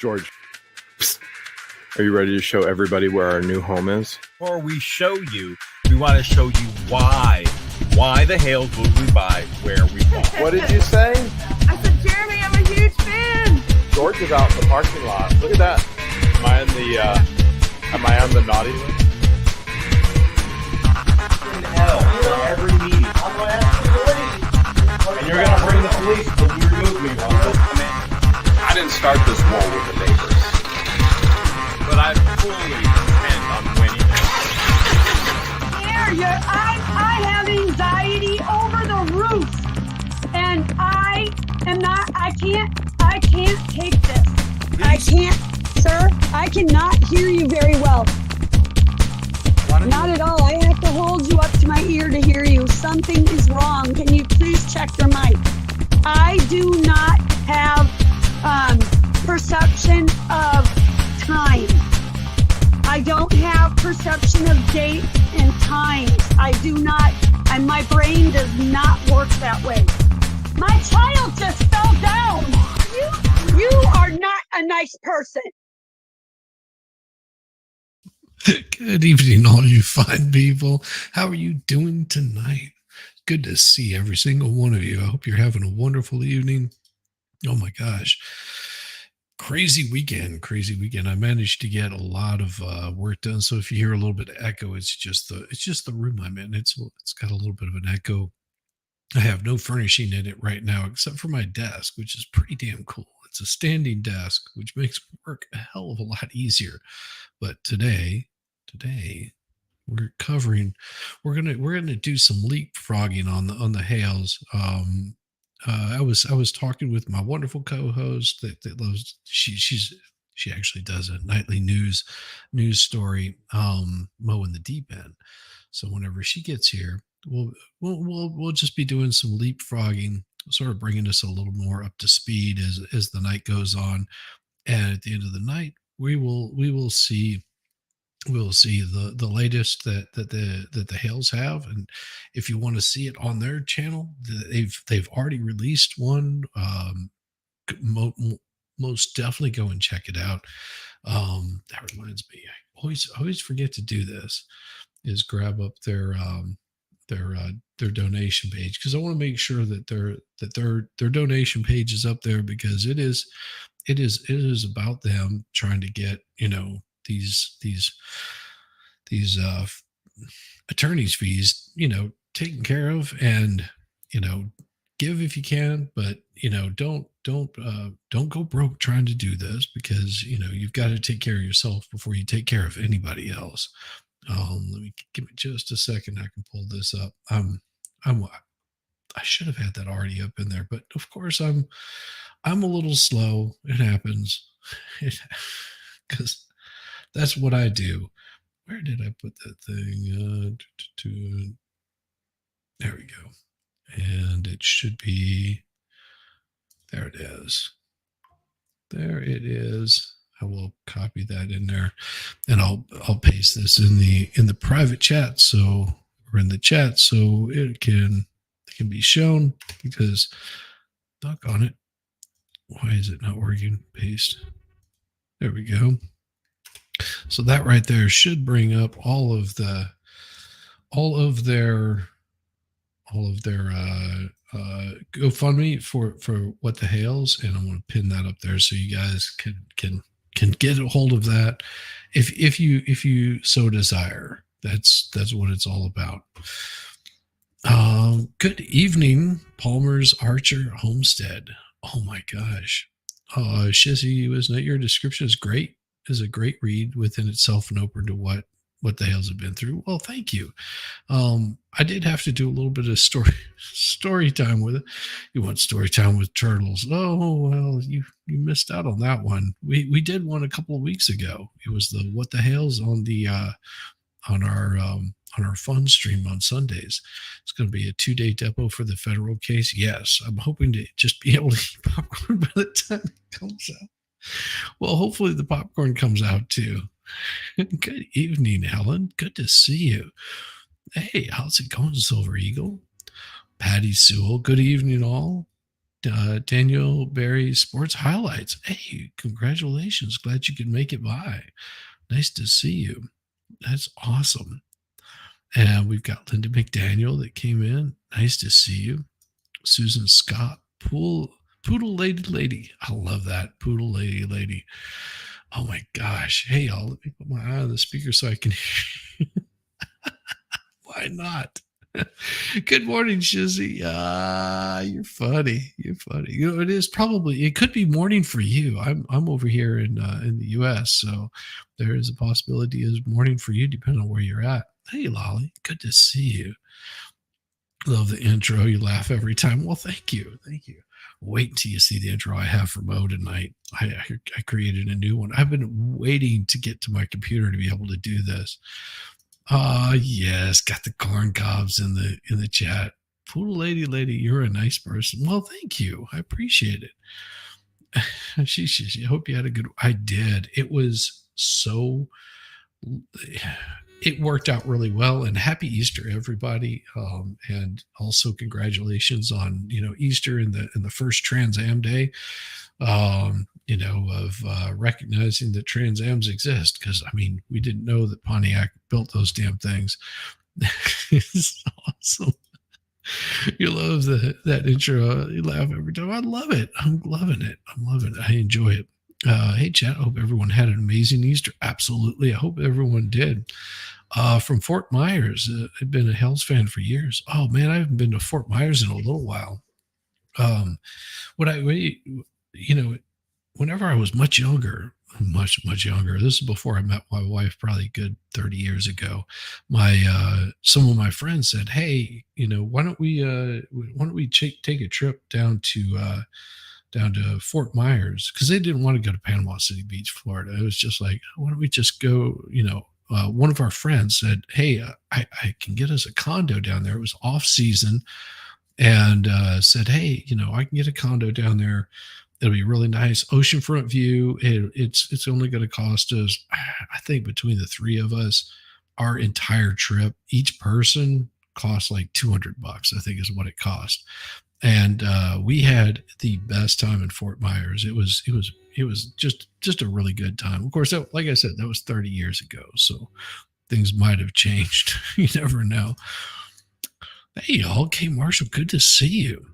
George, are you ready to show everybody where our new home is? Before we show you, we want to show you why the Hales will we buy where we want. What did you say? I said, Jeremy, I'm a huge fan. George is out in the parking lot. Look at that. Am I on the naughty list? Hell, for every meeting. And you're going to bring the police to remove me once they come in. I didn't start this war with the neighbors. But I fully intend on winning it. I have anxiety over the roof. And I can't take this. I can't, sir. I cannot hear you very well. Not at all. I have to hold you up to my ear to hear you. Something is wrong. Can you please check your mic? I do not have perception of time. I don't have perception of date and times. I do not, and my brain does not work that way. My child just fell down. You are not a nice person. Good evening, all you fine people. How are you doing tonight? Good to see every single one of you. I hope you're having a wonderful evening. Oh my gosh. Crazy weekend. I managed to get a lot of work done. So if you hear a little bit of echo, it's just the room I'm in. It's got a little bit of an echo. I have no furnishing in it right now, except for my desk, which is pretty damn cool. It's a standing desk, which makes work a hell of a lot easier. But today we're gonna do some leapfrogging on the Hales. I was talking with my wonderful co-host that loves she actually does a nightly news story, mowing the deep end. So whenever she gets here, we'll just be doing some leapfrogging, sort of bringing us a little more up to speed as the night goes on. And at the end of the night, we will see the latest that the Hales have. And if you want to see it on their channel, they've already released one. Most definitely go and check it out. That reminds me, I always forget to do this, is grab up their donation page, because I want to make sure that their donation page is up there, because it is about them trying to get, these attorneys fees, taken care of, and, give if you can, but, don't go broke trying to do this, because, you've got to take care of yourself before you take care of anybody else. Let me give me just a second. I can pull this up. I should have had that already up in there, but of course I'm a little slow. It happens. Because that's what I do. Where did I put that thing? There we go. And it should be, there it is. There it is. I will copy that in there, and I'll paste this in the private chat, or in the chat, so it can be shown, because doggone it, why is it not working? Paste. There we go. So that right there should bring up all of their GoFundMe for what the Hales, and I'm going to pin that up there so you guys can get a hold of that if you so desire. That's what it's all about. Good evening, Palmer's Archer Homestead. Oh my gosh. Shizzy, wasn't it? Your description is great. Is a great read within itself, and open to what the Hales have been through. Well, thank you. I did have to do a little bit of story time with it. You want story time with turtles? Oh well, you missed out on that one. We did one a couple of weeks ago. It was the What the Hales on the on our fun stream on Sundays. It's going to be a 2-day depot for the federal case. Yes, I'm hoping to just be able to eat popcorn by the time it comes out. Well, hopefully the popcorn comes out too. Good evening, Helen. Good to see you. Hey, how's it going, Silver Eagle? Patty Sewell. Good evening, all. Daniel Barry Sports Highlights. Hey, congratulations. Glad you could make it by. Nice to see you. That's awesome. And we've got Linda McDaniel that came in. Nice to see you. Susan Scott, Poodle Lady. I love that. Poodle Lady. Oh my gosh. Hey, y'all, let me put my eye on the speaker so I can hear. Why not? Good morning, Shizzy. You're funny. You're funny. You know, it could be morning for you. I'm over here in the US, so there is a possibility it's morning for you, depending on where you're at. Hey, Lolly, good to see you. Love the intro. You laugh every time. Well, thank you. Thank you. Wait until you see the intro I have for Mo tonight. I created a new one. I've been waiting to get to my computer to be able to do this. Yes, got the corn cobs in the chat. Poodle lady, you're a nice person. Well, thank you. I appreciate it. I hope you had a good. I did. It was so. It worked out really well, and happy Easter, everybody. And also congratulations on Easter and the first Trans Am Day. Of recognizing that Trans Ams exist, because I mean we didn't know that Pontiac built those damn things. It's awesome. You love that intro. You laugh every time. I love it. I'm loving it. I enjoy it. Hey, chat. I hope everyone had an amazing Easter. Absolutely. I hope everyone did. From Fort Myers. I've been a Hales fan for years. Oh, man, I haven't been to Fort Myers in a little while. Whenever I was much younger, this is before I met my wife, probably a good 30 years ago, some of my friends said, hey, why don't we take a trip down to Fort Myers, because they didn't want to go to Panama City Beach, Florida. It was just like, why don't we just go, one of our friends said, hey, I can get us a condo down there. It was off season, and said, hey, I can get a condo down there. It'll be really nice, oceanfront view. It's only going to cost us, I think, between the three of us, our entire trip, each person cost like $200, I think is what it cost. And we had the best time in Fort Myers. It was just a really good time. Of course, like I said, that was 30 years ago, so things might have changed. You never know. Hey, y'all, K. Marshall, good to see you.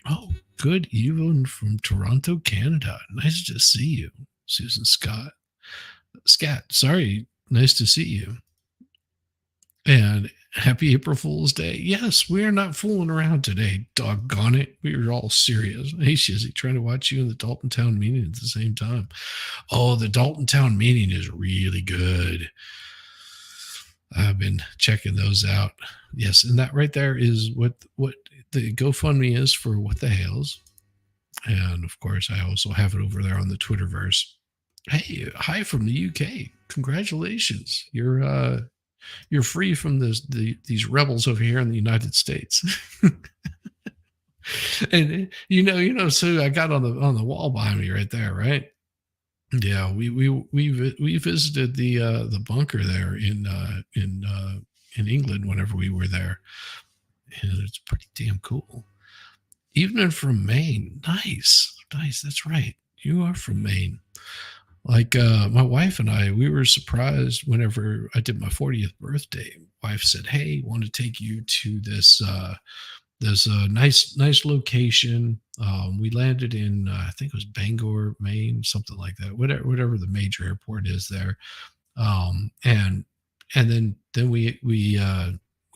Oh, good evening from Toronto, Canada. Nice to see you, Susan Scott. Sorry, nice to see you. And happy April Fool's Day. Yes, we are not fooling around today. Doggone it. We are all serious. Hey, Shizzy, trying to watch you in the Dalton Town meeting at the same time. Oh, the Dalton Town meeting is really good. I've been checking those out. Yes, and that right there is what the GoFundMe is for What the Hales. And of course, I also have it over there on the Twitterverse. Hey, hi from the UK. Congratulations. You're free from these rebels over here in the United States. And so I got on the wall behind me right there, right? Yeah, we visited the bunker there in England whenever we were there, and it's pretty damn cool. Even from Maine, nice. That's right, you are from Maine. Like my wife and I, we were surprised whenever I did my 40th birthday. Wife said, "Hey, want to take you to this nice location." We landed in I think it was Bangor, Maine, something like that. Whatever the major airport is there. And then we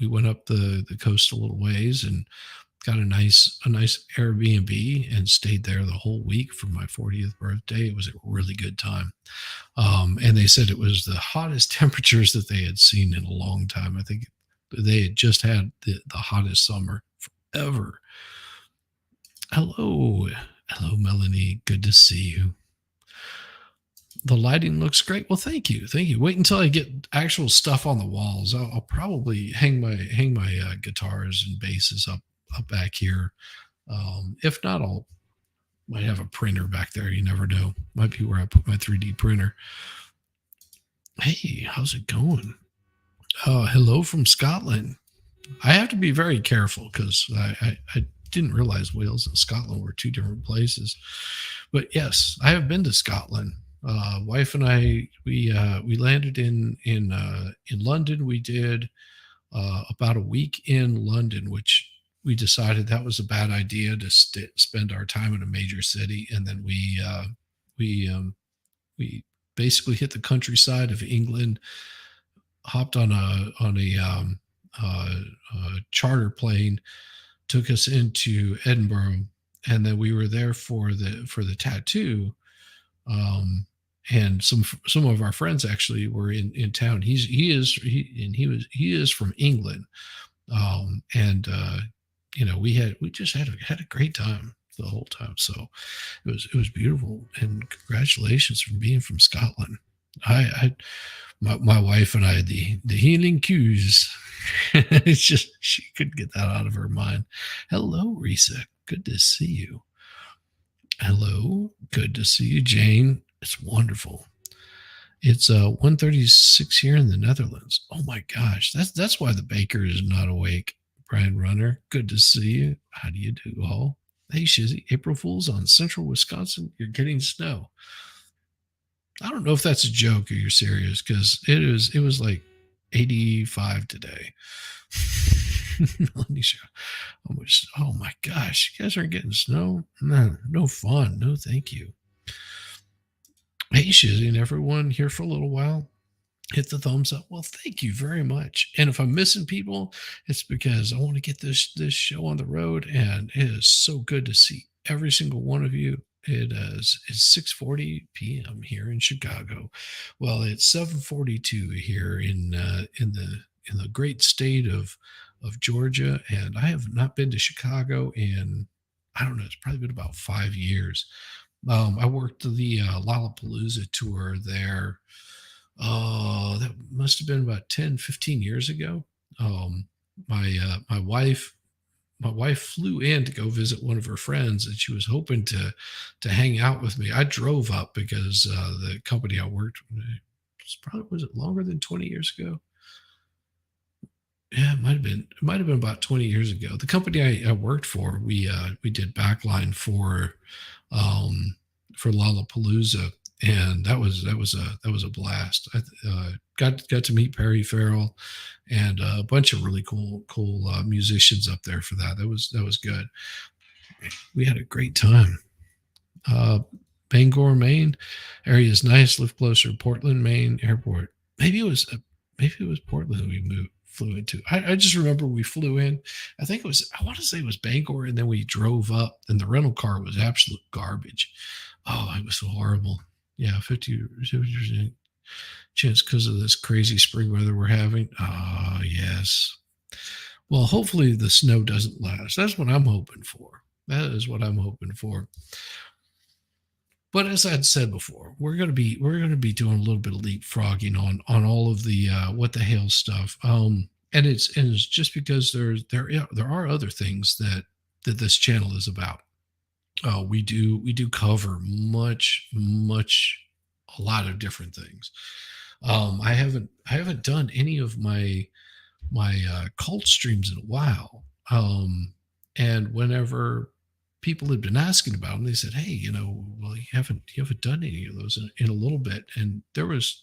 went up the coast a little ways and got a nice Airbnb and stayed there the whole week for my 40th birthday. It was a really good time. And they said it was the hottest temperatures that they had seen in a long time. I think they had just had the hottest summer forever. Hello, Melanie. Good to see you. The lighting looks great. Well, thank you. Wait until I get actual stuff on the walls. I'll probably hang my guitars and basses up back here. If not, might have a printer back there. You never know. Might be where I put my 3D printer. Hey, how's it going? Hello from Scotland. I have to be very careful because didn't realize Wales and Scotland were two different places. But yes, I have been to Scotland. Wife and I, we landed in London. We did about a week in London, which we decided that was a bad idea to spend our time in a major city, and then we basically hit the countryside of England, hopped on a charter plane, took us into Edinburgh, and then we were there for the tattoo. And some of our friends actually were in town. He is from England, and we just had a great time the whole time. So it was beautiful, and congratulations for being from Scotland. My wife and I, the healing cues. It's just, she couldn't get that out of her mind. Hello, Risa. Good to see you. Hello. Good to see you, Jane. It's wonderful. It's 1:36 here in the Netherlands. Oh my gosh. That's why the baker is not awake. Brian Runner, good to see you. How do you do, all? Hey, Shizzy. April Fools on central Wisconsin. You're getting snow. I don't know if that's a joke or you're serious, because it was like 85 today. Oh my gosh, you guys aren't getting snow? No fun. No, thank you. Hey, Shizzy and everyone, here for a little while. Hit the thumbs up. Well, thank you very much. And if I'm missing people, it's because I want to get this show on the road, and it is so good to see every single one of you. It's 6:40 p.m. here in Chicago. Well, it's 7:42 here in the great state of Georgia, and I have not been to Chicago in, I don't know, it's probably been about 5 years. I worked the Lollapalooza tour there. That must have been about 10, 15 years ago. My wife flew in to go visit one of her friends, and she was hoping to hang out with me. I drove up because the company I worked with, was it longer than 20 years ago? Yeah, it might have been about 20 years ago. The company I worked for, we did backline for Lollapalooza, and that was a blast. I got to meet Perry Farrell and a bunch of really cool musicians up there for that. That was good. We had a great time. Bangor, Maine area is nice. Live closer. Portland, Maine airport. Maybe it was Portland we flew into. I just remember we flew in. I want to say it was Bangor, and then we drove up, and the rental car was absolute garbage. Oh, it was so horrible. Yeah, 50% chance because of this crazy spring weather we're having. Oh, yes. Well, hopefully the snow doesn't last. That's what I'm hoping for. That is what I'm hoping for. But as I'd said before, we're going to be doing a little bit of leapfrogging on all of the what the Hale stuff. And it's just because there are other things that this channel is about. We do cover a lot of different things. I haven't done any of my cult streams in a while. And whenever people had been asking about them, they said, "Hey, well, you haven't done any of those in a little bit." And there was,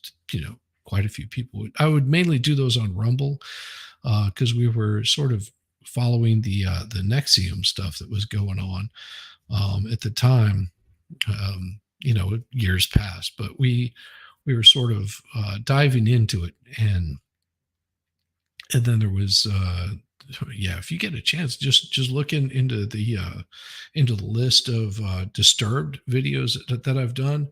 quite a few people. I would mainly do those on Rumble because we were sort of following the Nexium stuff that was going on at the time. Years past, but we were sort of diving into it, and then there was if you get a chance, just look into the list of disturbed videos that I've done.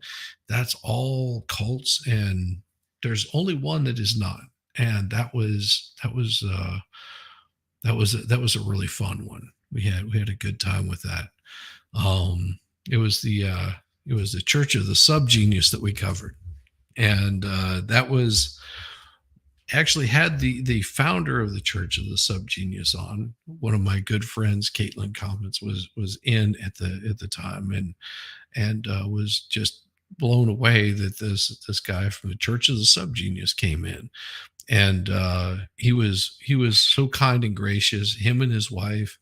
That's all cults, and there's only one that is not, and that was a really fun one. We had a good time with that. It was the Church of the Subgenius that we covered, and that was actually had the founder of the Church of the Subgenius on. One of my good friends, Caitlin Comments, was in at the time, and was just blown away that this guy from the Church of the Subgenius came in, and he was so kind and gracious. Him and his wife.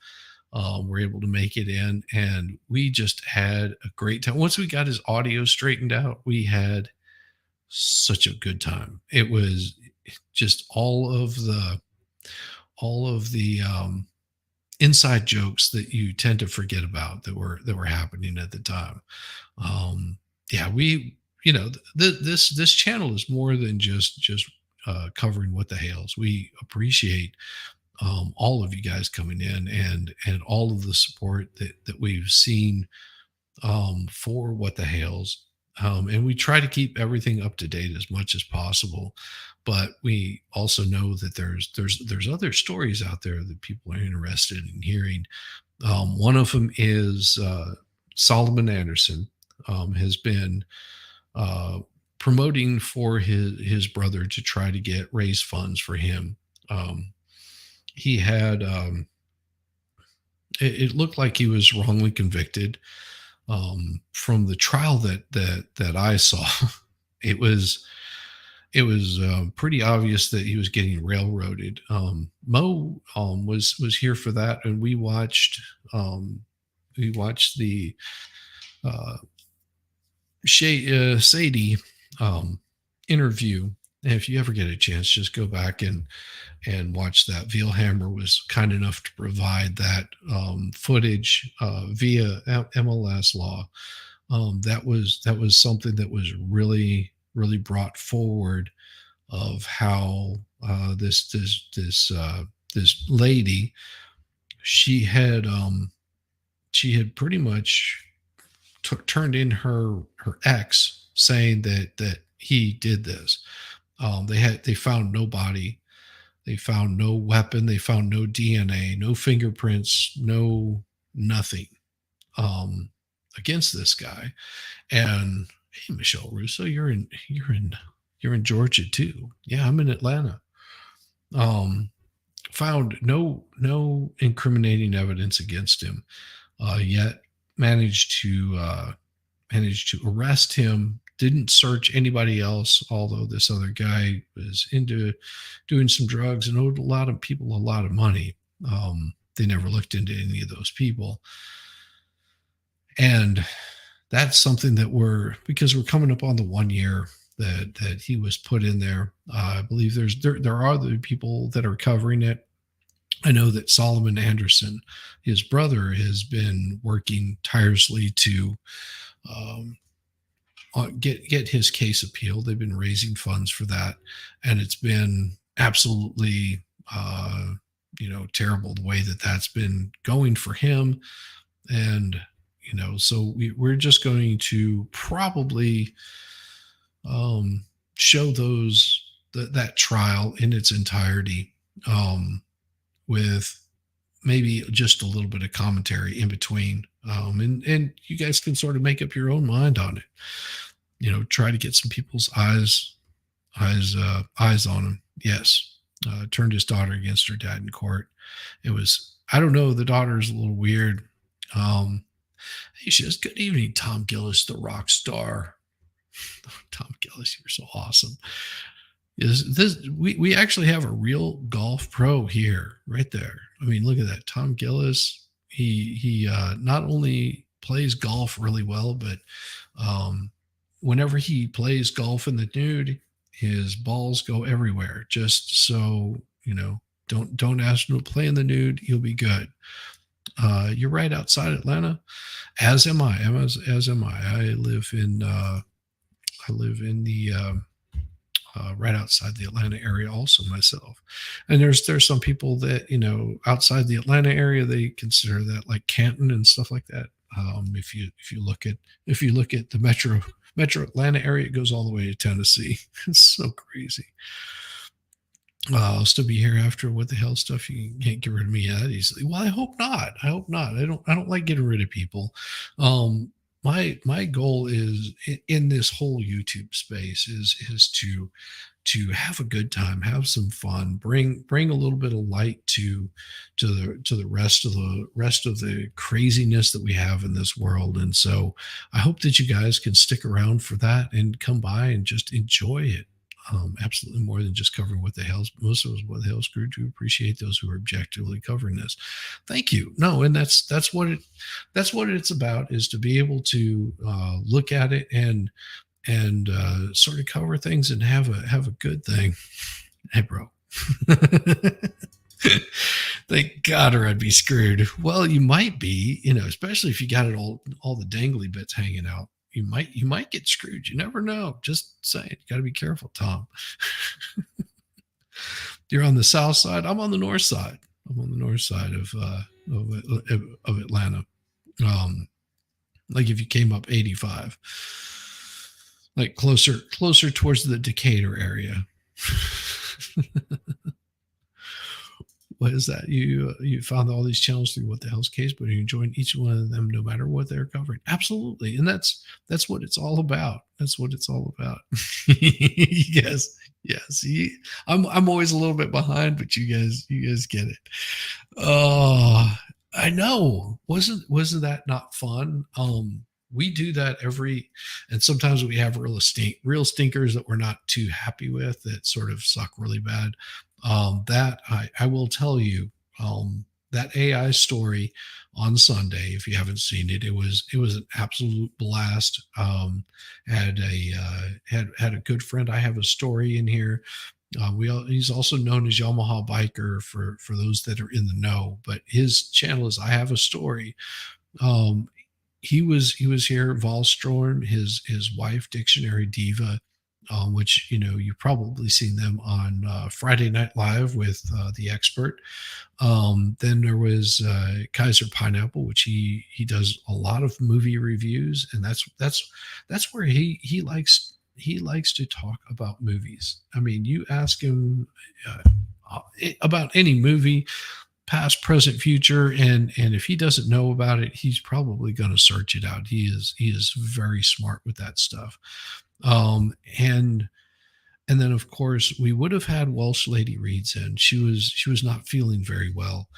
were able to make it in, and we just had a great time. Once we got his audio straightened out, we had such a good time. It was just all of the inside jokes that you tend to forget about that were happening at the time. Yeah, this channel is more than just covering what the Hales. We appreciate all of you guys coming in and all of the support that we've seen for what the Hales. And we try to keep everything up to date as much as possible, but we also know that there's other stories out there that people are interested in hearing. One of them is Solomon Anderson has been promoting for his brother to try to raise funds for him. He had it looked like he was wrongly convicted. From the trial that I saw, it was pretty obvious that he was getting railroaded. Mo was here for that, and we watched the Sadie interview. And if you ever get a chance, just go back and watch that. Veilhammer was kind enough to provide that footage via MLS law. That was something that was really brought forward of how this lady, she had pretty much turned in her ex, saying that he did this. They found no body, they found no weapon, they found no DNA, no fingerprints, no nothing against this guy. And hey, Michelle Russo, you're in Georgia too. Yeah, I'm in Atlanta. Found no incriminating evidence against him, yet managed to arrest him. Didn't search anybody else, although this other guy was into doing some drugs and owed a lot of people a lot of money. They never looked into any of those people. And that's something that because we're coming up on the 1 year that he was put in there. I believe there are other people that are covering it. I know that Solomon Anderson, his brother, has been working tirelessly to get his case appealed. They've been raising funds for that, and it's been absolutely terrible the way that's been going for him. And so we're just going to probably show that trial in its entirety, with maybe just a little bit of commentary in between, and you guys can sort of make up your own mind on it. Try to get some people's eyes on him. Yes, turned his daughter against her dad in court. It was, I don't know, the daughter's a little weird. Hey, she says, "Good evening, Tom Gillis, the rock star." Tom Gillis, you're so awesome. We actually have a real golf pro here, right there. I mean, look at that, Tom Gillis. He not only plays golf really well, but whenever he plays golf in the nude, his balls go everywhere. Just so don't ask him to play in the nude; he'll be good. You're right outside Atlanta, as am I. As am I. I live in the right outside the Atlanta area also myself. And there's some people that, outside the Atlanta area, they consider that like Canton and stuff like that. If you look at the metro Atlanta area, it goes all the way to Tennessee. It's so crazy. I'll still be here after what the hell stuff. You can't get rid of me that easily. Well, I hope not. I don't like getting rid of people. My goal is in this whole YouTube space is to have a good time, have some fun, bring a little bit of light to the rest of the craziness that we have in this world. And so I hope that you guys can stick around for that and come by and just enjoy it. Absolutely more than just covering what the hell's most of us what the hell's screwed to appreciate those who are objectively covering this. Thank you. No, and that's what it's about, is to be able to look at it and sort of cover things and have a good thing. Hey, bro. Thank God, or I'd be screwed. Well, you might be, especially if you got it all the dangly bits hanging out. You might get screwed. You never know. Just saying, you got to be careful, Tom. You're on the south side. I'm on the north side. I'm on the north side of Atlanta. Like if you came up 85, like closer towards the Decatur area. What is that? You found all these channels through What the Hell's Case, but you enjoying each one of them no matter what they're covering. Absolutely. And that's what it's all about. That's what it's all about. Yes. I'm always a little bit behind, but you guys get it. Oh, I know. Wasn't that not fun? We do that and sometimes we have real stinkers that we're not too happy with, that sort of suck really bad. That I will tell you, that AI story on Sunday, if you haven't seen it, it was an absolute blast. Had a good friend. I have a story in here. He's also known as Yamaha Biker for those that are in the know, but his channel is I Have a Story. He was here, Volstorm, his wife, Dictionary Diva, which, you've probably seen them on Friday Night Live with The Expert. Then there was Kaiser Pineapple, which he does a lot of movie reviews, and that's where he likes to talk about movies. I mean, you ask him about any movie, past, present, future, and if he doesn't know about it, he's probably going to search it out. He is very smart with that stuff. And then of course we would have had Welsh Lady Reads in. She was not feeling very well,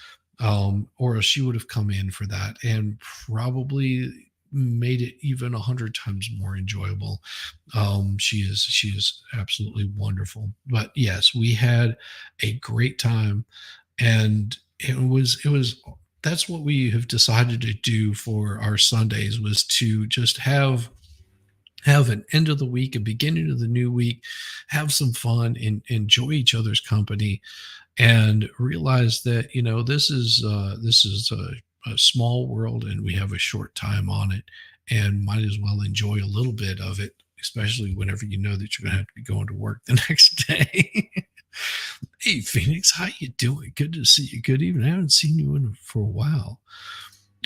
or she would have come in for that and probably made it even 100 times more enjoyable. She is absolutely wonderful. But yes, we had a great time, and it was that's what we have decided to do for our Sundays, was to just have an end of the week, a beginning of the new week, have some fun and enjoy each other's company, and realize that, this is a small world and we have a short time on it, and might as well enjoy a little bit of it, especially whenever you know that you're going to have to be going to work the next day. Hey, Phoenix, how you doing? Good to see you. Good evening. I haven't seen you for a while.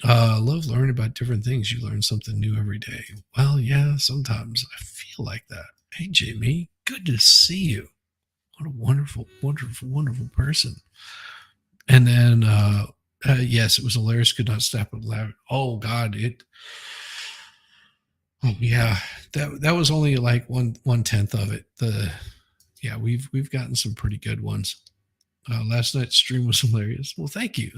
Love learning about different things. You learn something new every day. Well, yeah, sometimes I feel like that. Hey, Jamie, good to see you. What a wonderful, wonderful, wonderful person. And then, yes, it was hilarious. Could not stop it loud. Oh God, oh yeah, that was only like 1/10 of it. We've gotten some pretty good ones. Last night's stream was hilarious. Well, thank you.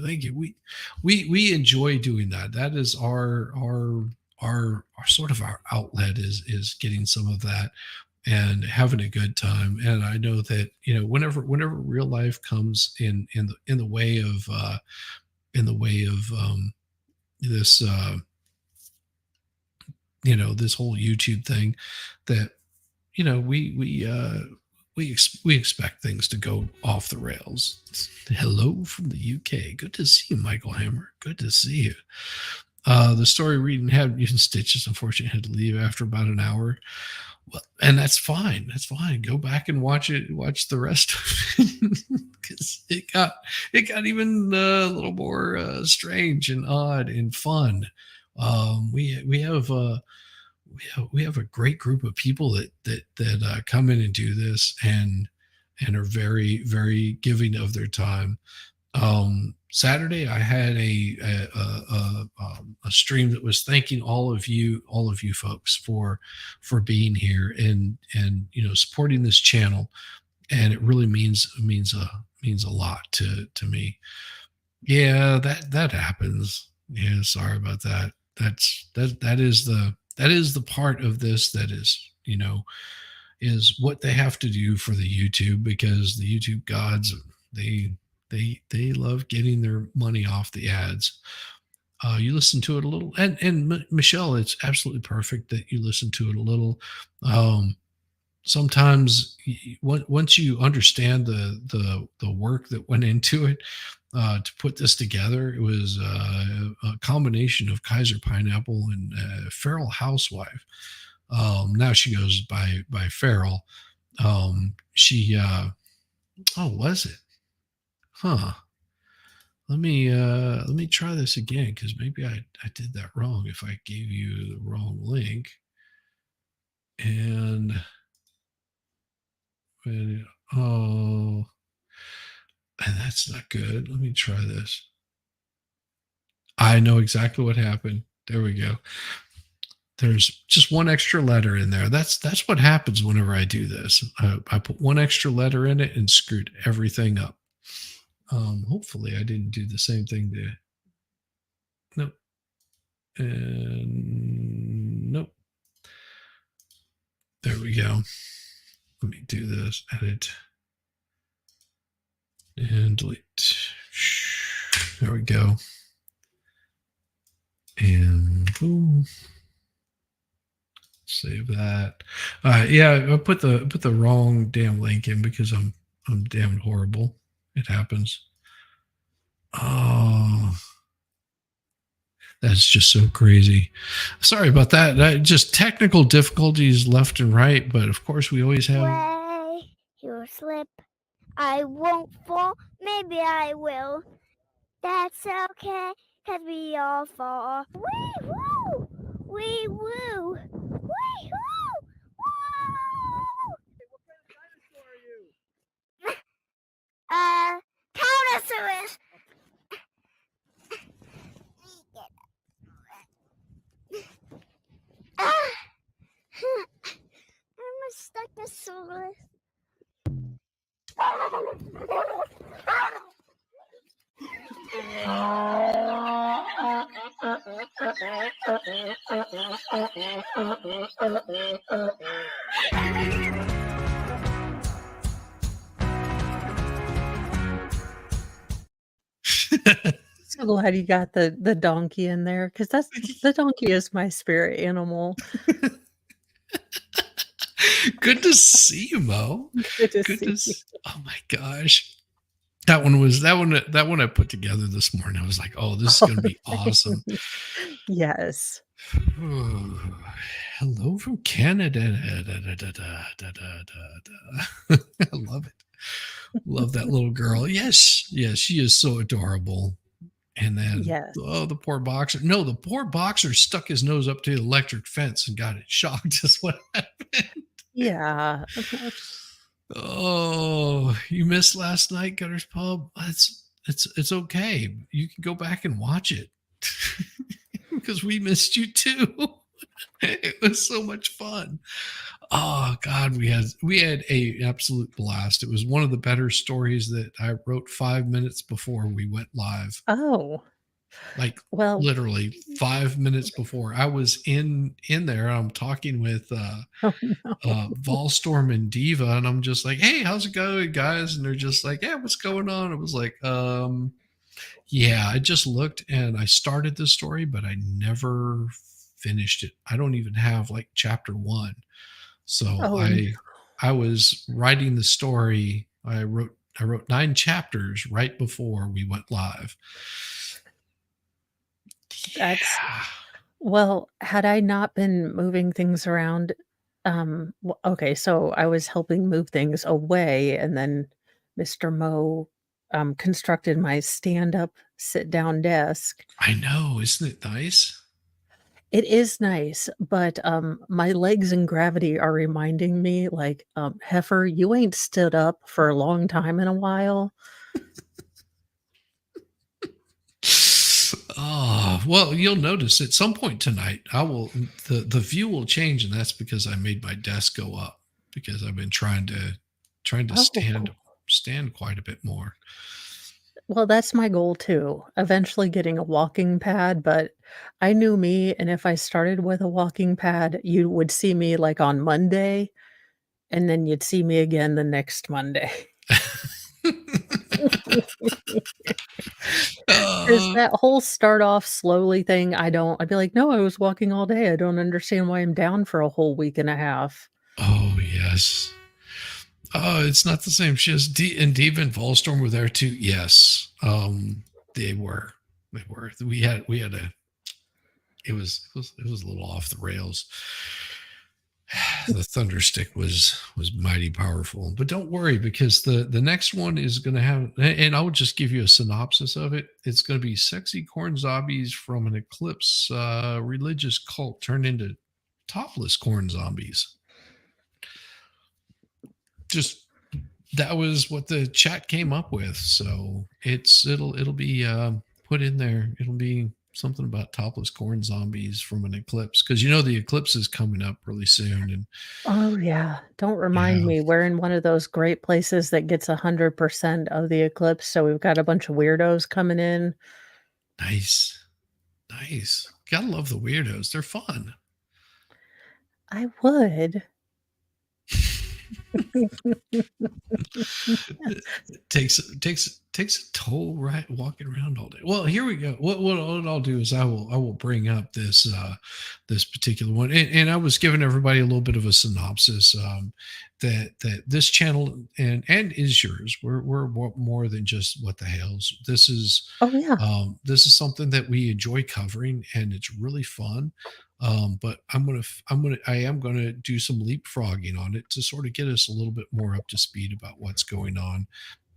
We enjoy doing that. That is our sort of our outlet is getting some of that and having a good time. And I know that, whenever real life comes in the way of this this whole YouTube thing, that we expect things to go off the rails. Hello from the UK. Good to see you, Michael Hammer. Good to see you. The story reading had using stitches. Unfortunately, had to leave after about an hour. Well, and that's fine. That's fine. Go back and watch it. Watch the rest of it, because it got even a little more strange and odd and fun. We have a great group of people that come in and do this and are very, very giving of their time. Saturday, I had a stream that was thanking all of you folks for being here and supporting this channel, and it really means a lot to me. Yeah, that happens. Yeah, sorry about that. That is the part of this that is, is what they have to do for the YouTube, because the YouTube gods, they love getting their money off the ads. You listen to it a little, and Michelle, it's absolutely perfect that you listen to it a little. Sometimes once you understand the work that went into it to put this together, it was a combination of Kaiser Pineapple and Feral Housewife. Now she goes by Feral. She was it? Huh. Let me try this again, because maybe I did that wrong if I gave you the wrong link. And and that's not good. Let me try this. I know exactly what happened. There we go. There's just one extra letter in there. That's what happens whenever I do this. I put one extra letter in it and screwed everything up. Hopefully I didn't do the same thing to. Nope. And nope. There we go. Let me do this. Edit. And delete. There we go. And boom. Save that. Yeah, I put the wrong damn link in because I'm damn horrible. It happens. Oh, that's just so crazy. Sorry about that. Just technical difficulties left and right, but of course we always have. Way you slip. I won't fall. Maybe I will. That's okay, 'cause we all fall. Wee woo! Wee woo! Wee woo! Woo! Tyrannosaurus! I'm a Stegosaurus. So glad you got the donkey in there, because the donkey is my spirit animal. Good to see you, Mo. Good to Good see to. Oh my gosh. That one I put together this morning. I was like, oh, this is going to be awesome. Yes. Hello from Canada. I love it. Love that little girl. Yes, she is so adorable. And then, Yes. the poor boxer. No, the poor boxer stuck his nose up to the electric fence and got it shocked. Is what happened. Yeah. Oh, you missed last night, Gutter's Pub. It's okay. You can go back and watch it because we missed you too. It was so much fun. Oh God, we had a absolute blast. It was one of the better stories that I wrote 5 minutes before we went live. Oh. Like, well, literally 5 minutes before I was in there. I'm talking with oh no. Volstorm and Diva, and I'm just like, hey, how's it going, guys? And they're just like, yeah, what's going on? I was like, yeah, I just looked and I started the story, but I never finished it. I don't even have like chapter 1. So I was writing the story. I wrote 9 chapters right before we went live. That's well, had I not been moving things around, okay, so I was helping move things away, and then Mr. Mo constructed my stand-up, sit-down desk. I know, isn't it nice? It is nice, but my legs and gravity are reminding me, like, Heifer, you ain't stood up for a long time in a while. Oh, well, you'll notice at some point tonight, the view will change, and that's because I made my desk go up because I've been trying to stand quite a bit more. Well, that's my goal too. Eventually getting a walking pad, but I knew me, and if I started with a walking pad, you would see me like on Monday, and then you'd see me again the next Monday. Because that whole start off slowly thing, I'd be like, no, I was walking all day. I don't understand why I'm down for a whole week and a half. Oh, yes. Oh, it's not the same. She has and Diva and Volstorm were there too. Yes. They were. We had it was a little off the rails. The Thunderstick was mighty powerful, but don't worry, because the next one is going to have, and I'll just give you a synopsis of it. It's going to be sexy corn zombies from an eclipse religious cult turned into topless corn zombies. Just that was what the chat came up with, so it'll be put in there. It'll be something about topless corn zombies from an eclipse, because the eclipse is coming up really soon. And oh yeah, don't remind me. We're in one of those great places that gets 100% of the eclipse, so we've got a bunch of weirdos coming in. Nice Gotta love the weirdos. They're fun. I would. It takes a toll, right, walking around all day. Well, here we go. What I'll do is I will bring up this particular one, and I was giving everybody a little bit of a synopsis that this channel and is yours. We're more than just what the Hales. This is this is something that we enjoy covering, and it's really fun. But I am gonna do some leapfrogging on it to sort of get us a little bit more up to speed about what's going on.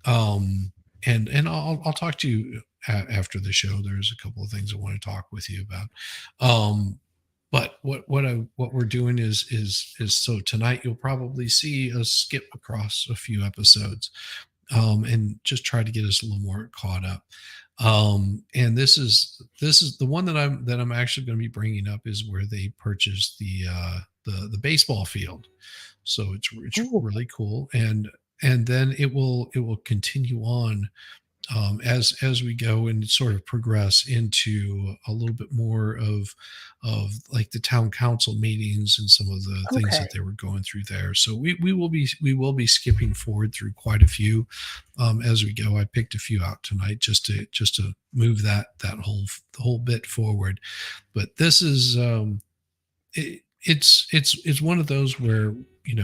And I'll talk to you after the show. There's a couple of things I want to talk with you about. But what we're doing is so tonight you'll probably see us skip across a few episodes, and just try to get us a little more caught up. And this is the one that I'm actually going to be bringing up, is where they purchased the baseball field. So it's really cool. And then it will continue on as we go and sort of progress into a little bit more of like the town council meetings and some of the things that they were going through there. So we will be skipping forward through quite a few as we go. I picked a few out tonight just to move that whole bit forward. But this is it's one of those where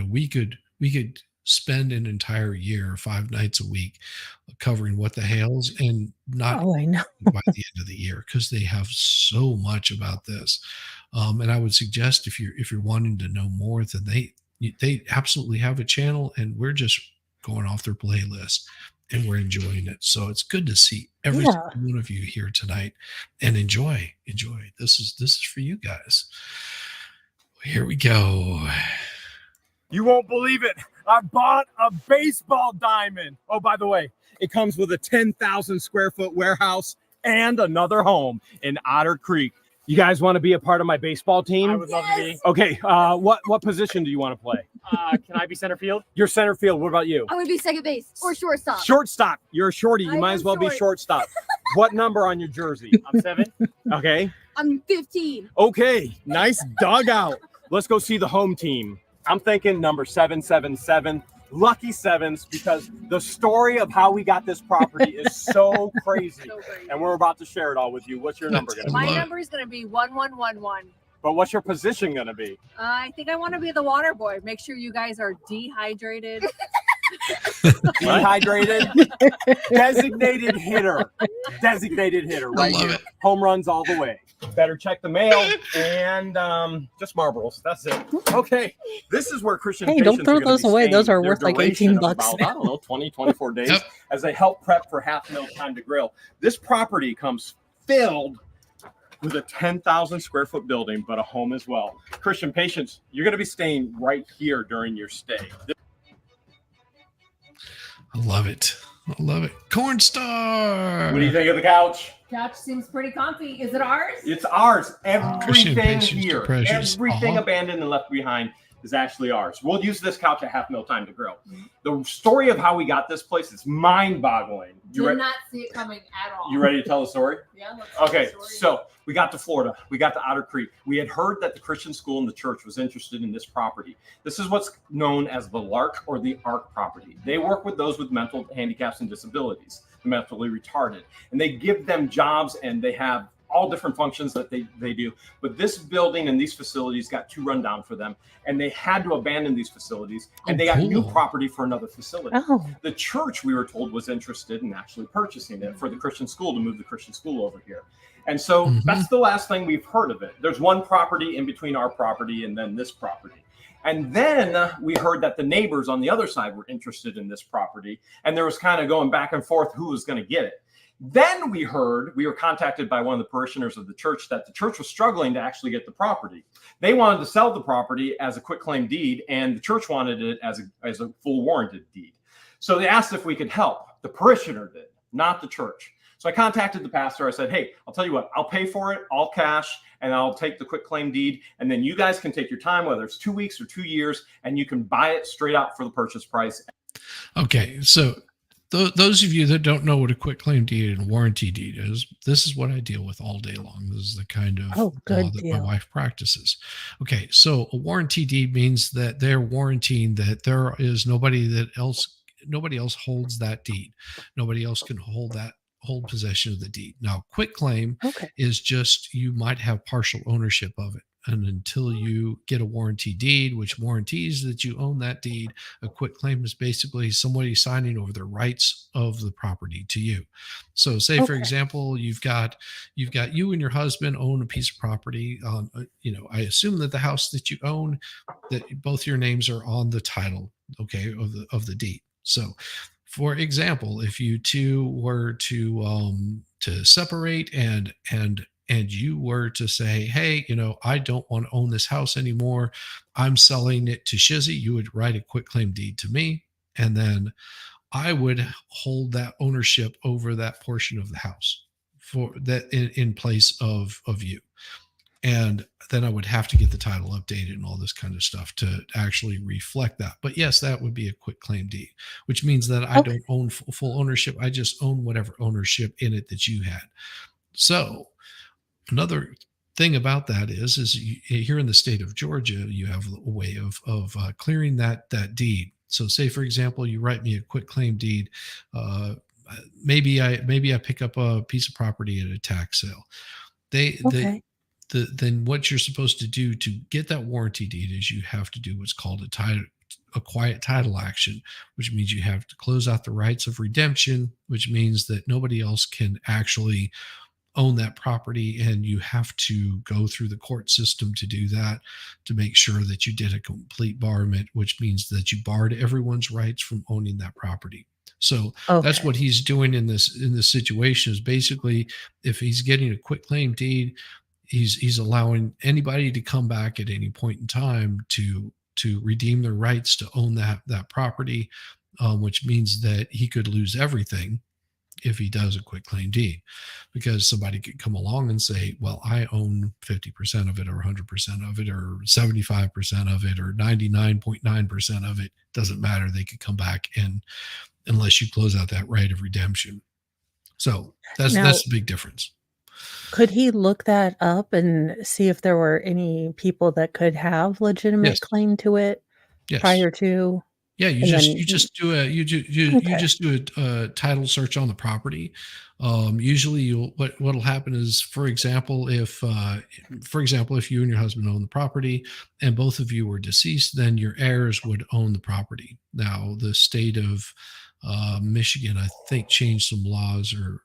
we could spend an entire year, 5 nights a week, covering what the Hales, and not I know. by the end of the year, because they have so much about this. And I would suggest if you're wanting to know more, then they absolutely have a channel, and we're just going off their playlist and we're enjoying it. So it's good to see every single one of you here tonight, and enjoy. This is for you guys. Here we go. You won't believe it. I bought a baseball diamond. Oh, by the way, it comes with a 10,000 square foot warehouse and another home in Otter Creek. You guys want to be a part of my baseball team? I would love to be. Okay, what position do you want to play? Can I be center field? You're center field. What about you? I'm going to be second base or shortstop. Shortstop. You're a shorty. You I might am as well short. be shortstop. What number on your jersey? I'm 7. Okay. I'm 15. Okay, nice dugout. Let's go see the home team. I'm thinking number 777, lucky sevens, because the story of how we got this property is so crazy. And we're about to share it all with you. What's your number going to be? My number is going to be 1111. But what's your position going to be? I think I want to be the water boy. Make sure you guys are dehydrated. Dehydrated. Designated hitter. Right here. Home runs all the way. Better check the mail and just marbles. That's it. Okay. This is where Christian Hey, don't throw those away. Those are worth like 18 bucks. About, I don't know, 20, 24 days as they help prep for half mil time to grill. This property comes filled with a 10,000 square foot building, but a home as well. Christian, patience, you're going to be staying right here during your stay. I love it. Cornstar. What do you think of the couch? Couch seems pretty comfy. Is it ours? It's ours. Christian Everything patience here. to precious. Everything abandoned and left behind. is actually ours. We'll use this couch at half meal time to grill. The story of how we got this place is mind-boggling. Did not see it coming at all. You ready to tell the story? Yeah. Let's tell Okay, the story. so we got to Florida. We got to Otter Creek. We had heard that the Christian school and the church was interested in this property. This is what's known as the LARK or the ARC property. They work with those with mental handicaps and disabilities, the mentally retarded, and they give them jobs, and they have all different functions that they do. But this building and these facilities got too run down for them, and they had to abandon these facilities, and they got new property for another facility. Oh. The church, we were told, was interested in actually purchasing it for the Christian school to move the Christian school over here. And so that's the last thing we've heard of it. There's one property in between our property and then this property. And then we heard that the neighbors on the other side were interested in this property, and there was kind of going back and forth who was going to get it. Then we were contacted by one of the parishioners of the church that the church was struggling to actually get the property. They wanted to sell the property as a quitclaim deed, and the church wanted it as a full warranted deed. So they asked if we could help. The parishioner did, not the church. So I contacted the pastor. I said, hey, I'll tell you what, I'll pay for it, all cash, and I'll take the quitclaim deed. And then you guys can take your time, whether it's 2 weeks or 2 years, and you can buy it straight out for the purchase price. Okay, so those of you that don't know what a quitclaim deed and a warranty deed is, this is what I deal with all day long. This is the kind of law that my wife practices. Okay, so a warranty deed means that they're warranting that there is nobody else holds that deed. Nobody else can hold possession of the deed. Now, quitclaim is just, you might have partial ownership of it. And until you get a warranty deed, which guarantees that you own that deed, a quitclaim is basically somebody signing over the rights of the property to you. So say, for example, you've got you and your husband own a piece of property. I assume that the house that you own, that both your names are on the title, of the deed. So for example, if you two were to separate and you were to say, hey, I don't want to own this house anymore, I'm selling it to Shizzy, you would write a quitclaim deed to me, and then I would hold that ownership over that portion of the house for that in place of you. And then I would have to get the title updated and all this kind of stuff to actually reflect that. But yes, that would be a quitclaim deed, which means that I don't own full ownership. I just own whatever ownership in it that you had. So another thing about that is here in the state of Georgia, you have a way of clearing that deed. So say, for example, you write me a quitclaim deed. Maybe I pick up a piece of property at a tax sale. Then what you're supposed to do to get that warranty deed is you have to do what's called a quiet title action, which means you have to close out the rights of redemption, which means that nobody else can actually own that property, and you have to go through the court system to do that, to make sure that you did a complete barment, which means that you barred everyone's rights from owning that property. So that's what he's doing in this situation, is basically, if he's getting a quitclaim deed, he's allowing anybody to come back at any point in time to redeem their rights to own that property, which means that he could lose everything if he does a quitclaim deed, because somebody could come along and say, well, I own 50% of it, or 100% of it, or 75% of it, or 99.9% of it. Doesn't matter. They could come back, and unless you close out that right of redemption. So that's the big difference. Could he look that up and see if there were any people that could have legitimate claim to it prior to? Yeah, you just do a title search on the property. Usually, what'll happen is, for example, if you and your husband own the property and both of you were deceased, then your heirs would own the property. Now, the state of Michigan, I think, changed some laws, or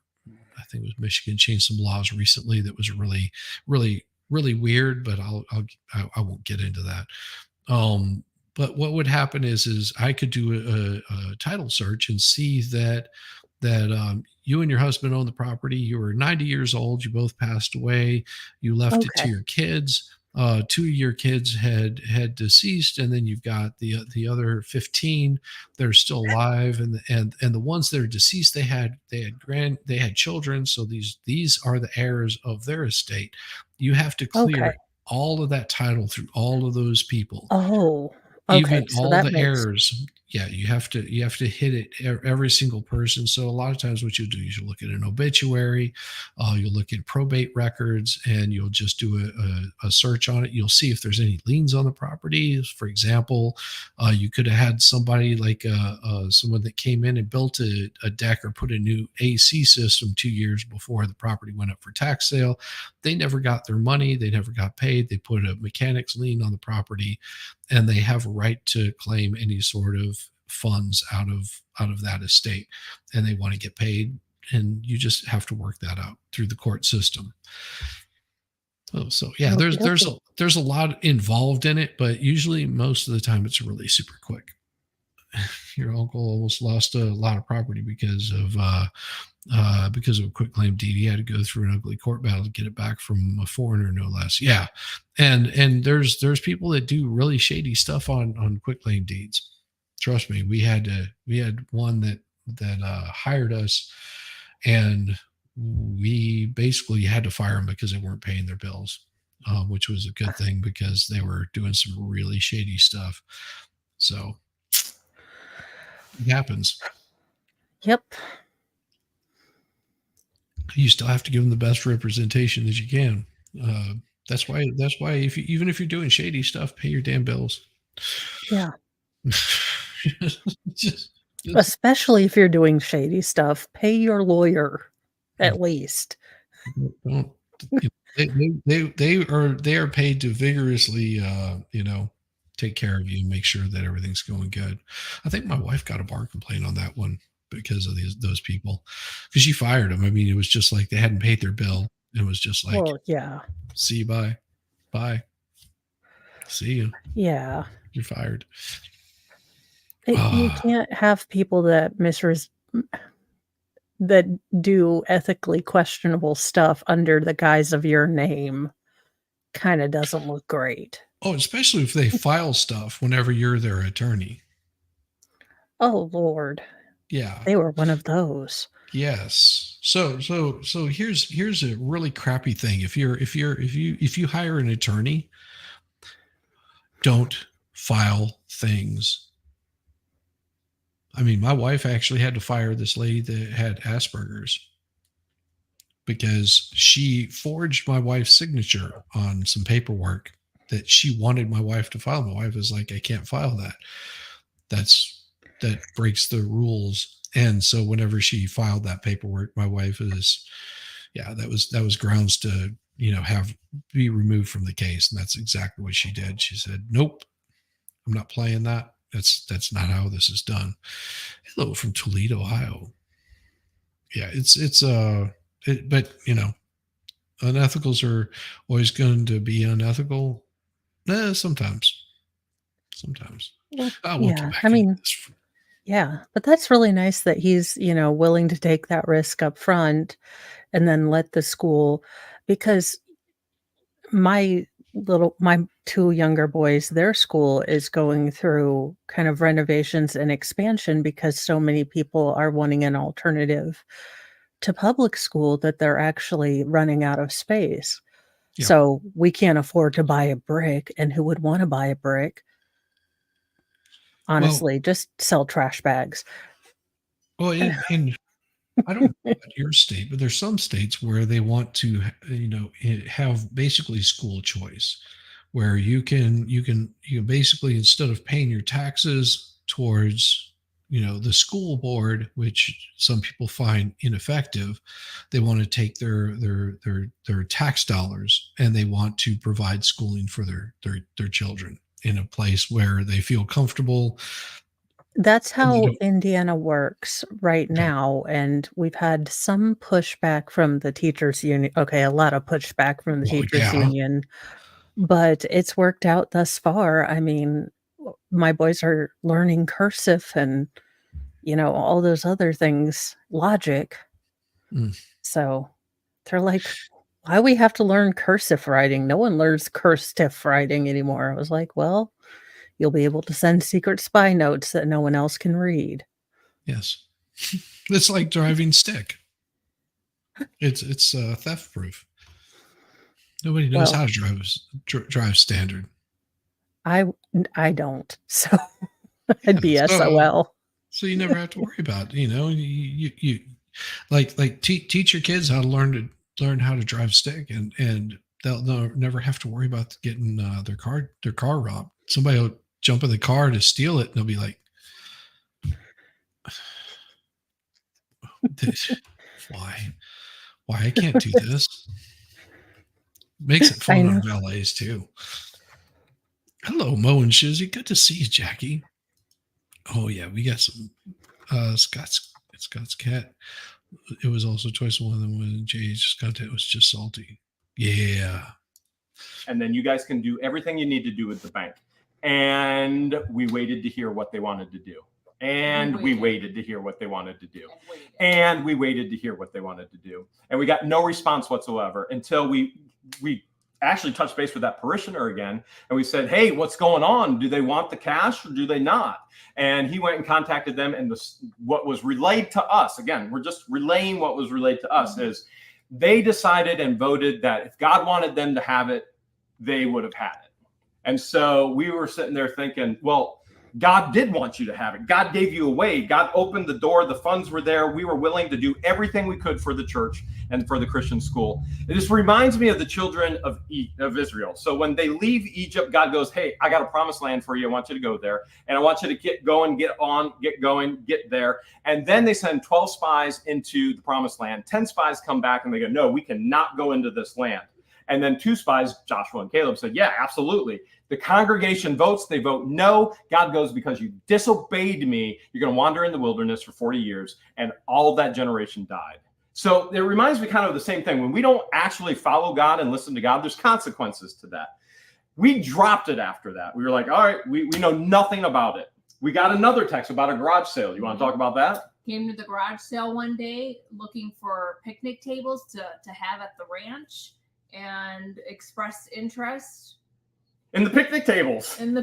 I think it was Michigan changed some laws recently that was really, really, really weird. But I won't get into that. But what would happen is I could do a title search and see that you and your husband own the property. You were 90 years old. You both passed away. You left it to your kids. 2 of your kids had deceased, and then you've got the other 15 that are still alive, and the ones that are deceased, they had children. So these are the heirs of their estate. You have to clear all of that title through all of those people. Oh, okay. Even So all that the makes heirs. Yeah, you have to hit it every single person. So a lot of times what you'll do is you'll look at an obituary, you'll look at probate records, and you'll just do a search on it. You'll see if there's any liens on the property. For example, you could have had somebody like someone that came in and built a deck or put a new AC system 2 years before the property went up for tax sale. They never got their money. They never got paid. They put a mechanic's lien on the property, and they have a right to claim any sort of funds out of that estate, and they want to get paid, and you just have to work that out through the court system. So yeah, there's a lot involved in it, but usually most of the time it's really super quick. Your uncle almost lost a lot of property because of a quick claim deed. He had to go through an ugly court battle to get it back from a foreigner, no less. Yeah, and there's people that do really shady stuff on quick claim deeds. Trust me, we had one that hired us, and we basically had to fire them because they weren't paying their bills, which was a good thing because they were doing some really shady stuff. So it happens. Yep. You still have to give them the best representation that you can. That's why even if you're doing shady stuff, pay your damn bills. Yeah. Especially if you're doing shady stuff, pay your lawyer at least. They are paid to vigorously take care of you and make sure that everything's going good. I think my wife got a bar complaint on that one because of those people, because she fired them. I mean, it was just like they hadn't paid their bill. It was just like, well, yeah, see you, bye, see you. Yeah, you're fired. You can't have people that that do ethically questionable stuff under the guise of your name. Kind of doesn't look great. Oh, especially if they file stuff whenever you're their attorney. Oh Lord. Yeah. They were one of those. Yes. So here's a really crappy thing. If you hire an attorney, don't file things. I mean, my wife actually had to fire this lady that had Asperger's because she forged my wife's signature on some paperwork that she wanted my wife to file. My wife was like, I can't file that. That breaks the rules. And so whenever she filed that paperwork, my wife that was grounds to, be removed from the case. And that's exactly what she did. She said, nope, I'm not playing that. That's not how this is done. Hello from Toledo, Ohio. Yeah, but unethicals are always going to be unethical. Sometimes. Well, yeah, I mean, yeah, but that's really nice that he's, willing to take that risk up front and then let the school, because my two younger boys, their school is going through kind of renovations and expansion because so many people are wanting an alternative to public school that they're actually running out of space. Yeah. So we can't afford to buy a brick. And who would want to buy a brick? Honestly, just sell trash bags. Well, and I don't know about your state, but there's some states where they want to, have basically school choice, where you can basically, instead of paying your taxes towards, the school board, which some people find ineffective, they want to take their tax dollars and they want to provide schooling for their children in a place where they feel comfortable. That's how Indiana works right now. And we've had some pushback from the teachers union. Okay, a lot of pushback from the teachers union, but it's worked out thus far. I mean, my boys are learning cursive and, all those other things, logic. So they're like, why we have to learn cursive writing? No one learns cursive writing anymore. I was like, well, you'll be able to send secret spy notes that no one else can read. Yes. It's like driving stick. It's theft proof. Nobody knows Well- how to drive standard. I don't. So I'd be Yeah, so- SOL. So you never have to worry about, you like teach your kids how to learn how to drive stick, and they'll never have to worry about getting their car robbed. Somebody will jump in the car to steal it, and they'll be like, why I can't do this. Makes it I fun know. on valets too. Hello, Mo and Shizzy. Good to see you, Jackie. Oh yeah, we got some Scott's cat. It was also choice one of them when Jay just got it was just salty. Yeah. And then you guys can do everything you need to do with the bank. And we waited to hear what they wanted to do. And we waited to hear what they wanted to do. And we waited to hear what they wanted to do. And we got no response whatsoever until we actually touched base with that parishioner again. And we said, hey, what's going on? Do they want the cash or do they not? And he went and contacted them. And what was relayed to us, again, we're just relaying what was relayed to us, is they decided and voted that if God wanted them to have it, they would have had it. And so we were sitting there thinking, well, God did want you to have it. God gave you a way. God opened the door. The funds were there. We were willing to do everything we could for the church and for the Christian school. It just reminds me of the children of Israel. So when they leave Egypt, God goes, hey, I got a promised land for you. I want you to go there. And I want you to get going, get there. And then they send 12 spies into the promised land. 10 spies come back and they go, no, we cannot go into this land. And then 2 spies, Joshua and Caleb, said, yeah, absolutely. The congregation votes. They vote no. God goes, because you disobeyed me, you're going to wander in the wilderness for 40 years. And all of that generation died. So it reminds me kind of the same thing. When we don't actually follow God and listen to God, there's consequences to that. We dropped it after that. We were like, all right, we know nothing about it. We got another text about a garage sale. You want to talk about that? Came to the garage sale one day looking for picnic tables to have at the ranch and expressed interest in the picnic tables. And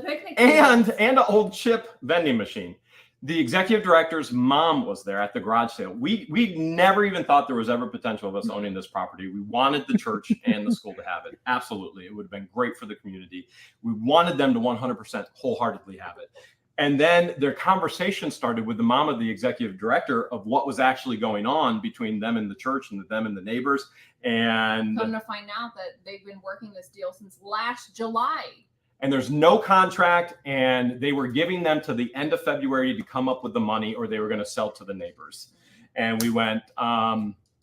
an old chip vending machine. The executive director's mom was there at the garage sale. We never even thought there was ever potential of us owning this property. We wanted the church and the school to have it. Absolutely. It would have been great for the community. We wanted them to 100% wholeheartedly have it. And then their conversation started with the mom of the executive director of what was actually going on between them and the church and them and the neighbors. And come to find out that they've been working this deal since last July. And there's no contract, and they were giving them to the end of February to come up with the money, or they were going to sell to the neighbors. And we went,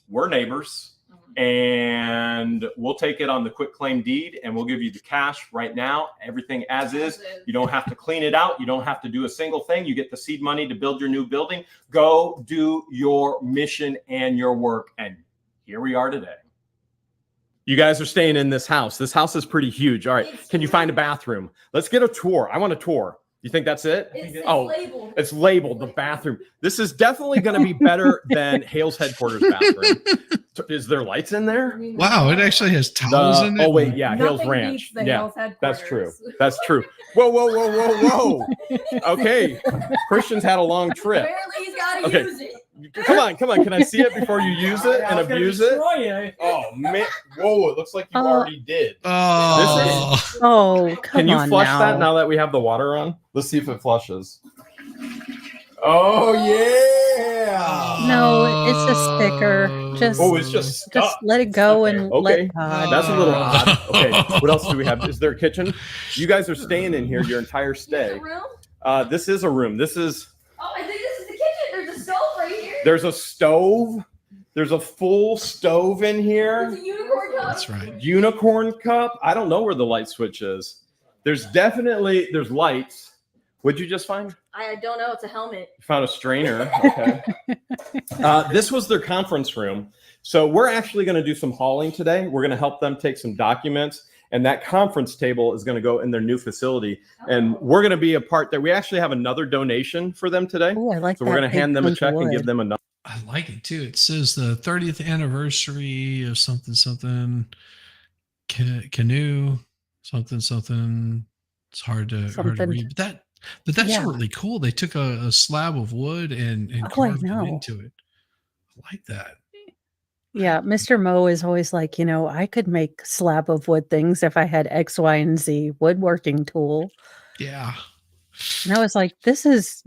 we're neighbors, and we'll take it on the quick claim deed, and we'll give you the cash right now, everything as is. You don't have to clean it out. You don't have to do a single thing. You get the seed money to build your new building. Go do your mission and your work. And here we are today. You guys are staying in this house. This house is pretty huge. All right. Can you find a bathroom? Let's get a tour. I want a tour. You think that's it? It's labeled. It's labeled, the bathroom. This is definitely going to be better than Hale's headquarters bathroom. Is there lights in there? Wow, it actually has towels in it. Oh, wait. Yeah, Nothing Hale's Ranch. beats the Yeah, Hale's headquarters. that's true. That's true. Whoa. Okay. Christian's had a long trip. Apparently he's got to Okay. use it. Come on. Can I see it before you use it and abuse it? Oh, man. Whoa, it looks like you already did. Oh, Oh, come Can you on flush now. that now that we have the water on? Let's see if it flushes. Oh, yeah. No, it's a sticker. Just, Oh, it's just stuck. let it go and Okay. let God. That's a little odd. Okay, what else do we have? Is there a kitchen? You guys are staying in here your entire stay. Room? This is a room. This is. Oh, I think this is the kitchen. There's a stove right here. There's a stove. There's a full stove in here. There's a unicorn cup. that's right. Unicorn cup. I don't know where the light switch is. There's lights. What'd you just find? I don't know. It's a helmet. You found a strainer. Okay. This was their conference room. So we're actually going to do some hauling today. We're going to help them take some documents. And that conference table is going to go in their new facility. And we're going to be a part there. We actually have another donation for them today. Oh, I like So that. we're going to hand them a big check and wood. give them another. I like it too. It says the 30th anniversary of something canoe something. It's hard to read, but that's Yeah. really cool. They took a slab of wood and Oh, I carved it know. into it. I like that. Yeah, Mr. Mo is always like, I could make slab of wood things if I had X, Y, and Z woodworking tool. Yeah. And I was like, this is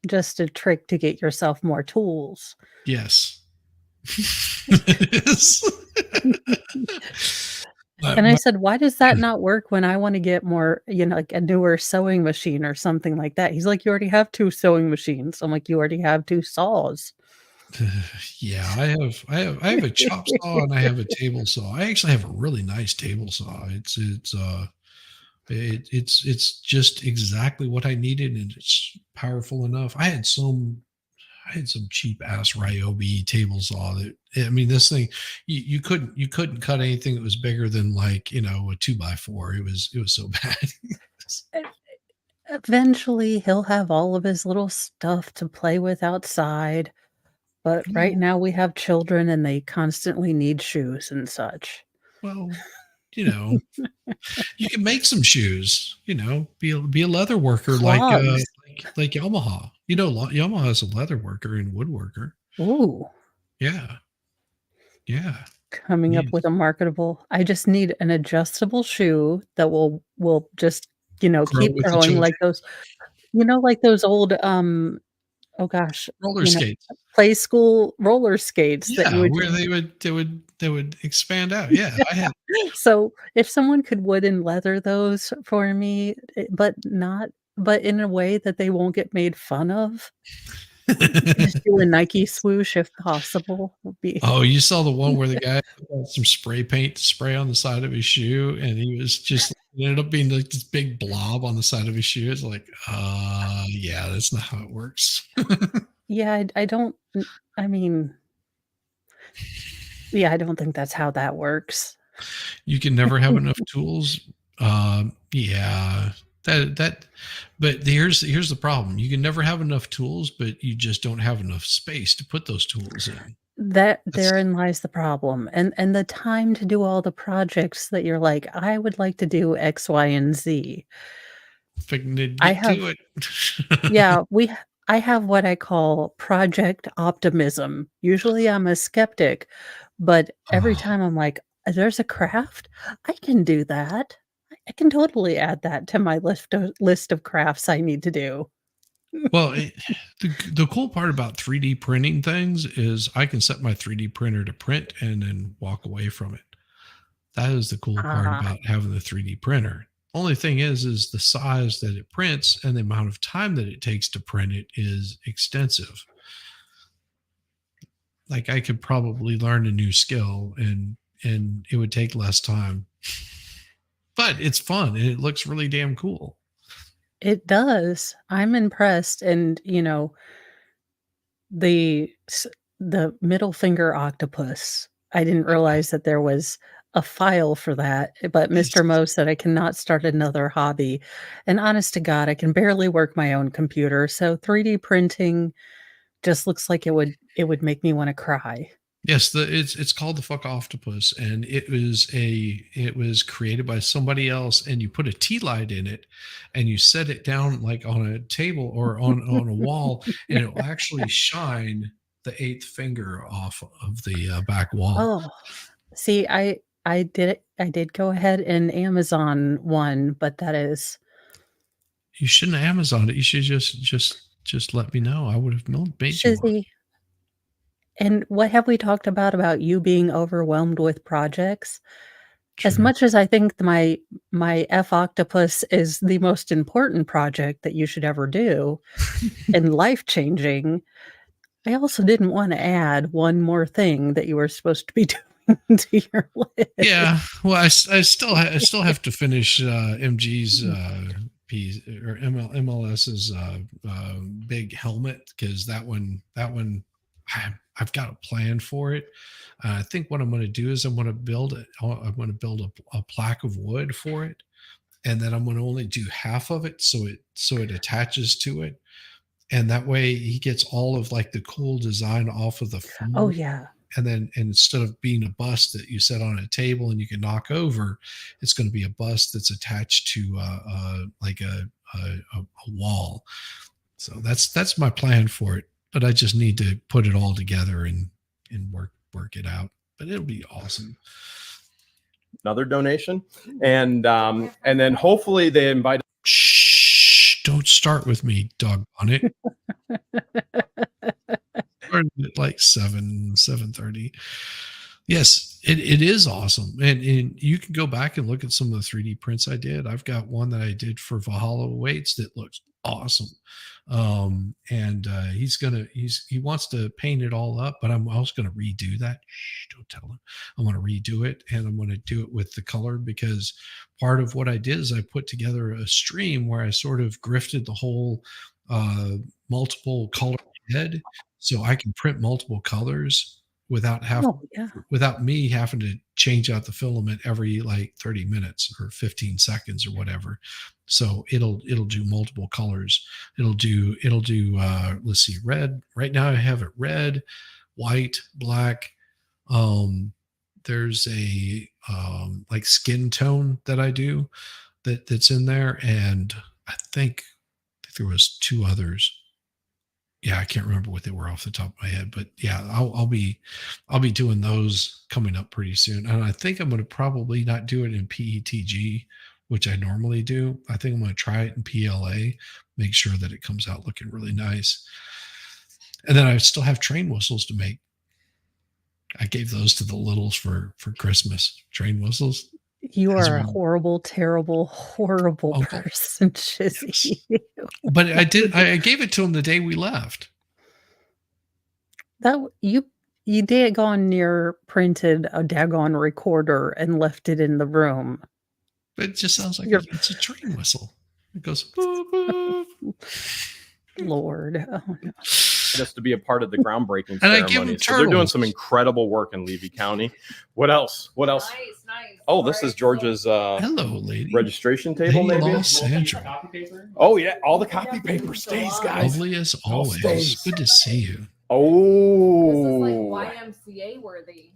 just a trick to get yourself more tools. Yes. It is. And I said, why does that not work when I want to get more, like a newer sewing machine or something like that? He's like, you already have 2 sewing machines. I'm like, you already have 2 saws. Yeah, I have a chop saw and I have a table saw. I actually have a really nice table saw. It's just exactly what I needed, and it's powerful enough. I had some cheap ass Ryobi table saw that, I mean, this thing, you couldn't cut anything that was bigger than like, a 2x4. It was so bad. Eventually, he'll have all of his little stuff to play with outside. But right now we have children and they constantly need shoes and such. Well, you can make some shoes, be a leather worker like Yamaha. Yamaha is a leather worker and woodworker. Ooh. Yeah. Yeah. Coming up with a marketable. I just need an adjustable shoe that will just, keep growing like those, like those old oh gosh, roller skates, play school roller skates. Yeah, that you would where they would expand out. Yeah, I had. So if someone could wood and leather those for me, but in a way that they won't get made fun of. Just do a Nike swoosh if possible. Oh, you saw the one where the guy had some spray paint to spray on the side of his shoe, and he was just, it ended up being like this big blob on the side of his shoe. It's like, yeah, that's not how it works. Yeah, I don't think that's how that works. You can never have enough tools. Yeah, but here's the problem. You can never have enough tools, but you just don't have enough space to put those tools in. Therein lies the problem. And the time to do all the projects that you're like, I would like to do X, Y, and Z. I have to it. Yeah, I have what I call project optimism. Usually I'm a skeptic, but every time I'm like, there's a craft, I can do that. I can totally add that to my list of crafts I need to do. Well, the cool part about 3D printing things is I can set my 3D printer to print and then walk away from it. That is the cool part about having the 3D printer. Only thing is the size that it prints and the amount of time that it takes to print it is extensive. Like I could probably learn a new skill and it would take less time. But it's fun and it looks really damn cool. It does. I'm impressed. And, the middle finger octopus, I didn't realize that there was a file for that. But Mr. Mo said I cannot start another hobby. And honest to God, I can barely work my own computer. So 3D printing just looks like it would make me want to cry. Yes, it's called the fuck octopus, and it was created by somebody else, and you put a tea light in it, and you set it down like on a table or on a wall, and it will actually shine the 8th finger off of the back wall. Oh, see, I did go ahead and Amazon one, but that is. You shouldn't have Amazon it. You should just let me know. I would have made you one. And what have we talked about you being overwhelmed with projects? True. As much as I think my F octopus is the most important project that you should ever do and life-changing, I also didn't want to add one more thing that you were supposed to be doing to your list. Yeah, well, I still have to finish MG's or MLS's big helmet, because that one I've got a plan for it. I think what I'm going to do is I'm going to build a plaque of wood for it, and then I'm going to only do half of it so it attaches to it, and that way he gets all of like the cool design off of the front. Oh yeah. And instead of being a bust that you set on a table and you can knock over, it's going to be a bust that's attached to like a wall. So that's my plan for it. But I just need to put it all together and and work it out. But it'll be awesome. Another donation, and then hopefully they invite. Shh! Don't start with me, dog on it. Started at like 7:30. Yes, it is awesome, and you can go back and look at some of the 3D prints I did. I've got one that I did for Valhalla Awaits that looks awesome, and he wants to paint it all up, but I'm also going to redo that. Shh, don't tell him. I'm going to redo it, and I'm going to do it with the color, because part of what I did is I put together a stream where I sort of grifted the whole multiple color head, so I can print multiple colors without without me having to change out the filament every like 30 minutes or 15 seconds or whatever. So it'll do multiple colors. It'll do let's see, red. Right now I have it red, white, black. There's a like skin tone that I do that's in there, and I think there was 2 others. Yeah, I can't remember what they were off the top of my head, but yeah, I'll be doing those coming up pretty soon. And I think I'm going to probably not do it in PETG, which I normally do. I think I'm going to try it in PLA, make sure that it comes out looking really nice. And then I still have train whistles to make. I gave those to the littles for Christmas. Train whistles. You are a horrible, terrible, horrible person, Shizzy. Yes. But I gave it to him the day we left. That you daggone near printed a daggone recorder and left it in the room. But it just sounds like it's a train whistle. It goes. Boop, boop. Lord, oh no. Just to be a part of the groundbreaking and I ceremony. give them So they're doing some incredible work in Levy County. What else? Nice. Oh, this is George's hello, lady. Registration table, maybe. Sandra. Oh yeah, all the copy paper stays, guys. Lovely as always. Good to see you. Oh, This is like YMCA worthy.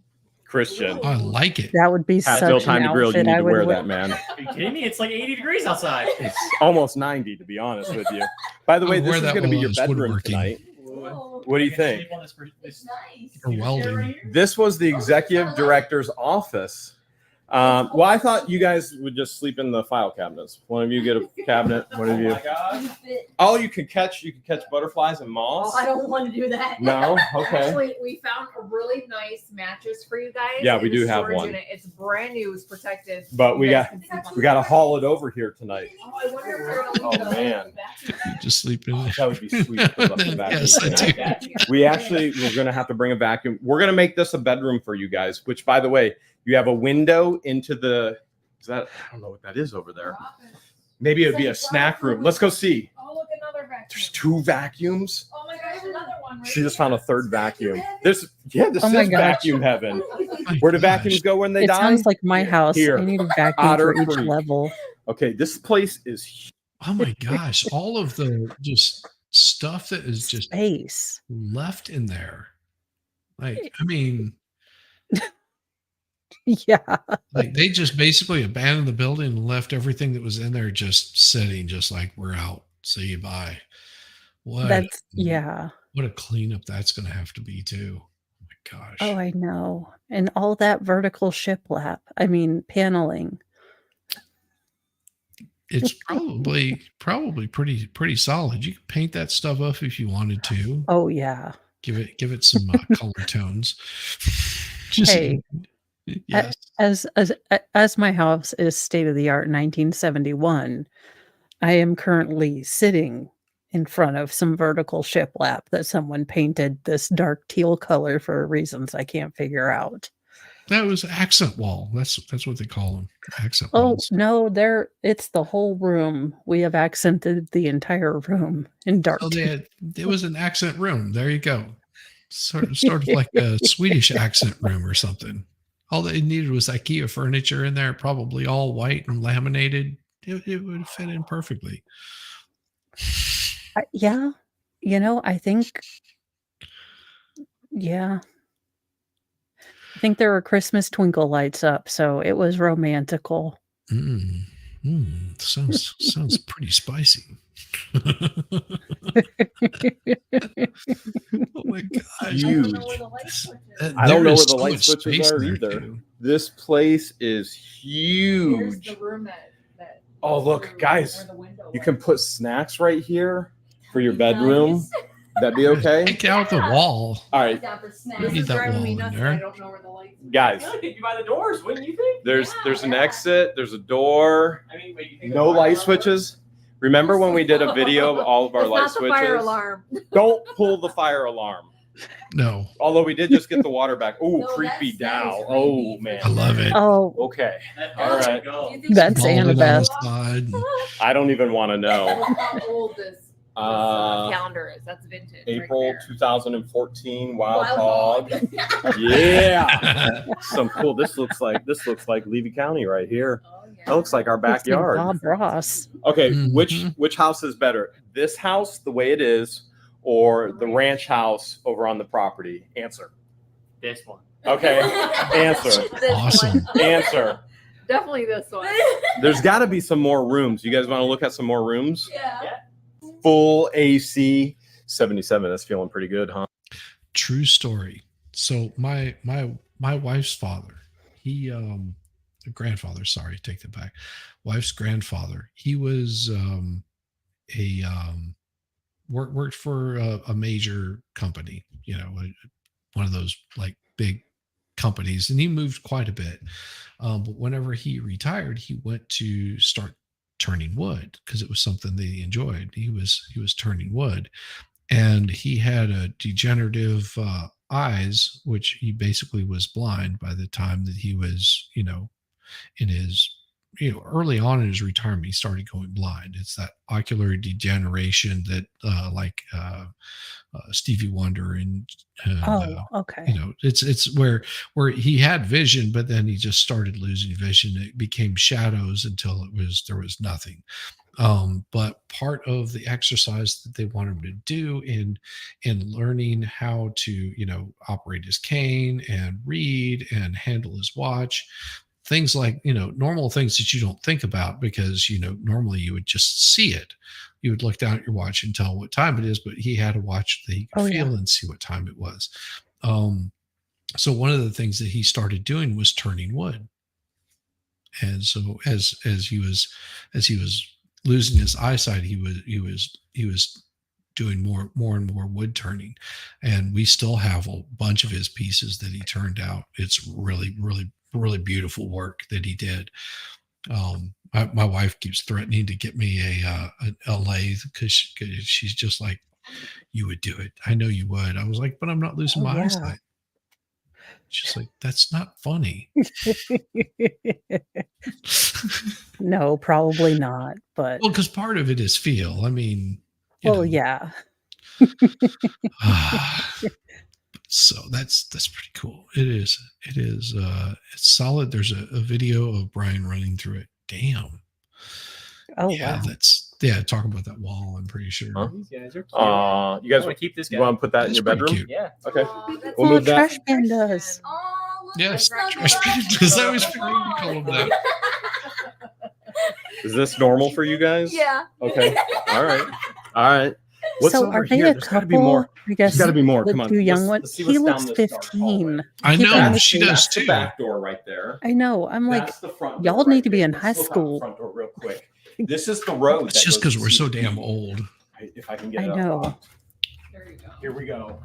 Christian. I like it. That would be such Hatfield an Time to Grill. You outfit need I to would wear wear. that, man. Are you kidding me? It's like 80 degrees outside. It's almost 90, to be honest with you. By the way, this is going to be your bedroom woodworking. tonight. What do you think? Nice. For welding. This was the executive director's office. Well, I thought you guys would just sleep in the file cabinets. One of you get a cabinet. One of you. Oh, you can catch butterflies and moths. Oh, I don't want to do that. No? Okay. Actually, we found a really nice mattress for you guys. Yeah, we in the do have storage one. unit. It's brand new. It's protected. But we You guys got can sleep on we it. got to haul it over here tonight. Oh, I wonder if they're gonna Oh, leave the man. vacuum. Just sleep in there. That would be sweet. If we left the vacuum Yes, I tonight. do. We're going to have to bring a vacuum. We're going to make this a bedroom for you guys, which, by the way, you have a window into the, I don't know what that is over there. Maybe it would be a snack room. Let's go see. Oh, look, another vacuum. There's 2 vacuums. Oh my gosh, another one. Right She just there. found a 3rd vacuum. This Oh my is gosh. vacuum heaven. My Where do gosh. vacuums go when they It die? sounds like my house. Here. I need a vacuum Otter for each Creek. level. Okay, this place is huge. Oh my gosh. All of the just stuff that is just Space. left in there. Like, I mean, Yeah. like they just basically abandoned the building and left everything that was in there just sitting, just like, we're out. See you, bye. What That's yeah. what a cleanup that's going to have to be too. Oh my gosh. Oh, I know. And all that vertical shiplap. I mean, paneling. It's probably pretty solid. You could paint that stuff up if you wanted to. Oh yeah. Give it some color tones. Just Hey. yes. As my house is state of the art 1971, I am currently sitting in front of some vertical shiplap that someone painted this dark teal color for reasons I can't figure out. That was accent wall. That's what they call them. Accent Oh walls. no, it's the whole room. We have accented the entire room in dark. So teal. it was an accent room. There you go. Sort of like a Swedish accent room or something. All they needed was IKEA furniture in there, probably all white and laminated. It would fit in perfectly. Yeah, I think. Yeah, I think there were Christmas twinkle lights up, so it was romantical. Sounds pretty spicy. Oh my gosh. Huge. I There don't know is where the so light much switches space are in there, either. too. This place is Here's huge. the room that Oh, look, guys, where the window you was. can put snacks right here for your bedroom. Nice. That'd be okay. Take out the wall. All right, Down for snacks. We This need is that driving me wall in nuts there. that I don't know where the lights are. guys, I feel like they'd be by the doors, wouldn't you think? there's an exit, there's a door, I mean, wait, you think no light switches. Remember when we did a video of all of our It's light not the fire switches? alarm. Don't pull the fire alarm. No, Although we did just get the water back. Oh, No, creepy that is dow. creepy. Oh man. I love it. Oh, Okay. That All doesn't right. go. Do you think That's Balding on the Annabeth. side. I don't even want to know. how old this calendar is? That's vintage. April right 2014 Wild Wild Hog. Yeah. Some cool. This looks like Levy County right here. there. Oh, yeah. That looks like our looks like backyard. Bob Ross. Okay, Mhm. which house is better? This house the way it is, or the ranch house over on the property? Answer. This one. Okay. Answer. This Awesome. one. Answer. Definitely this one. There's got to be some more rooms. You guys want to look at some more rooms? Yeah. Full AC. 77. That's feeling pretty good, huh? True story. So my wife's father, he grandfather, sorry, take that back. Wife's grandfather, he was worked for a major company, you know, one of those like big companies, and he moved quite a bit. But whenever he retired, he went to start turning wood because it was something that he enjoyed. He was turning wood, and he had a degenerative eyes, which he basically was blind by the time that he was, you know, in his, you know, early on in his retirement, he started going blind. It's that ocular degeneration that like Stevie Wonder and Oh, okay. you know, it's where he had vision, but then he just started losing vision. It became shadows until there was nothing. But part of the exercise that they want him to do in learning how to, you know, operate his cane and read and handle his watch, things like, you know, normal things that you don't think about because, you know, normally you would just see it. You would look down at your watch and tell what time it is, but he had a watch that he could feel and see what time it was. So one of the things that he started doing was turning wood. And so as he was losing his eyesight, he was doing more and more wood turning, and we still have a bunch of his pieces that he turned out. It's really, really, really beautiful work that he did. My wife keeps threatening to get me a lathe because she's just like, you would do it. I know you would. I was like, but I'm not losing my eyesight. She's like, that's not funny. No, probably not. But well, because part of it is feel. I mean, yeah. So that's pretty cool. It is. It's solid. There's a video of Brian running through it. Damn. Oh yeah, wow. Talking about that wall, I'm pretty sure. Huh? These guys are cute. You guys want to keep this guy? You want to put that in That's your pretty bedroom? cute. Yeah. Okay. That's We'll move that. Trash man does. Oh, look, Yes, it's trash not man does. I was figuring you call him that. Is this normal for you guys? Yeah. Okay. All right. What's So over are they here? a There's couple? gotta be more. I guess There's got to be more. the Come on. two young Let's ones. see He what's looks down this dark hallway. 15. I Keep know on she looking. does That's the too. back door right there. I know. I'm like, That's the front y'all door need right to be there. in Let's high look out the school. front door real quick. This is the road. It's just because we're so damn old. If I can get I it know. unlocked. There you go. Here we go.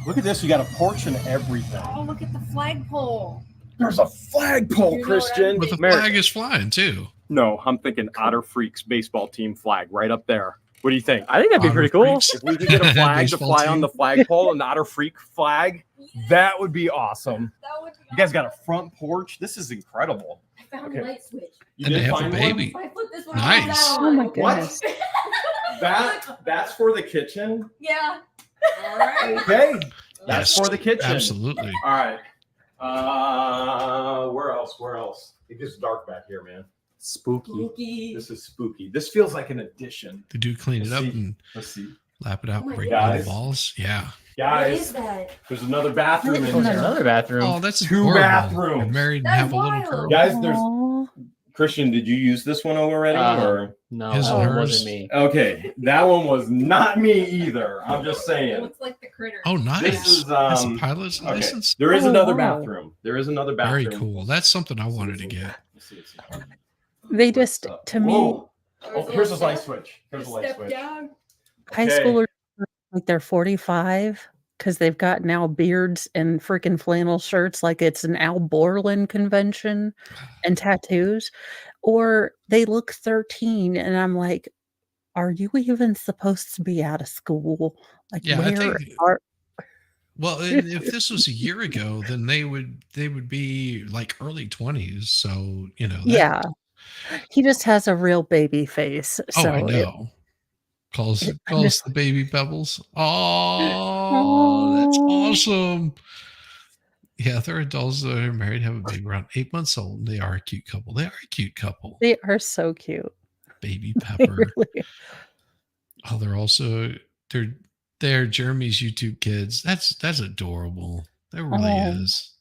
Look at this. You got a porch and everything. Oh, look at the flagpole. There's a flagpole, You know Christian. But the Mary- flag is flying too. No, I'm thinking Otter Freaks baseball team flag right up there. What do you think? I think that'd be Otter pretty cool. Freaks. If we could get a flag to Baseball fly on team. the flagpole, an Otter Freak flag, that would be awesome. That would be You guys got a front porch. This is incredible. I found Okay. a light switch. You And they did have a find one? baby. If I flip this one Nice. on, Oh my What? goodness. That's for the kitchen. Yeah. All right. Okay. That's Yes, for the kitchen. Absolutely. All right. Where else? It gets dark back here, man. Spooky. Spooky. This is spooky. This feels like an addition. They do clean it Let's up see. and Let's see. lap it out, Oh my break all the guys. balls. Yeah. What is Guys, that? there's another bathroom in Oh, there's here. another bathroom. Oh, that's Two adorable. bathrooms. You're married and That's have a little wild. girl. Guys, there's Aw. Christian, did you use this one already? Or No, His that and one hers. wasn't me. okay, that one was not me either. I'm just It saying. looks like the critter. Oh, nice. This is That's a pilot's okay. license. There is Oh, another wow. bathroom. There is another Very bathroom. cool. That's something I wanted to get. Let's see, They just, to me, Whoa. Oh, here's a light switch. Here's a light Step switch. down. high Okay. schoolers look like they're 45 because they've got now beards and freaking flannel shirts like it's an Al Borland convention and tattoos, or they look 13 and I'm like, are you even supposed to be out of school? Like, Yeah, I where think- are Well, and if this was a year ago, then they would be like early 20s. So, you know. yeah, he just has a real baby face. Oh, So I know. Calls I'm calls just- the baby pebbles. Oh, that's awesome. Yeah, they're adults that are married, have a baby around 8 months old. And they are a cute couple. They are a cute couple. they are so cute. Baby They Pepper. really- Oh, they're Jeremy's YouTube kids. That's adorable. That really Aw. is.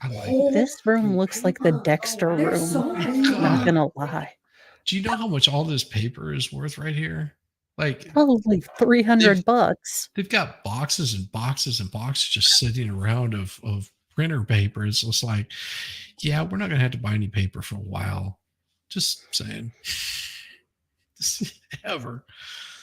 I like. This room looks like the Dexter They're room. so Not gonna lie. Do you know how much all this paper is worth right here? Like, Probably $300. they've got boxes and boxes and boxes just sitting around of printer paper. It's just like, yeah, we're not gonna have to buy any paper for a while. Just saying. Ever.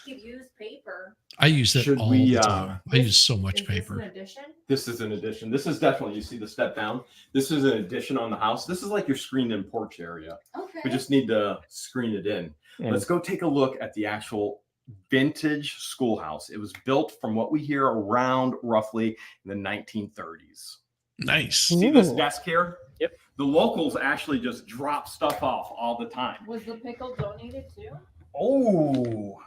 You use paper. I use that Should all we, the time. I use so much Is this paper. an addition? This is an addition. This is definitely, you see the step down. This is an addition on the house. This is like your screened in porch area. Okay. We just need to screen it in. Let's go take a look at the actual vintage schoolhouse. It was built from what we hear around roughly in the 1930s. Nice. See this Ooh. desk here? Yep. The locals actually just drop stuff off all the time. Was the pickle donated too? Oh,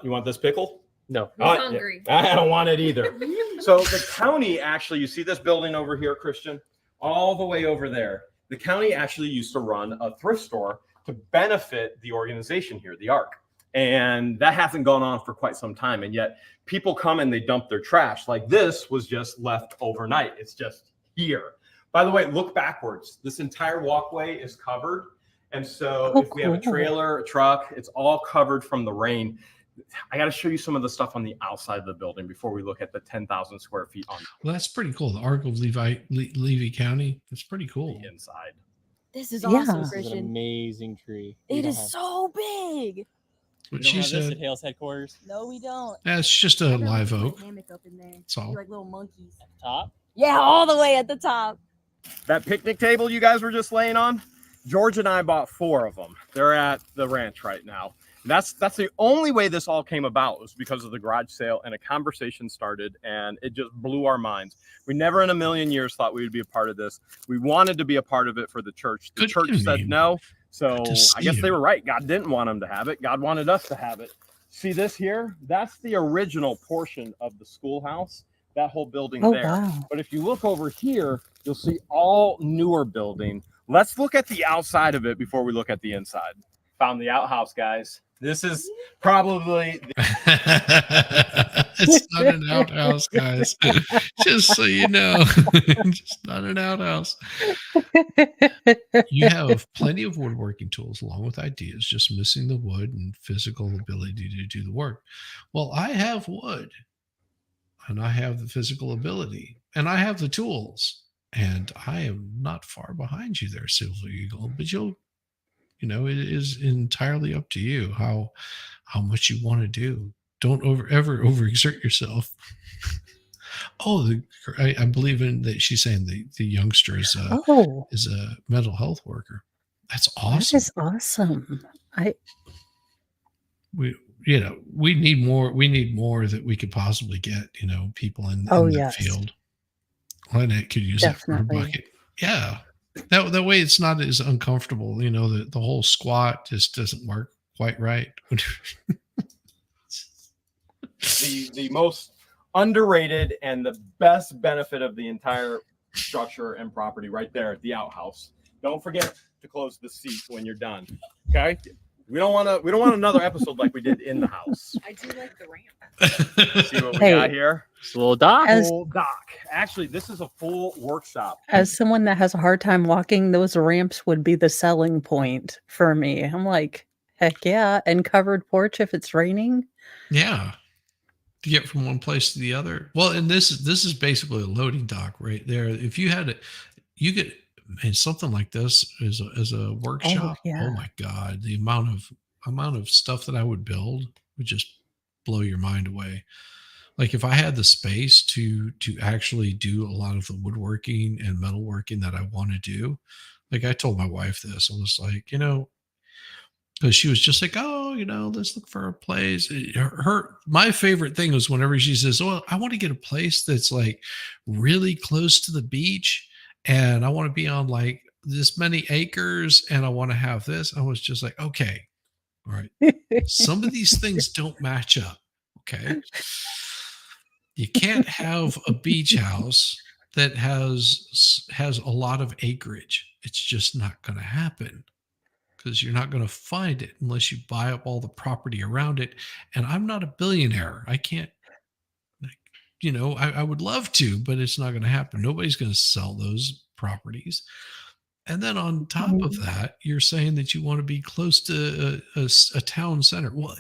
you want this pickle? No. I'm Oh, hungry. I don't want it either. So the county actually, you see this building over here, Christian, all the way over there. The county actually used to run a thrift store to benefit the organization here, the ARC. And that hasn't gone on for quite some time. And yet people come and they dump their trash. Like this was just left overnight. It's just here. By the way, look backwards. This entire walkway is covered. And so Oh, if we have a cool. trailer, a truck, it's all covered from the rain. I got to show you some of the stuff on the outside of the building before we look at the 10,000 square feet on Well, that's pretty cool. The Arc of Levy County. That's pretty cool. the inside. This is Yeah. awesome, This is an Christian. amazing tree. It is so big. We What don't she have this at said. Hale's headquarters. No, we don't. That's just a live oak. Hammock up in there. That's all. Be like little monkeys. Top. Yeah, all the way at the top. That picnic table you guys were just laying on, George and I bought 4 of them. They're at the ranch right now. That's the only way this all came about, was because of the garage sale, and a conversation started and it just blew our minds. We never in a million years thought we would be a part of this. We wanted to be a part of it for the church. The Good church said evening. no. So Good to see I guess they you. were right. God didn't want them to have it. God wanted us to have it. See this here? That's the original portion of the schoolhouse. That whole building Oh, there. wow. But if you look over here, you'll see all newer building. Let's look at the outside of it before we look at the inside. Found the outhouse, guys. This is probably It's not an outhouse, guys. Just so you know, just not an outhouse. You have plenty of woodworking tools along with ideas, just missing the wood and physical ability to do the work. Well, I have wood, and I have the physical ability, and I have the tools, and I am not far behind you there, Silver Eagle. But it is entirely up to you how much you want to do. Don't ever overexert yourself. I believe in that. She's saying the youngster is a mental health worker. That's awesome. That is awesome. We need more. We need more that we could possibly get. People in Oh, the yes. field. LIEnette could use that for a Definitely. bucket. Yeah, that way it's not as uncomfortable. The whole squat just doesn't work quite right. the most underrated and the best benefit of the entire structure and property right there at the outhouse. Don't forget to close the seat when you're done. Okay. We don't want another episode like we did in the house. I do like the ramp. See what we Hey. got here? It's a little dock. As- Full dock. Actually, this is a full workshop. As someone that has a hard time walking, those ramps would be the selling point for me. I'm like, heck yeah. And covered porch if it's raining. Yeah. To get from one place to the other. Well, and this is basically a loading dock right there. If you had it, you could, man, something like this as a workshop. yeah. Oh my God. The amount of stuff that I would build would just blow your mind away. Like if I had the space to actually do a lot of the woodworking and metalworking that I want to do, like I told my wife this, I was like, because she was just like, oh, let's look for a place. My favorite thing was whenever she says, oh, I want to get a place that's like really close to the beach, and I want to be on like this many acres, and I want to have this. I was just like, okay, all right. Some of these things don't match up. Okay. You can't have a beach house that has a lot of acreage. It's just not going to happen, because you're not going to find it unless you buy up all the property around it. And I'm not a billionaire. I can't, I would love to, but it's not going to happen. Nobody's going to sell those properties. And then on top of that, you're saying that you want to be close to a town center. Well,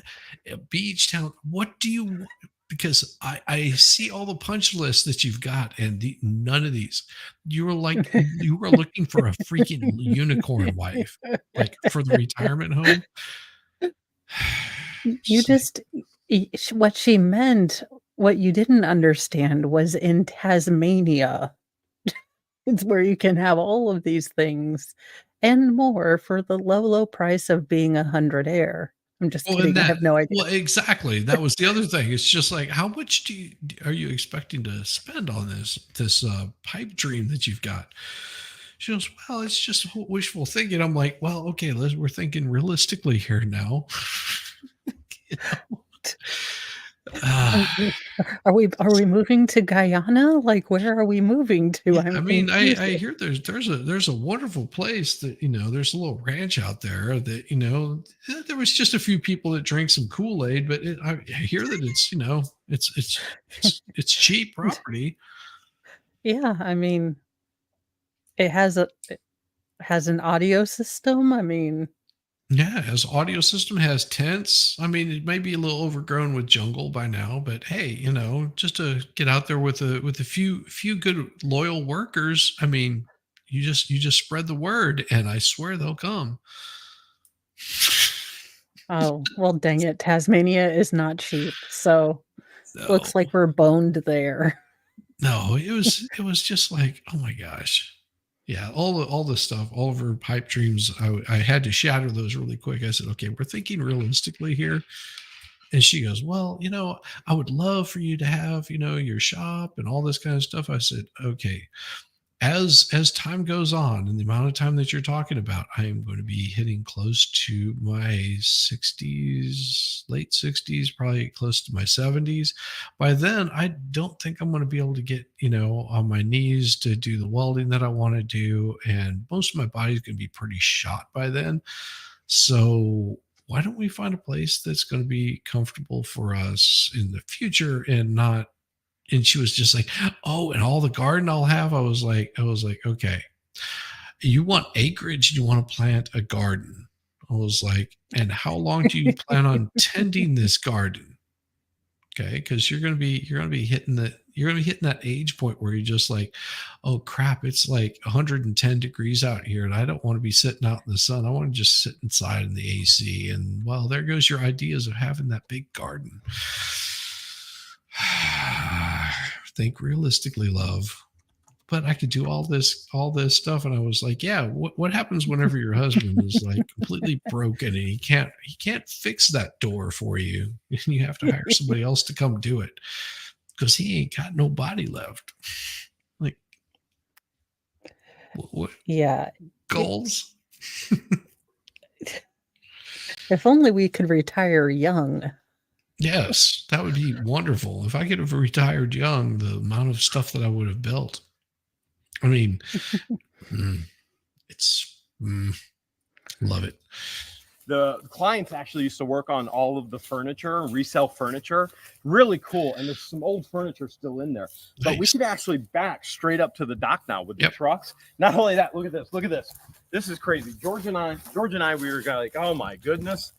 a beach town, what do you want? Because I see all the punch lists that you've got, and none of these. You were looking for a freaking unicorn wife, like for the retirement home. What she meant, what you didn't understand was in Tasmania. It's where you can have all of these things and more for the low price of being 100 air. I'm just kidding. I have no idea. Well, exactly. That was the other thing. It's just like, how much are you expecting to spend on this pipe dream that you've got? She goes, well, it's just wishful thinking. I'm like, well, okay, we're thinking realistically here now. Are we moving to Guyana? Like, where are we moving to? I hear there's a wonderful place that, there's a little ranch out there that, there was just a few people that drank some Kool-Aid, but I hear that it's cheap property. Yeah. It has an audio system. Yeah, it has audio system, has tents. It may be a little overgrown with jungle by now, but hey, just to get out there with a few good loyal workers. You just spread the word, and I swear they'll come. Oh, well, dang it. Tasmania is not cheap. So No. looks like we're boned there. No, it was just like, oh my gosh. Yeah, all the stuff, all of her pipe dreams, I had to shatter those really quick. I said, okay, we're thinking realistically here. And she goes, well, I would love for you to have, your shop and all this kind of stuff. I said, okay, as time goes on and the amount of time that you're talking about, I am going to be hitting close to my 60s, late 60s, probably close to my 70s. By then, I don't think I'm going to be able to get, on my knees to do the welding that I want to do. And most of my body's going to be pretty shot by then. So why don't we find a place that's going to be comfortable for us in the future and not. And she was just like, oh, and all the garden I'll have. I was like, okay, you want acreage? You want to plant a garden? I was like, and how long do you plan on tending this garden? Okay. Cause you're going to be hitting that age point where you're just like, oh crap, it's like 110 degrees out here. And I don't want to be sitting out in the sun. I want to just sit inside in the AC. And well, there goes your ideas of having that big garden. Think realistically, love. But I could do all this stuff, and I was like, yeah. What happens whenever your husband is like completely broken and he can't fix that door for you, and you have to hire somebody else to come do it because he ain't got no body left. Like, what? Yeah. Goals? If only we could retire young. Yes, that would be wonderful. If I could have retired young, the amount of stuff that I would have built. Love it. The clients actually used to work on all of the furniture, resell furniture. Really cool. And there's some old furniture still in there. But we could actually back straight up to the dock now with the trucks. Not only that, look at this. Look at this. This is crazy. George and I, we were like, oh my goodness.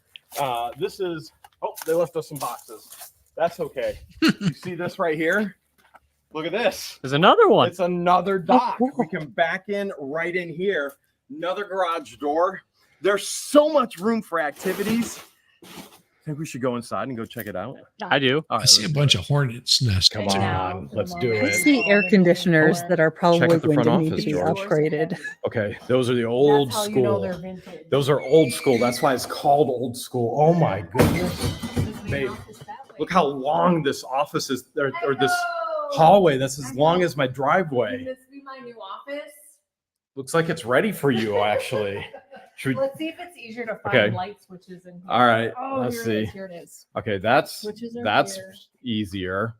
This is, oh, they left us some boxes. That's okay. You see this right here? Look at this. There's another one. It's another dock. We can back in right in here. Another garage door. There's so much room for activities. I think we should go inside and go check it out. I do. I see a bunch of hornets nesting. Come on, let's do I it. see air conditioners that are probably out the going front to need office, to be George. upgraded. Okay, those are the old school. Those are old school. That's why it's called old school. Oh my goodness. Babe, look how long this office is, or this hallway. That's as long as my driveway. This be my new office. Looks like it's ready for you, actually. Should we... Let's see if it's easier to find Okay. light switches in here. All right, Oh, let's here see. It is. Here it is. Okay, that's Switches are here. easier.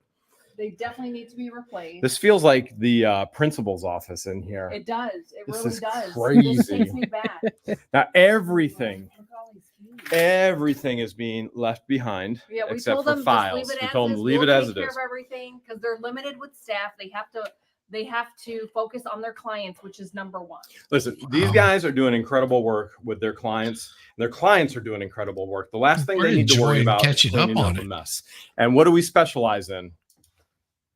They definitely need to be replaced. This feels like the principal's office in here. It does. It This really is does. crazy. This takes me back. Now everything Look at all these keys. Everything is being left behind Yeah, we except told for them files. just leave it We as told them is. to leave We'll it as take it care is. of everything because they're limited with staff. They have to focus on their clients, which is number one. Listen, these guys are doing incredible work with their clients. And their clients are doing incredible work. The last thing We're they need to worry enjoying about is catching up cleaning on up a it. mess. And what do we specialize in?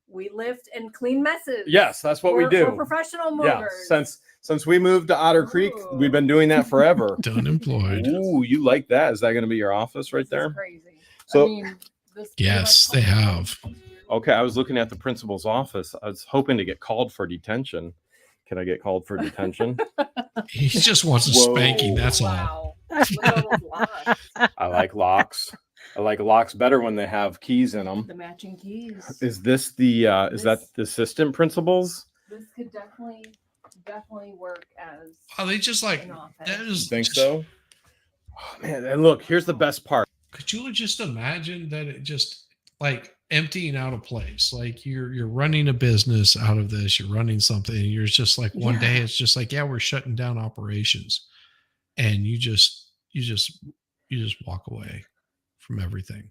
We lift and clean messes. Yes, that's what we We're do. professional Yeah, movers. since we moved to Otter Creek, we've been doing that forever. Unemployed. Ooh, you like that? Is that going to be your office right This is there? crazy. So- I mean, this Yes, they have. Okay, I was looking at the principal's office. I was hoping to get called for detention. Can I get called for detention? He just wants a Whoa. spanking. That's all. Wow. Look at all those locks. I like locks. I like locks better when they have keys in them. The matching keys. Is this the is that the assistant principals? This could definitely work as Oh, they just like an office. that is. Think just- so? Oh, man, and look, here's the best part. Could you just imagine that it just like emptying out a place? Like you're running a business out of this. You're running something. And you're just like one day it's just like, yeah, we're shutting down operations, and you just walk away from everything.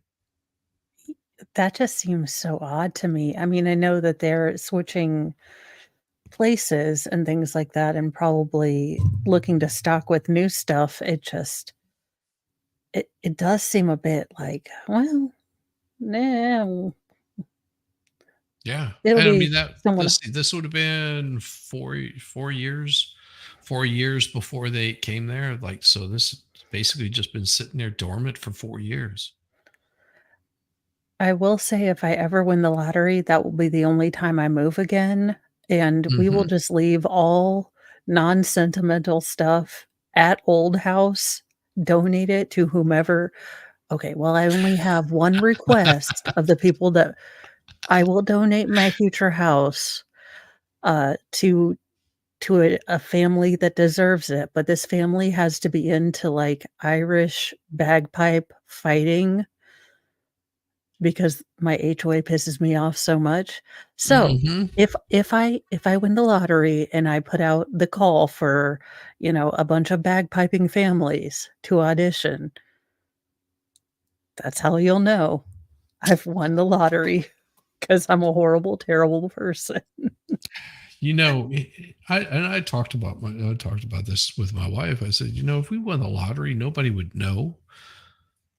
That just seems so odd to me. I mean, I know that they're switching places and things like that and probably looking to stock with new stuff. It does seem a bit like, well, no. Yeah, It'll and I be mean that someone- this would have been four years before they came there. Like, so this has basically just been sitting there dormant for 4 years. I will say if I ever win the lottery, that will be the only time I move again. And we will just leave all non-sentimental stuff at Old House, donate it to whomever. Okay, well, I only have one request of the people that I will donate my future house to a family that deserves it. But this family has to be into like Irish bagpipe fighting, because my HOA pisses me off so much. So if I win the lottery and I put out the call for, a bunch of bagpiping families to audition, that's how you'll know I've won the lottery, because I'm a horrible, terrible person. I talked about this with my wife. I said, if we won the lottery, nobody would know,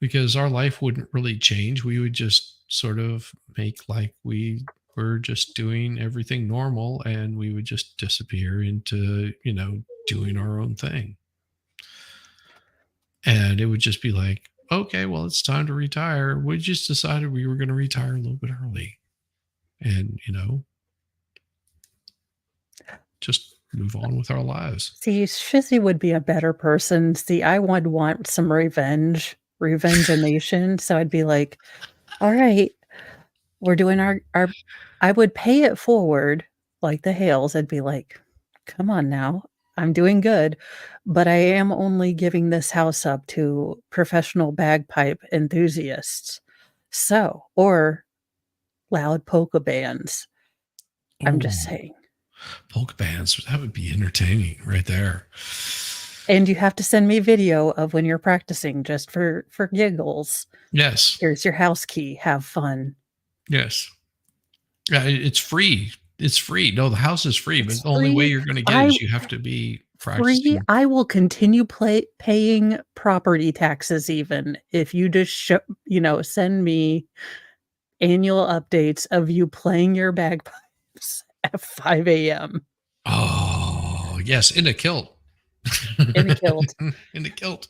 because our life wouldn't really change. We would just sort of make like we were just doing everything normal, and we would just disappear into, doing our own thing. And it would just be like, okay, well, it's time to retire. We just decided we were going to retire a little bit early, and, just move on with our lives. See, Shizzy would be a better person. See, I would want some revengeation. So I'd be like, all right, we're doing our I would pay it forward like the Hales. I'd be like, come on now, I'm doing good, but I am only giving this house up to professional bagpipe enthusiasts. So, or loud polka bands. I'm just saying. Polka bands, that would be entertaining right there. And you have to send me video of when you're practicing just for giggles. Yes. Here's your house key. Have fun. Yes. It's free. It's free. No, the house is free, It's but the only way free. you're going to get it is you have to be Free. practicing. I will continue paying property taxes even if you just send me annual updates of you playing your bagpipes at 5 a.m. Oh, yes, in a kilt. In a kilt. In a kilt.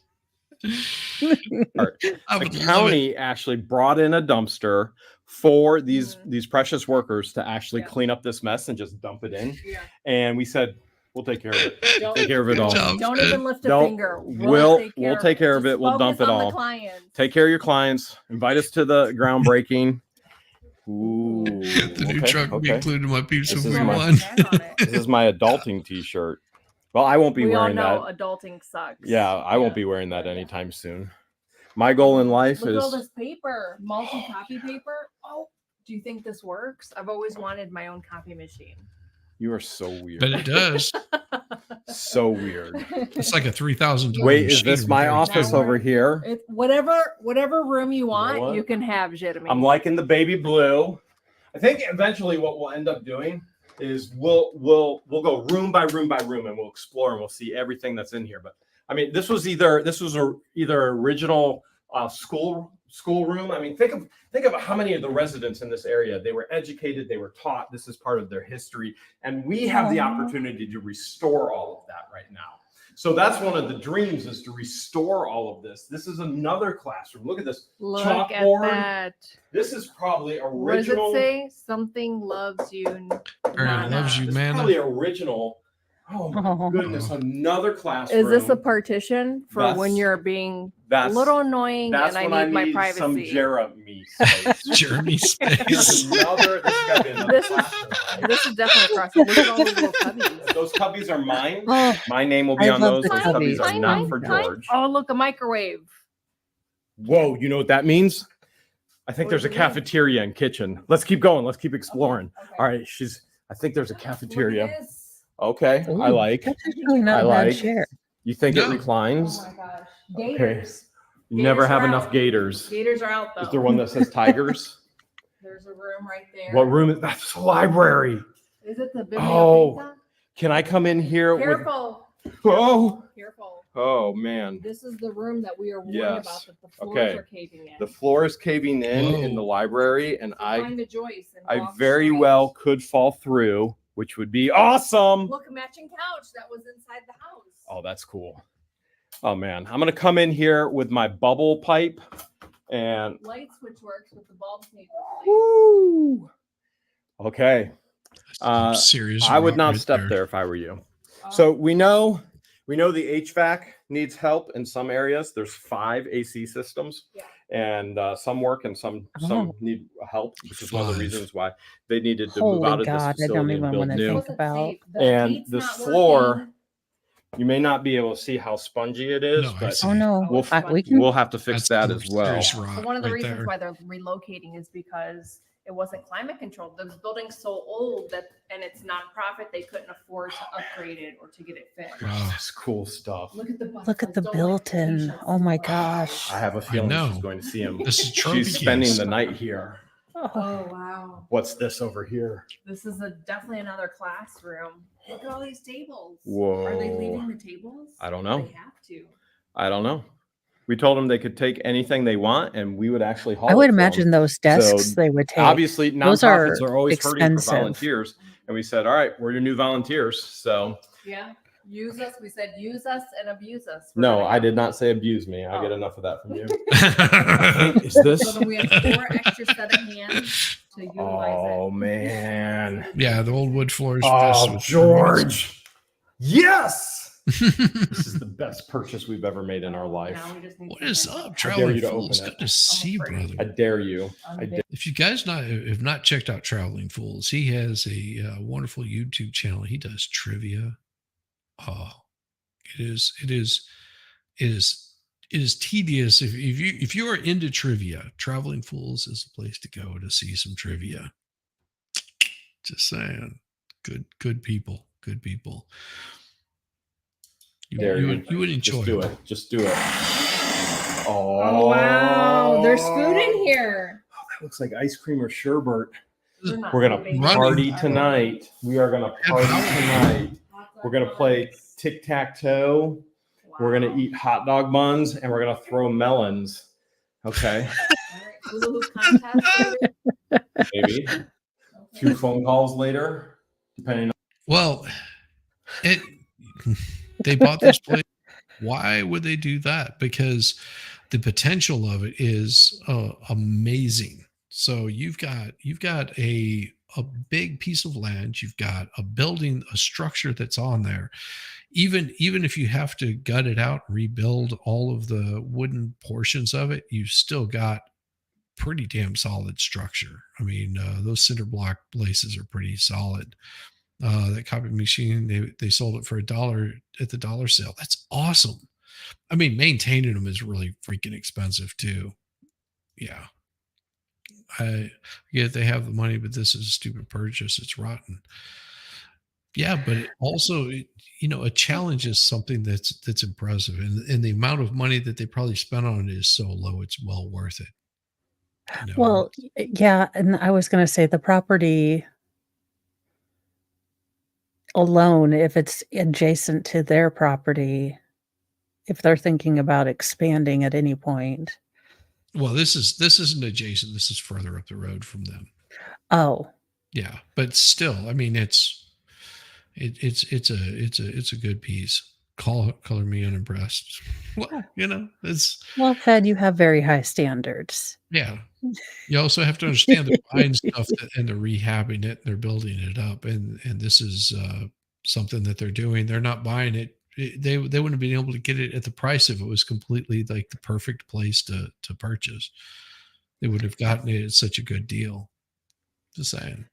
The county actually brought in a dumpster for these precious workers to actually clean up this mess and just dump it in. Yeah. And we said, we'll take care of it. Take care of it all. Don't even lift a Don't- finger. We'll take care of Just it. We'll dump focus it on the all. clients. Take care of your clients. Invite us to the groundbreaking. Ooh, The new truck will be included in my peeps This if is we my- won. This is my adulting t-shirt. Well, I won't be We all wearing know that. adulting sucks. Yeah, I won't be wearing that anytime soon. My goal in life Look at all is this paper, multi-copy paper. Oh, do you think this works? I've always wanted my own copy machine. you are so weird. But it does. So weird. It's like a $3,000. Wait, is this machine my very office small. over here? Whatever room you want, what? you can have, Jeremy. I'm liking the baby blue. I think eventually what we'll end up doing is we'll go room by room by room and we'll explore and we'll see everything that's in here. But I mean, this was either original school room. I mean, think of how many of the residents in this area, they were educated, they were taught, this is part of their history, and we have the opportunity to restore all of that right now. So that's one of the dreams, is to restore all of this. This is another classroom. Look at this chalkboard. At that. This is probably What does original. it say? Something loves you. Aaron loves you, This is man. probably original. Oh my goodness, another classroom. Is this a partition for when That's- you're being a that's- little annoying That's and when I need my some privacy? Jeremy space. Jeremy Here's space. another. This has got to be another This is- classroom. This is definitely a crossroad. Look at all those little cubbies. Those cubbies are mine. Oh, My name will be I on love those. the Those cubbies cubbies. are not for George. Oh, look, a microwave. Whoa, you know what that means? I think What there's a does it mean? cafeteria and kitchen. Let's keep going. Let's keep exploring. Okay. All right, I think there's a Look cafeteria. at this. Okay, I ooh, like. That's actually not I a bad like. share. You think it No. reclines? Oh my gosh. Okay. Gators. You never Gators have are enough out. gators. Gators are out though. Is there one that says tigers? There's a room right there. What room is that's the library? Is it the Oh. biblioteca? Can I come in here Careful. with oh Careful. oh man. This is the room that we are worried Yes. about that the floors Okay. are caving in. The floor is caving in Whoa. the library, and So find I a joist and I walk very straight. well could fall through, which would be awesome. Look, a matching couch that was inside the house. Oh, that's cool. Oh man, I'm gonna come in here with my bubble pipe and Light switch works with the bulbs need woo. Okay. Serious. I would rock not right step there if I were you. replaced. So we know the HVAC needs help in some areas. There's 5 AC systems, Yeah. and some work and some need help, which is one of the 5. reasons why they needed to move out Holy of God, I this don't facility even and build wanna new. think Wasn't about- safe. The And heat's this not floor, working. you may not be able to see how spongy it is, No, I but see. Oh no, We'll we can. we'll have to fix That's that some as well. serious So rock one of the right reasons there. why they're relocating is because it wasn't climate controlled. The building's so old that, and it's nonprofit, they couldn't afford to upgrade it or to get it fixed. Wow. That's cool stuff. Look at the Look at the butterflies. Don't let built-in. patients Oh my look. gosh. I have a feeling know. she's going to see him. This is trophy She's spending case. the night here. Oh, Oh wow. What's this over here? This is definitely another classroom. Look at all these tables. Whoa. Are they leaving the tables? I don't know. They have to. I don't know. We told them they could take anything they want, and we would actually haul I it would for 'em. imagine those desks So, they would take. Obviously, Those are nonprofits are always hurting for expensive. volunteers, and we said, "All right, we're your new volunteers." So, Yeah. Use us. We said use us and abuse us. We're no, gonna I have- did not say abuse me. I Oh. get enough of that from you. Is Is this? So then we have 4 extra set of hands to utilize Oh it. man! Yeah, the old wood floors. Oh, George! Yes, this is the best purchase we've ever made in our life. Now we just need What some is hands. up, I dare Traveling you to Fools? open Good it. to see you, afraid. I brother. dare you. I dare. If you guys have not checked out Traveling Fools, he has a wonderful YouTube channel. He does trivia. Oh, it is tedious. If you are into trivia, Traveling Fools is the place to go to see some trivia. Just saying, good people, good people. You would enjoy Just do it. Just do it. Oh, wow. There's food in here. That looks like ice cream or sherbet. They're not We're gonna moving. party Running. tonight. We are gonna party tonight. We're gonna play tic-tac-toe. We're gonna eat hot dog buns and we're gonna throw melons. Okay. Maybe. A few phone calls later, depending on. Well, they bought this place. Why would they do that? Because the potential of it is amazing. So you've got a big piece of land. You've got a building, a structure that's on there. Even if you have to gut it out, rebuild all of the wooden portions of it, you've still got pretty damn solid structure. I mean, those cinder block places are pretty solid. That copy machine, they sold it for $1 at the dollar sale. That's awesome. I mean, maintaining them is really freaking expensive too. Yeah. I get they have the money, but this is a stupid purchase. It's rotten. Yeah, but it also, a challenge is something that's impressive, and the amount of money that they probably spent on it is so low, it's well worth it. Well, yeah, and I was going to say the property alone, if it's adjacent to their property, if they're thinking about expanding at any point. Well, this isn't adjacent. This is further up the road from them. Oh, yeah, but still, I mean, it's a good piece. Color me unimpressed. Well, it's well, Fed, you have very high standards. Yeah. You also have to understand they're buying stuff and they're rehabbing it, they're building it up, and this is something that they're doing. They're not buying it. They wouldn't have been able to get it at the price if it was completely like the perfect place to purchase. They would have gotten it at such a good deal. Just saying.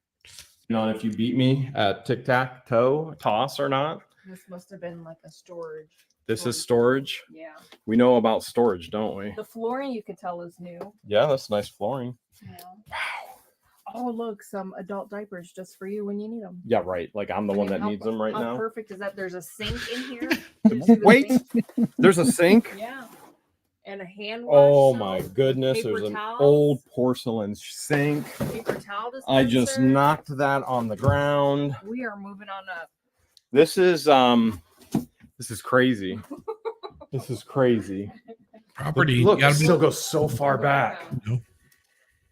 If you beat me at tic-tac-toe toss or not. This must have been like a storage. This is storage. Yeah. We know about storage, don't we? The flooring you could tell is new. Yeah, that's nice flooring. Yeah. Wow. Oh, look, some adult diapers just for you when you need them. Yeah, right. Like I'm the one that needs them right how now. How perfect is that? There's a sink in here. Wait, there's a sink? Yeah. And a hand wash. Oh my goodness, Paper there's an towels. old porcelain sink. Paper towel dispenser. I just knocked that on the ground. We are moving on up. This is crazy. This is crazy. Property. Look, it still goes so far back. No.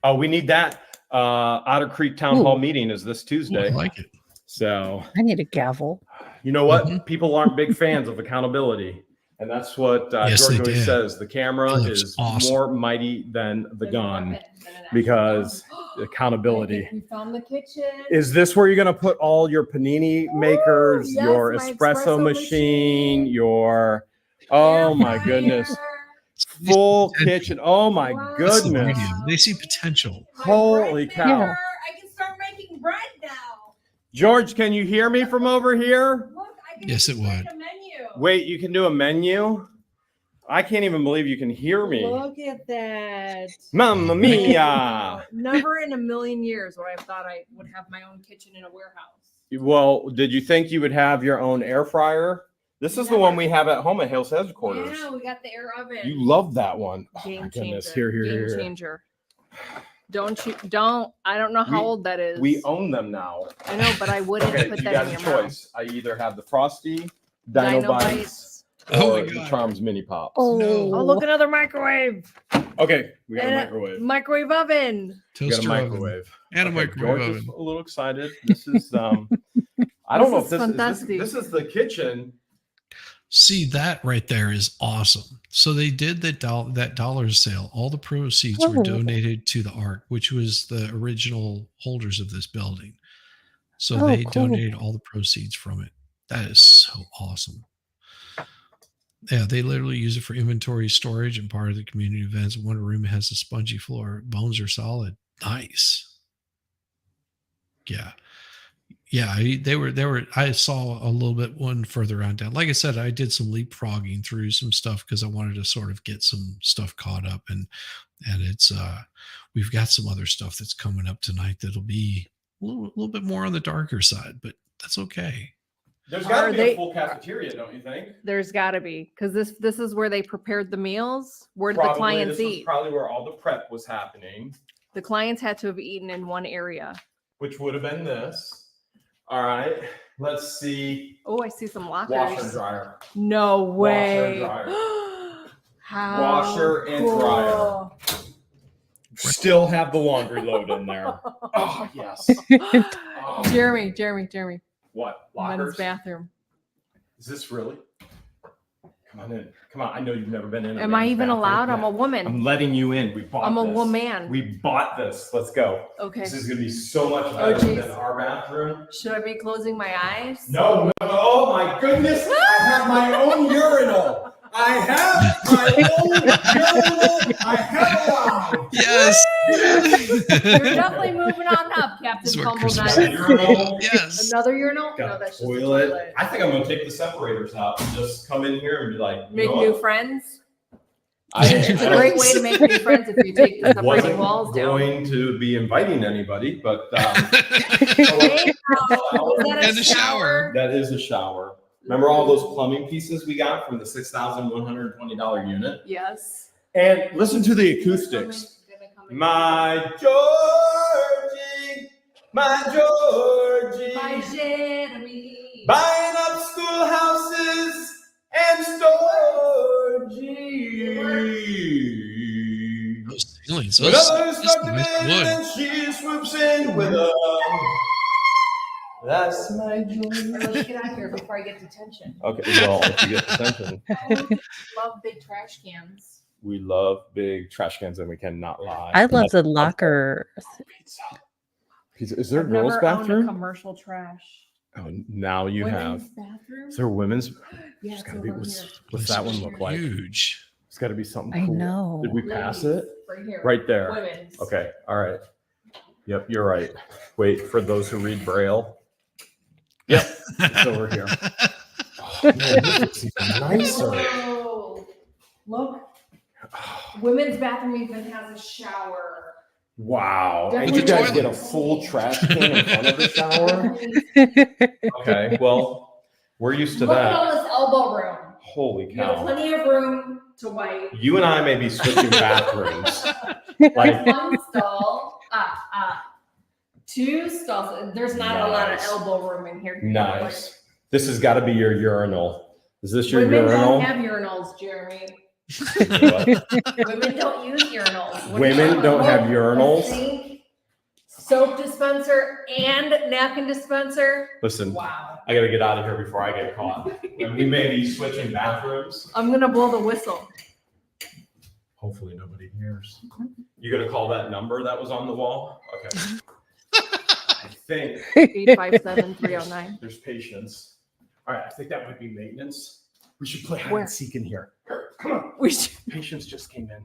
Oh, we need that. Otter Creek Town Hall meeting is this Tuesday. I like it. So I need a gavel. you know what? People aren't big fans of accountability. And that's what Yes, George they always did. says. The camera It looks is awesome. more mighty than the gun because accountability. We found the kitchen. Is this where you're going to put all your panini makers, yes, your my espresso machine, your, oh my goodness, full kitchen. Oh my Wow. goodness. They see potential. Holy cow. Yeah. I can start making bread now. George, can you hear me from over here? Look, I can Yes, just it make would. a menu. Wait, you can do a menu? I can't even believe you can hear me. Look at that. Mamma mia. Never in a million years would I have thought I would have my own kitchen in a warehouse. Well, did you think you would have your own air fryer? This is the one we have at home at Hale's headquarters. Yeah, we got the air oven. You love that one. Oh Game my changer. goodness. Here. Game changer. I don't know how old that is. We own them now. I know, but I wouldn't Okay, put you that got in a your mouth. choice. I either have the Frosty, Dino Bites, Bites. Oh or my the God. Charms Mini Pops. Oh, Oh, look, another microwave. Okay, we got a And microwave. Microwave oven. We got a Toaster oven. microwave. And a Okay, microwave George is oven. a little excited. This is I don't know if is this fantastic. this is the kitchen. See, that right there is awesome. So they did that dollar sale. All the proceeds were Oh. donated to the ARC, which was the original holders of this building. So Oh, they cool. donated all the proceeds from it. That is so awesome. Yeah, they literally use it for inventory storage and part of the community events. One room has a spongy floor. Bones are solid. Nice. Yeah. Yeah, they were. I saw a little bit one further on down. Like I said, I did some leapfrogging through some stuff because I wanted to sort of get some stuff caught up, and it's we've got some other stuff that's coming up tonight that'll be a little bit more on the darker side, but that's okay. There's got to Are be they- a full cafeteria, don't you think? There's got to be, because this is where they prepared the meals. Where did the Probably, clients this was eat? probably where all the prep was happening, The clients had to have eaten in one area. which would have been this. All right, let's see. Oh, I see some lockers. Washer and dryer. No way. Washer and dryer. How Washer and dryer. Still have the laundry load in there. Oh, yes. Oh. Jeremy. What? Men's Lockers? bathroom. Is this really? Come on in. Come on. I know you've never been in. Am I even allowed? I'm a woman. I'm letting you in. We bought I'm a this. woman. We bought this. Let's go. Okay. This is going to be so much better geez. than our bathroom. Should I be closing my eyes? No. Oh my goodness. I have my own urinal. I have my own urinal. I have a line. Yes. You're definitely moving on up, That's Captain what Fumble Christmas Nut. Urinal. Yes. Another urinal? No, Got that's a just a toilet. toilet. I think I'm going to take the separators out and just come in here and be like, you Make know new what? friends. I It's a great way to make new friends if you take the separating wasn't walls down. going to be inviting anybody, but Hey, now, is that And a shower. that is a shower. Remember all those plumbing pieces we got from the $6,120 unit? Yes. And listen to the acoustics. My Georgie, my Georgie, My Jeremy. buying up schoolhouses and storages. Those ceilings, When those- others that's start to nice bend wood. and she swoops in with a. That's my joy. Let's get out of here before I get detention. Okay, well, if you get detention. Love big trash cans. We love big trash cans and we cannot lie. I love the locker. Pizza. Pizza. Is there a I've girls' never owned a bathroom? commercial trash. Oh, now you have. Women's bathroom? Is there a women's? Yeah, It's it's gotta be. over What's, here. what's that one look like? Huge. It's got to be something I cool. know. Did we pass Ladies, it? Right here. Right there. Women's. Okay. All right. Yep, you're right. Wait, for those who read Braille. Yep, it's over here. Oh, man, this looks even nicer. Whoa. Look. Women's bathroom even has a shower. Wow. And Definitely you guys toilet. get a full trash can in front of the shower? Okay, well, we're used to Look at that. all this elbow room. Holy You have cow. plenty of room to wipe. You and I may be switching bathrooms. Like, One stall. Two stalls. There's not a lot of Nice. elbow room in here. nice. This has got to be your urinal. Is this your Women urinal? don't have urinals, Jeremy. What? Women don't use urinals. What Women do you don't have want? urinals? A sink, soap dispenser, and napkin dispenser. Listen, Wow. I got to get out of here before I get caught. And we may be switching bathrooms. I'm gonna blow the whistle. Hopefully nobody hears. You gonna call that number that was on the wall? Okay. I think 857-309. there's patience. All right, I think that might be maintenance. We should play hide Where? and seek in here. Come on. We should. Patience just came in. All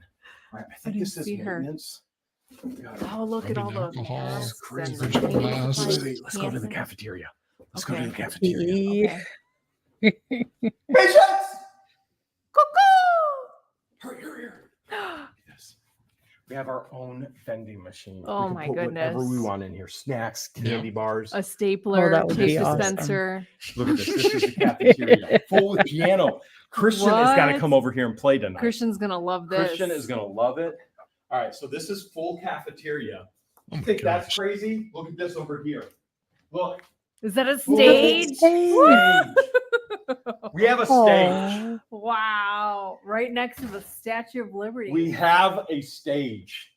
right, I I think didn't this is see her. maintenance. Oh, look at all the Alcohol, masks crazy. and Surgical cleaning masks. supplies. Let's go to the cafeteria. Let's go to Okay. the cafeteria. Okay. Patience! Hurry, hurry, hurry. Yes. We have our own vending machine. Oh We can my put whatever we goodness. want in here. Snacks, candy bars. A stapler, that would tape be awesome. dispenser. Look at this. This is the cafeteria. Full with piano. Christian has got to What? come over here and play tonight. Christian's gonna love this. Christian is going to love it. All right, so this is full cafeteria. Oh You my think that's gosh. crazy? Look at this over here. Look. Is that a Full stage? stage. We have a stage. Aw. Wow. Right next to the Statue of Liberty. We have a stage.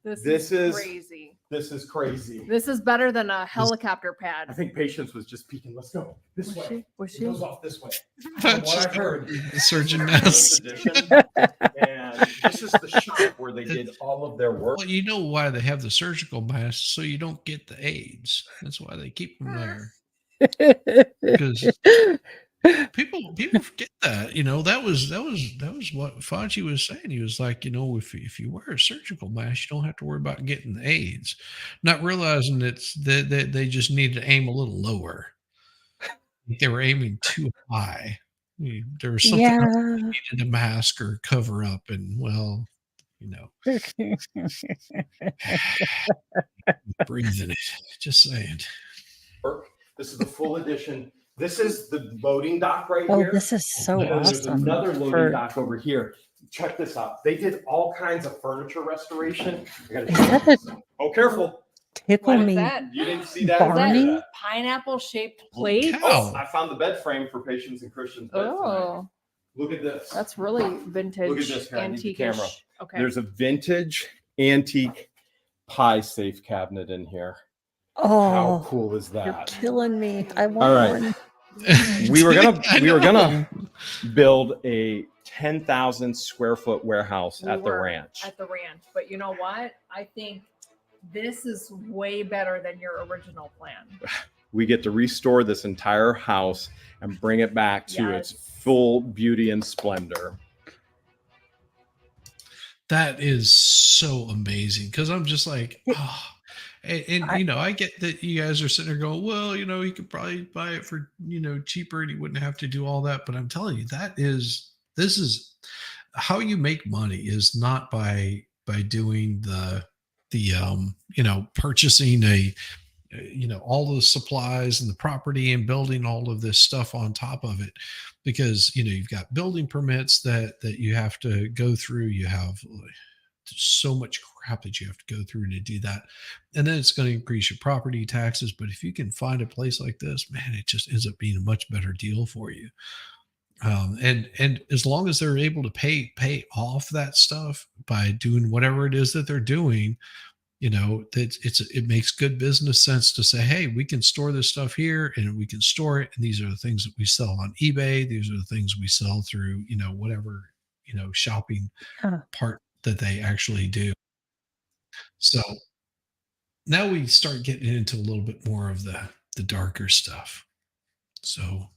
this this is is- crazy. This is crazy. This is better than a helicopter I pad. think Patience was just peeking. Let's go this Was way. she? Was It she? goes off this way. From That's what just I've heard. the surgeon This nest. edition, and this is the shop where they did all of their work. Well, you know why they have the surgical masks, so you don't get the AIDS. That's why they keep them there. Because people forget that. You know, that was what Fauci was saying. He was like, you know, if you wear a surgical mask, you don't have to worry about getting the AIDS. Not realizing that they just need to aim a little lower. They were aiming too high. There was something else Yeah. they needed a mask or cover up, and well, you know, breathing it. Just saying. This is the full edition This is the loading dock right Oh, here. this is so And then there's awesome. another loading For, dock over here. Check this out. They did all kinds of furniture restoration. I gotta is show that you a something. Oh, careful. tickle What is me that? You didn't see that? Barney? Is that pineapple shaped plate? Oh, I found the bed frame for Patience and Christian's bed tonight. Oh, Look at this. that's really vintage. Look at this here. I need the antique-ish. camera. Okay. There's a vintage antique pie safe cabinet in here. How Oh, cool is you're that? killing me. I want All right. one. We were I gonna know. build a 10,000 square foot warehouse We at the were ranch. At the ranch. But you know what? I think this is way better than your original plan. We get to restore this entire house and bring it back to its full beauty and splendor. That is so amazing because I'm just like, oh. And you know, I get that you guys are sitting there going, well, you know, you could probably buy it for, you know, cheaper and you wouldn't have to do all that. But I'm telling you, this is how you make money is not by doing the you know, purchasing you know, all the supplies and the property and building all of this stuff on top of it, because, you know, you've got building permits that you have to go through. You have so much crap that you have to go through to do that, and then it's going to increase your property taxes. But if you can find a place like this, man, it just ends up being a much better deal for you. And as long as they're able to pay off that stuff by doing whatever it is that they're doing, you know, that it makes good business sense to say, hey, we can store this stuff here and we can store it, and these are the things that we sell on eBay, these are the things we sell through, you know, whatever, you know, shopping part that they actually do. So now we start getting into a little bit more of the darker stuff. So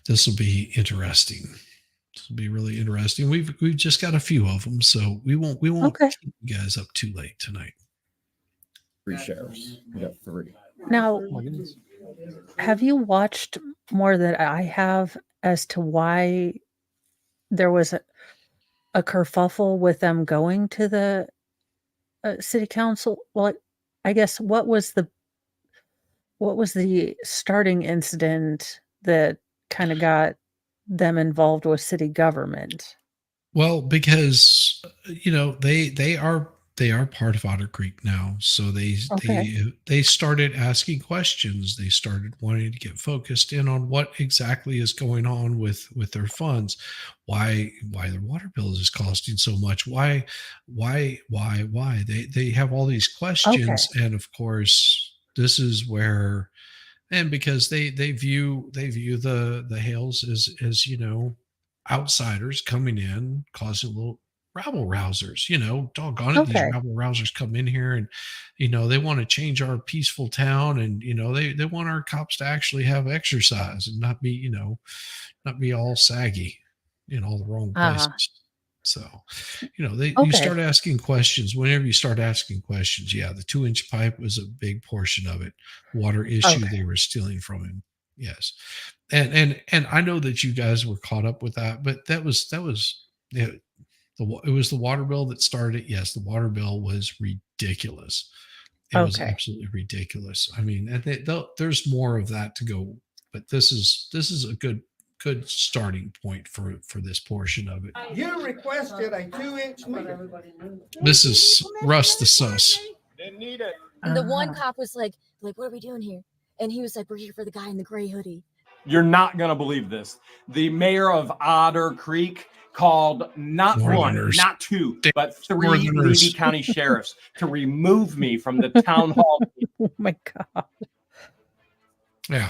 this will be interesting. This will be really interesting. We've just got a few of them, so we won't Okay. keep you guys up too late tonight. 3 shares. We got 3. Now, Oh my goodness. have you watched more than I have as to why there was a kerfuffle with them going to the city council? Well, I guess what was the starting incident that kind of got them involved with city government? Well, because you know they are part of Otter Creek now, so they started asking questions. They started wanting to get focused in on what exactly is going on with their funds, why their water bill is costing so much, why they have all these questions, and of course this is where, and because they view the Hales as you know, outsiders coming in causing little rabble rousers, you know, doggone it. These rabble rousers come in here and, you know, they want to change our peaceful town, and, you know, they want our cops to actually have exercise and not be, you know, not be all saggy in all the wrong places. So, you know, you start asking questions. Whenever you start asking questions, yeah, the 2-inch pipe was a big portion of it. Water issue they were stealing from him. Yes. And I know that you guys were caught up with that, but that was it was the water bill that started it. Yes, the water bill was ridiculous. It was absolutely ridiculous. I mean, there's more of that to go, but this is a good starting point for this portion of it. You requested a 2-inch meter. Mrs. Russ the Sus. Didn't need it. And the one cop was like, what are we doing here? And he was like, we're here for the guy in the gray hoodie. You're not going to believe this. The mayor of Otter Creek called not one, not 2, but 3 Levy County sheriffs to remove me from the town hall. Oh my God. Yeah.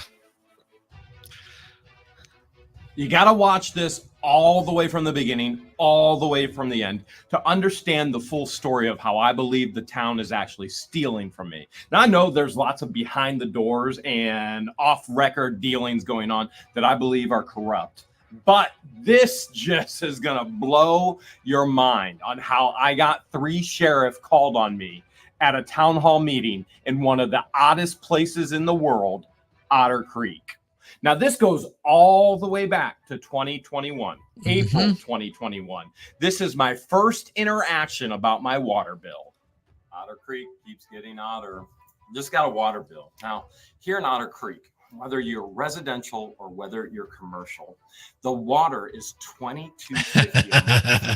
You got to watch this all the way from the beginning, all the way from the end, to understand the full story of how I believe the town is actually stealing from me. Now, I know there's lots of behind the doors and off-record dealings going on that I believe are corrupt. But this just is going to blow your mind on how I got 3 sheriffs called on me at a town hall meeting in one of the oddest places in the world, Otter Creek. Now, this goes all the way back to 2021, April 2021. This is my first interaction about my water bill. Otter Creek keeps getting odder. Just got a water bill. Now, here in Otter Creek, whether you're residential or whether you're commercial, the water is $22.50 a month.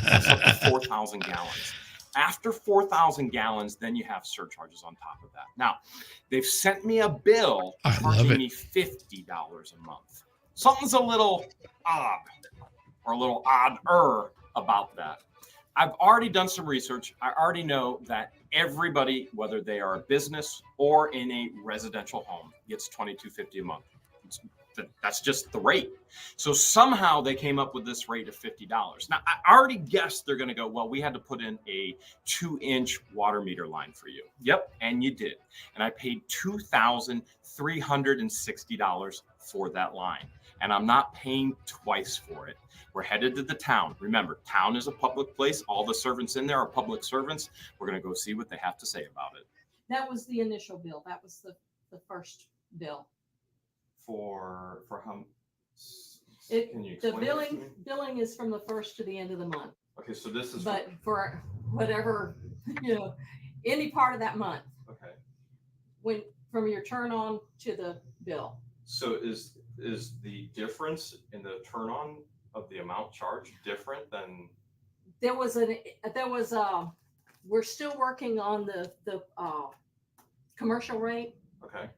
That's up to 4,000 gallons. After 4,000 gallons, then you have surcharges on top of that. Now, they've sent me a bill charging me $50 a month. Something's a little odd, or a little odder about that. I've already done some research. I already know that everybody, whether they are a business or in a residential home, gets $22.50 a month. That's just the rate. So somehow they came up with this rate of $50. Now, I already guessed they're going to go, well, we had to put in a 2-inch water meter line for you. Yep, and you did. And I paid $2,360 for that line. And I'm not paying twice for it. We're headed to the town. Remember, town is a public place. All the servants in there are public servants. We're going to go see what they have to say about it. That was the initial bill. That was the first bill. For how? Can you explain the billing is from the first to the end of the month. Okay, so this is. But for whatever, any part of that month. Okay. When from your turn on to the bill. So is the difference in the turn on of the amount charged different than? We're still working on the commercial rate. Okay.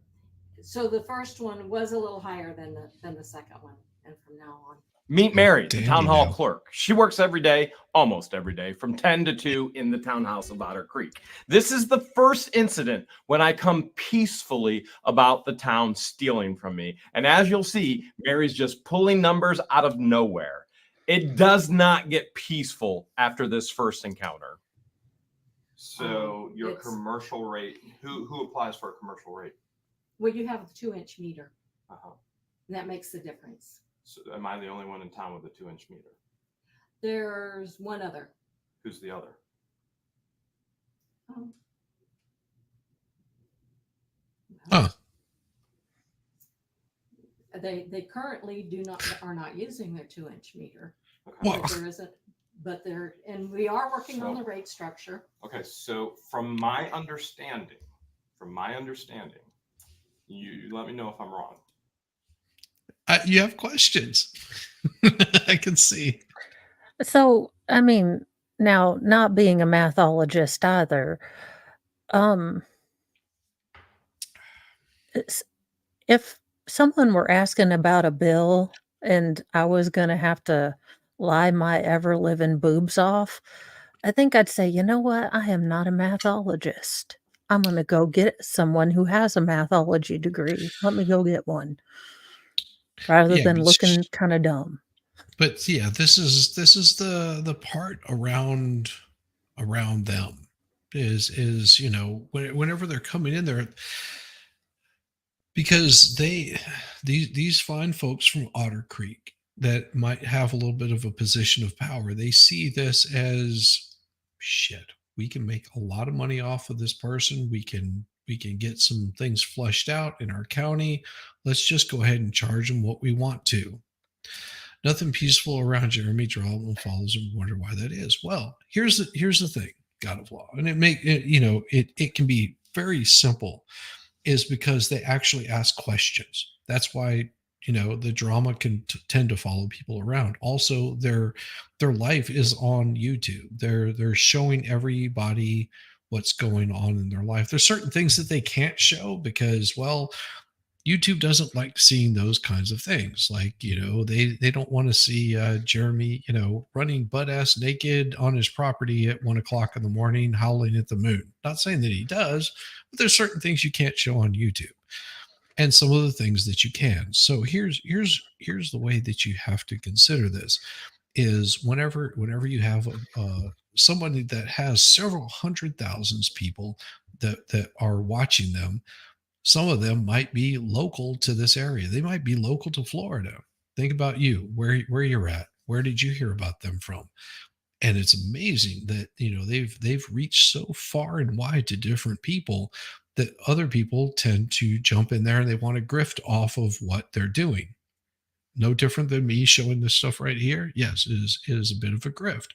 So the first one was a little higher than the second one, and from now on. Meet Mary, the town hall clerk. She works every day, almost every day, from 10 to 2 in the townhouse of Otter Creek. This is the first incident when I come peacefully about the town stealing from me. And as you'll see, Mary's just pulling numbers out of nowhere. It does not get peaceful after this first encounter. So your commercial rate, who applies for a commercial rate? Well, you have a 2-inch meter. Uh-huh. And that makes the difference. So am I the only one in town with a 2-inch meter? There's one other. Who's the other? They currently are not using their 2-inch meter. Okay. Well, and we are working on the rate structure. Okay, so from my understanding, you let me know if I'm wrong. You have questions. I can see. So, I mean, now not being a mathologist either, if someone were asking about a bill and I was going to have to lie my ever living boobs off, I think I'd say, you know what? I am not a mathologist. I'm going to go get someone who has a mathology degree. Let me go get one rather than looking kind of dumb. But yeah, this is the part around them is whenever they're coming in there, because these fine folks from Otter Creek that might have a little bit of a position of power, they see this as shit. We can make a lot of money off of this person. We can get some things flushed out in our county. Let's just go ahead and charge them what we want to. Nothing peaceful around Jeremy Drawlin follows and wonder why that is. Well, here's the thing, God of Law, and it can be very simple, is because they actually ask questions. That's why the drama can tend to follow people around. Also, their life is on YouTube. They're showing everybody what's going on in their life. There's certain things that they can't show because, well, YouTube doesn't like seeing those kinds of things. Like, they don't want to see Jeremy, running butt ass naked on his property at 1 o'clock in the morning, howling at the moon. Not saying that he does, but there's certain things you can't show on YouTube. And some of the things that you can. So here's the way that you have to consider this is whenever you have somebody that has several hundred thousands people that are watching them, some of them might be local to this area. They might be local to Florida. Think about you, where you're at. Where did you hear about them from? And it's amazing that they've reached so far and wide to different people that other people tend to jump in there and they want to grift off of what they're doing. No different than me showing this stuff right here. Yes, it is a bit of a grift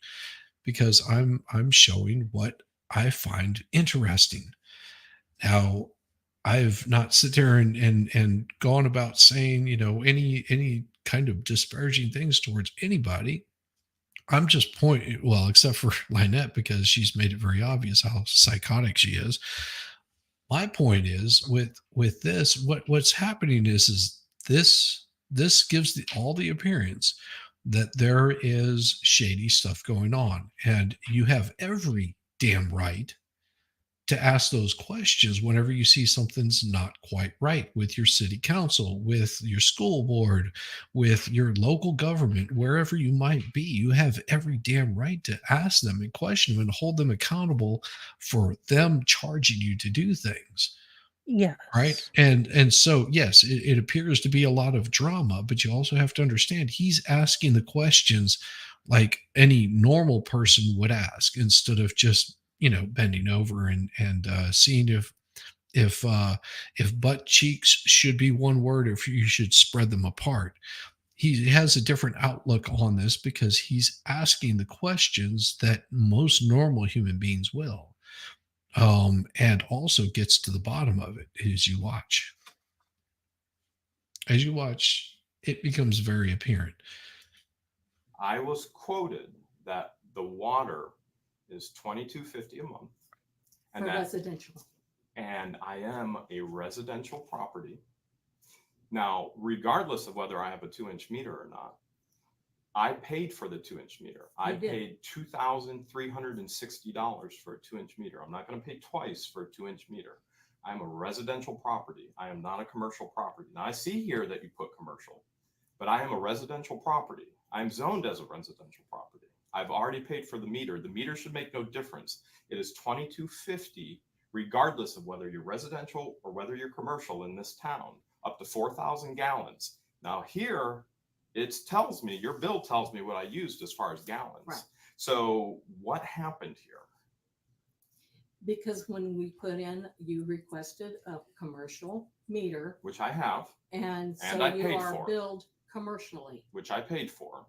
because I'm showing what I find interesting. Now, I've not sit there and gone about saying, any kind of disparaging things towards anybody. I'm just pointing, well, except for LIEnette, because she's made it very obvious how psychotic she is. My point is with this, what's happening is this gives all the appearance that there is shady stuff going on, and you have every damn right to ask those questions whenever you see something's not quite right with your city council, with your school board, with your local government, wherever you might be. You have every damn right to ask them and question them and hold them accountable for them charging you to do things. Yes. Right. And so, yes, it appears to be a lot of drama, but you also have to understand he's asking the questions like any normal person would ask, instead of just, bending over and seeing if butt cheeks should be one word, or if you should spread them apart. He has a different outlook on this because he's asking the questions that most normal human beings will. And also gets to the bottom of it as you watch. As you watch, it becomes very apparent. I was quoted that the water is $22.50 a month, and For residential. And I am a residential property. Now, regardless of whether I have a 2-inch meter or not, I paid for the 2-inch meter. I paid $2,360 for a 2-inch meter. I'm not going to pay twice for a 2-inch meter. I'm a residential property. I am not a commercial property. Now, I see here that you put commercial, but I am a residential property. I'm zoned as a residential property. I've already paid for the meter. The meter should make no difference. It is $22.50, regardless of whether you're residential or whether you're commercial in this town, up to 4,000 gallons. Now here, it tells me, your bill tells me what I used as far as gallons. Right. So what happened here? Because when we put in, you requested a commercial meter. Which I have. And so I you paid are for. billed commercially. Which I paid for.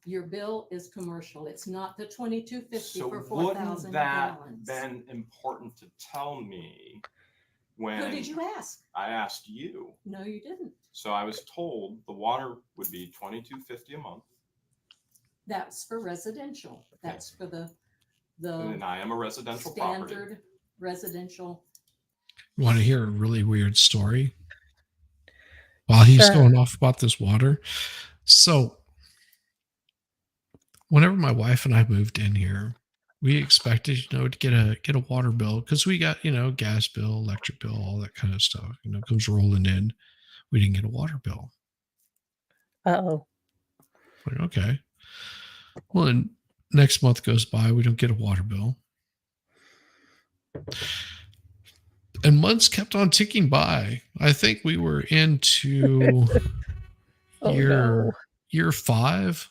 Your bill is commercial. It's not the $22.50 So for 4,000 wouldn't that gallons. been important to tell me when Who did you ask? I asked you? No, you didn't. So I was told the water would be $22.50 a month. That's for residential. That's for the And I am a residential standard property. residential. You want to hear a really weird story? While he's going off about this water. So whenever my wife and I moved in here, we expected, to get a water bill, because we got, gas bill, electric bill, all that kind of stuff, comes rolling in. We didn't get a water bill. Uh-oh. Like, okay. Well, then next month goes by, we don't get a water bill. And months kept on ticking by. I think we were into year 5.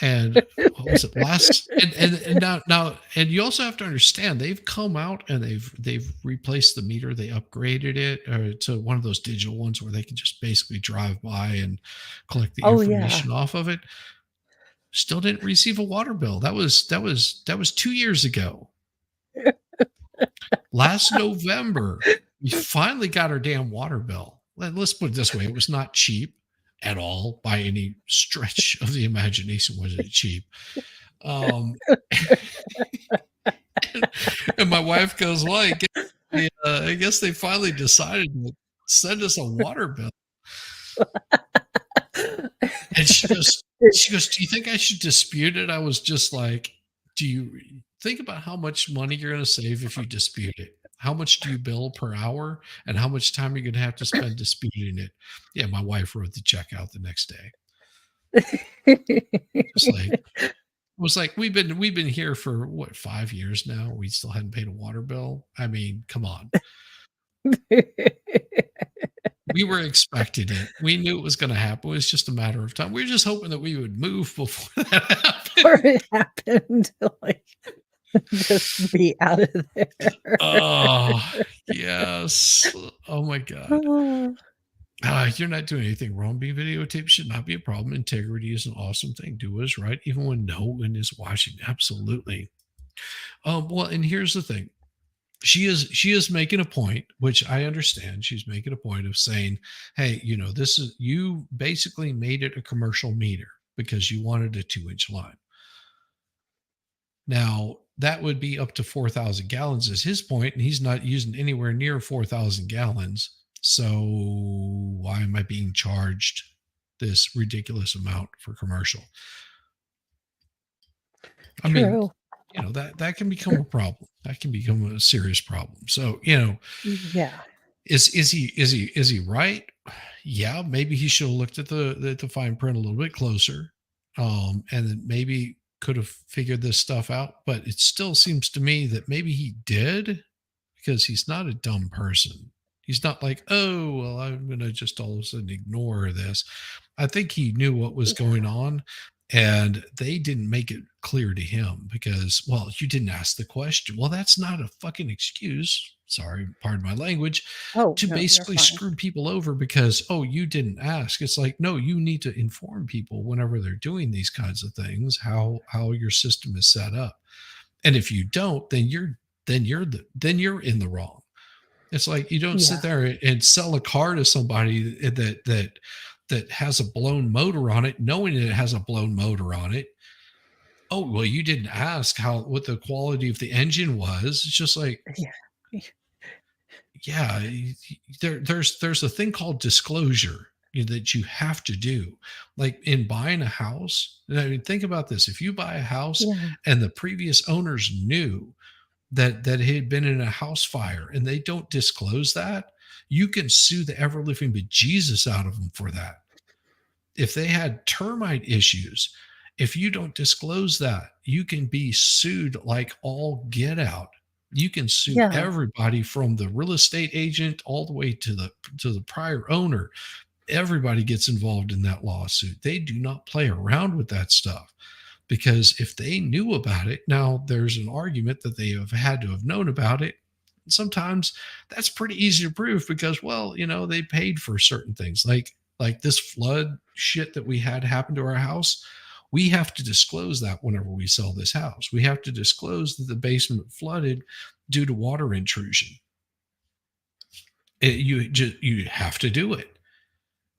And what was it last? And now, and you also have to understand, they've come out and they've replaced the meter. They upgraded it to one of those digital ones where they can just basically drive by and collect the information off of it. Still didn't receive a water bill. That was 2 years ago. Last November, we finally got our damn water bill. Let's put it this way: it was not cheap at all by any stretch of the imagination. Was it cheap? And my wife goes, well, I guess they finally decided to send us a water bill. And she goes, do you think I should dispute it? I was just like, do you think about how much money you're going to save if you dispute it? How much do you bill per hour? And how much time are you going to have to spend disputing it? Yeah, my wife wrote the check out the next day. It was like, we've been here for what, 5 years now? We still hadn't paid a water bill. I mean, come on. We were expecting it. We knew it was going to happen. It was just a matter of time. We were just hoping that we would move before that happened. Or it happened. Like, just be out of there. Oh, yes. Oh, my God. You're not doing anything wrong. Being videotaped should not be a problem. Integrity is an awesome thing. Do what is right, even when no one is watching. Absolutely. Well, and here's the thing. she is making a point, which I understand. She's making a point of saying, hey, this is, you basically made it a commercial meter because you wanted a 2-inch line. Now that would be up to 4,000 gallons is his point, and he's not using anywhere near 4,000 gallons. So why am I being charged this ridiculous amount for commercial? I mean, that can become a problem. That can become a serious problem. So, Yeah. is he right? Yeah, maybe he should have looked at the fine print a little bit closer. And then maybe could have figured this stuff out, but it still seems to me that maybe he did, because he's not a dumb person. He's not like, oh, well, I'm going to just all of a sudden ignore this. I think he knew what was going on, and they didn't make it clear to him because, well, you didn't ask the question. Well, that's not a fucking excuse. Sorry, pardon my language. To basically screw people over because, oh, you didn't ask. It's like, no, you need to inform people whenever they're doing these kinds of things, how your system is set up. And if you don't, then you're in the wrong. It's like you don't sit there and sell a car to somebody that has a blown motor on it, knowing that it has a blown motor on it. Oh, well, you didn't ask what the quality of the engine was. It's just like, there's a thing called disclosure that you have to do. Like in buying a house, I mean, think about this. If you buy a house and the previous owners knew that it had been in a house fire and they don't disclose that, you can sue the ever-living bejesus out of them for that. If they had termite issues, if you don't disclose that, you can be sued like all get out. You can sue everybody from the real estate agent all the way to the prior owner. Everybody gets involved in that lawsuit. They do not play around with that stuff, because if they knew about it, now there's an argument that they have had to have known about it. Sometimes that's pretty easy to prove because, well, they paid for certain things like this flood shit that we had happen to our house. We have to disclose that whenever we sell this house. We have to disclose that the basement flooded due to water intrusion. You have to do it.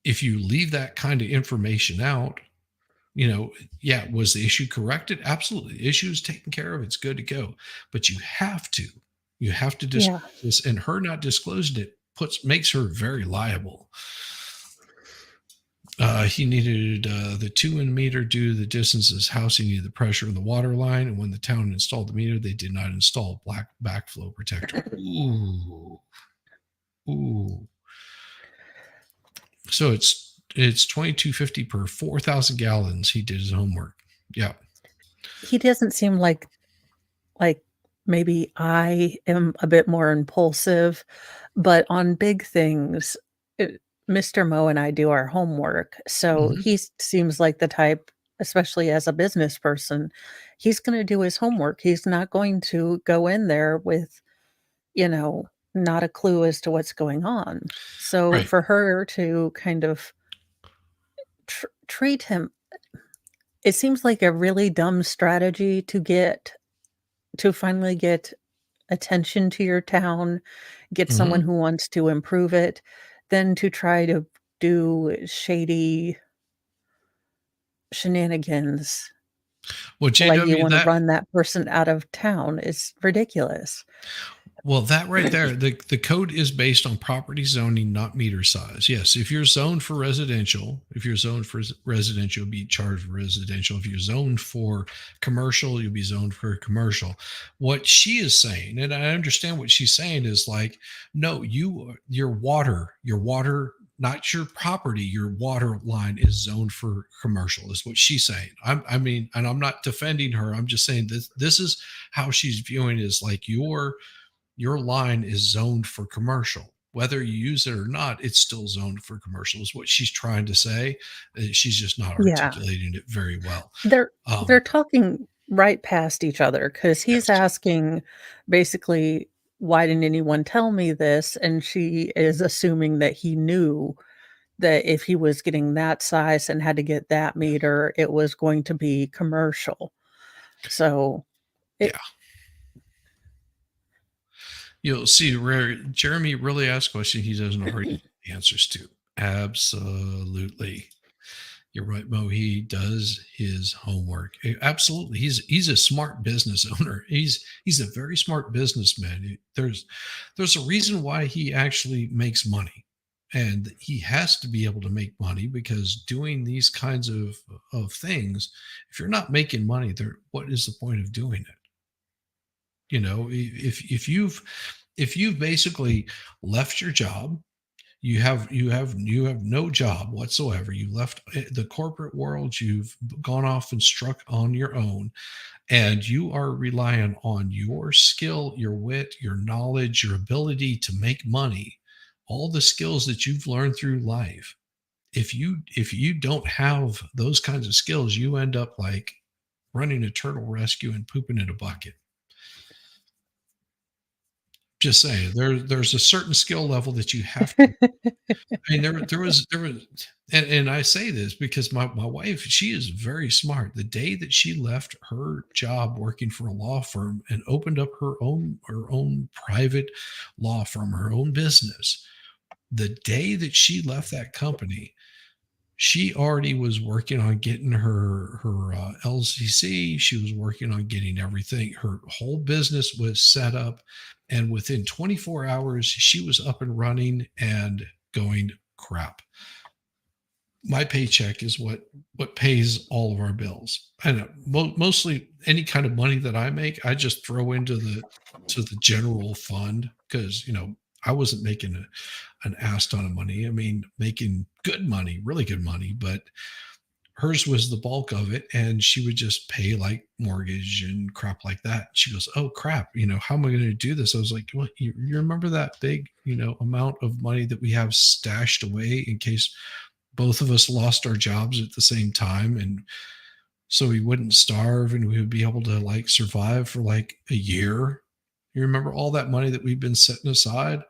If you leave that kind of information out, was the issue corrected? Absolutely. The issue is taken care of. It's good to go. But you have to disclose this, and her not disclosing it makes her very liable. He needed the 2-in meter due to the distance of his house. He needed the pressure in the water line. And when the town installed the meter, they did not install a black backflow protector. Ooh. So it's $22.50 per 4,000 gallons. He did his homework. Yeah. He doesn't seem like maybe I am a bit more impulsive, but on big things, Mr. Moe and I do our homework. So he seems like the type, especially as a business person, he's going to do his homework. He's not going to go in there with, not a clue as to what's going on. So for her to kind of treat him, it seems like a really dumb strategy to finally get attention to your town, get someone who wants to improve it, than to try to do shady shenanigans. Well, JW, like you want to run that person out of town is ridiculous. Well, that right there, the code is based on property zoning, not meter size. Yes, if you're zoned for residential, you'll be charged for residential. If you're zoned for commercial, you'll be zoned for commercial. What she is saying, and I understand what she's saying, is like, no, your water, not your property, your water line is zoned for commercial, is what she's saying. I mean, and I'm not defending her. I'm just saying this is how she's viewing it, is like your line is zoned for commercial. Whether you use it or not, it's still zoned for commercial, is what she's trying to say. She's just not articulating it very well. They're talking right past each other, because he's asking basically, why didn't anyone tell me this? And she is assuming that he knew that if he was getting that size and had to get that meter, it was going to be commercial. So You'll see where Jeremy really asks questions he doesn't know the answers to. Absolutely. You're right, Mo. He does his homework. Absolutely. He's a smart business owner. He's a very smart businessman. There's a reason why he actually makes money. And he has to be able to make money, because doing these kinds of things, if you're not making money, what is the point of doing it? You know, if you've basically left your job, you have no job whatsoever, you left the corporate world, you've gone off and struck on your own, and you are relying on your skill, your wit, your knowledge, your ability to make money, all the skills that you've learned through life. If you don't have those kinds of skills, you end up like running a turtle rescue and pooping in a bucket. Just saying, there's a certain skill level that you have to. I mean, there was, and I say this because my wife, she is very smart. The day that she left her job working for a law firm and opened up her own private law firm, her own business, the day that she left that company, she already was working on getting her LCC. She was working on getting everything. Her whole business was set up, and within 24 hours, she was up and running and going, crap. My paycheck is what pays all of our bills. I know mostly any kind of money that I make, I just throw into the general fund, because I wasn't making an ass ton of money. I mean, making good money, really good money, but hers was the bulk of it, and she would just pay like mortgage and crap like that. She goes, "Oh crap, how am I going to do this?" I was like, "What? You remember that big, amount of money that we have stashed away in case both of us lost our jobs at the same time, and so we wouldn't starve and we would be able to like survive for like a year? You remember all that money that we've been setting aside?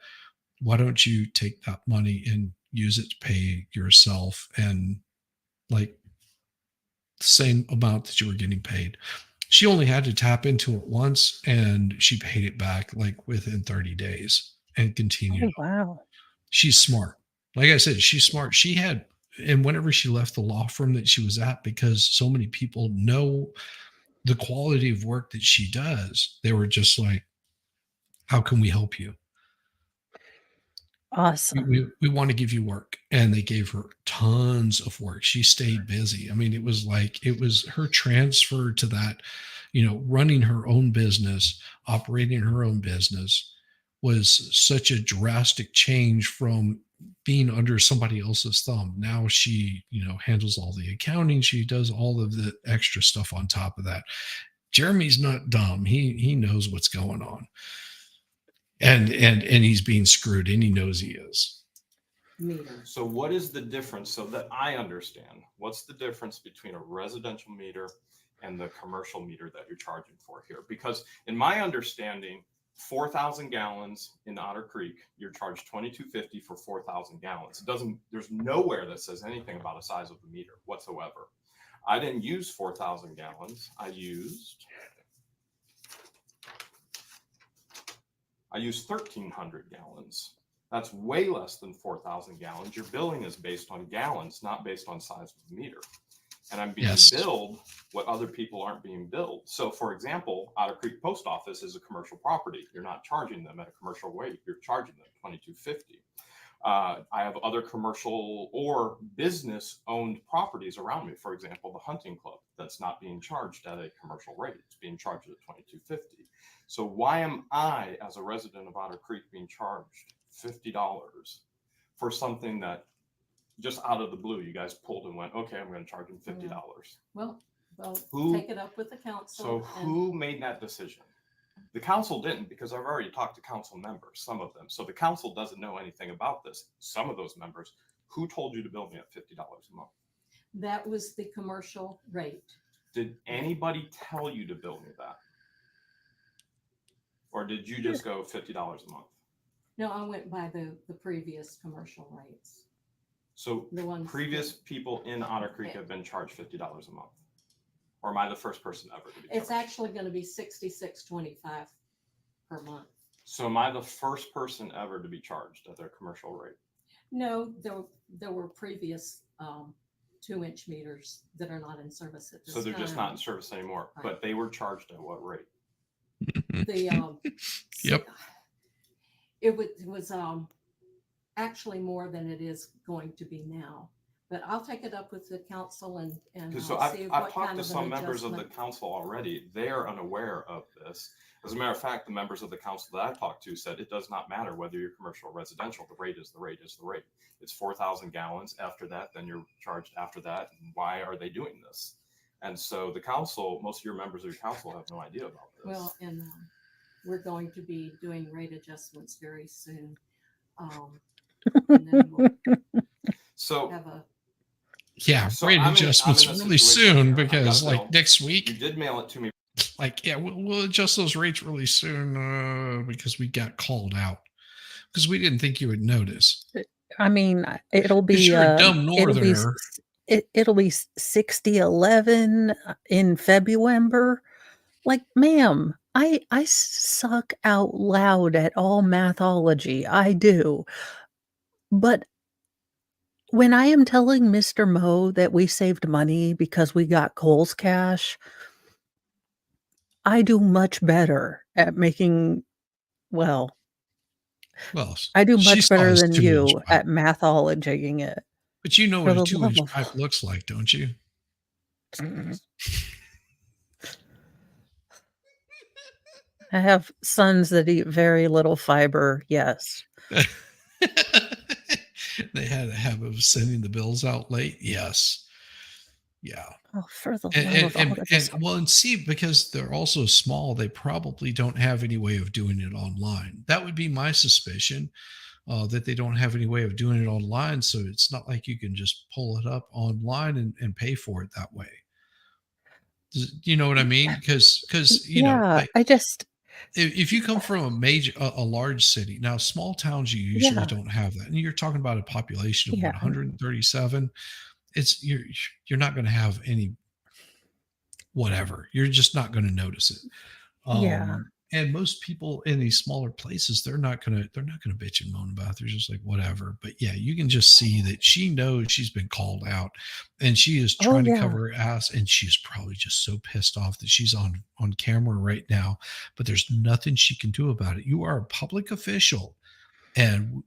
Why don't you take that money and use it to pay yourself and like the same amount that you were getting paid?" She only had to tap into it once, and she paid it back like within 30 days and continued. Oh, wow. She's smart. Like I said, she's smart. And whenever she left the law firm that she was at, because so many people know the quality of work that she does, they were just like, "How can we help you? Awesome. We want to give you work." And they gave her tons of work. She stayed busy. I mean, it was her transfer to that, running her own business, operating her own business was such a drastic change from being under somebody else's thumb. Now she, handles all the accounting. She does all of the extra stuff on top of that. Jeremy's not dumb. He knows what's going on. And he's being screwed, and he knows he is. Meter. So what is the difference, so that I understand, what's the difference between a residential meter and the commercial meter that you're charging for here? Because in my understanding, 4,000 gallons in Otter Creek, you're charged $22.50 for 4,000 gallons. There's nowhere that says anything about a size of the meter whatsoever. I didn't use 4,000 gallons. I used 1,300 gallons. That's way less than 4,000 gallons. Your billing is based on gallons, not based on size of the meter. And I'm being billed what other people aren't being billed. So for example, Otter Creek Post Office is a commercial property. You're not charging them at a commercial rate. You're charging them $22.50. I have other commercial or business owned properties around me. For example, the hunting club, that's not being charged at a commercial rate. It's being charged at $22.50. So why am I, as a resident of Otter Creek, being charged $50 for something that just out of the blue, you guys pulled and went, "Okay, I'm going to charge him $50. Well, Who- take it up with the council. So who made that decision? The council didn't, because I've already talked to council members, some of them. So the council doesn't know anything about this. Some of those members, who told you to bill me at $50 a month? That was the commercial rate. Did anybody tell you to bill me that? Or did you just go $50 a month? No, I went by the previous commercial rates. So The ones previous people in Otter Creek have been charged $50 a month. Or am I the first person ever to be charged? It's actually going to be $66.25 per month. So am I the first person ever to be charged at their commercial rate? No, there were previous 2-inch meters that are not in service at this So they're just time. not in service anymore, Right. but they were charged at what rate? The Yep. it was actually more than it is going to be now. But I'll take it up with the council and So see I've what talked kind to of some an members of the adjustment. council already. They are unaware of this. As a matter of fact, the members of the council that I talked to said it does not matter whether you're commercial or residential. The rate is the rate is the rate. It's 4,000 gallons. After that, then you're charged after that. Why are they doing this? And so the council, most of your members of your council have no idea about this. Well, and we're going to be doing rate adjustments very soon. And then we'll So have a Yeah, So rate I'm in adjustments a really situation soon here. I've got because a like bill. next You week, did mail it to me. like, yeah, we'll adjust those rates really soon because we got called out because we didn't think you would notice. I mean, it'll Because be you're a dumb it'll be northerner. it'll be 60-11 in February. Like, ma'am, I suck out loud at all mathology. I do. But when I am telling Mr. Mo that we saved money because we got Kohl's cash, I do much better at making, well, Well, I do she much saw better his than 2-inch you pipe. at mathologying it. But you know For what a the love 2-inch of pipe looks like, don't you? I have sons that eat very little fiber. Yes. They had a habit of sending the bills out late. Yes. Yeah. Oh, for the love And, of all that is well, and see, because they're also small, they probably don't have any way of doing it online. That would be my suspicion, that they don't have any way of doing it online. So it's not like you can just pull it up online and pay for it that way. You know what I mean? Because you know, yeah, like, I just if you come from a large city, now small towns, you usually Yeah. don't have that. And you're talking about a population of Yeah. what, 137. It's you're not going to have any whatever. You're just not going to notice it. Yeah. And most people in these smaller places, they're not gonna bitch and moan about it. They're just like, whatever. But yeah, you can just see that she knows she's been called out and she is Oh, trying to yeah. cover her ass, and she's probably just so pissed off that she's on camera right now, but there's nothing she can do about it. You are a public official, and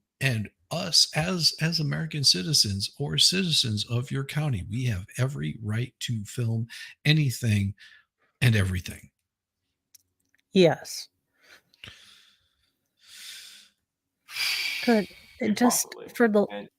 us as American citizens or citizens of your county, we have every right to film anything and everything. Yes. Good. paid Just properly. for the And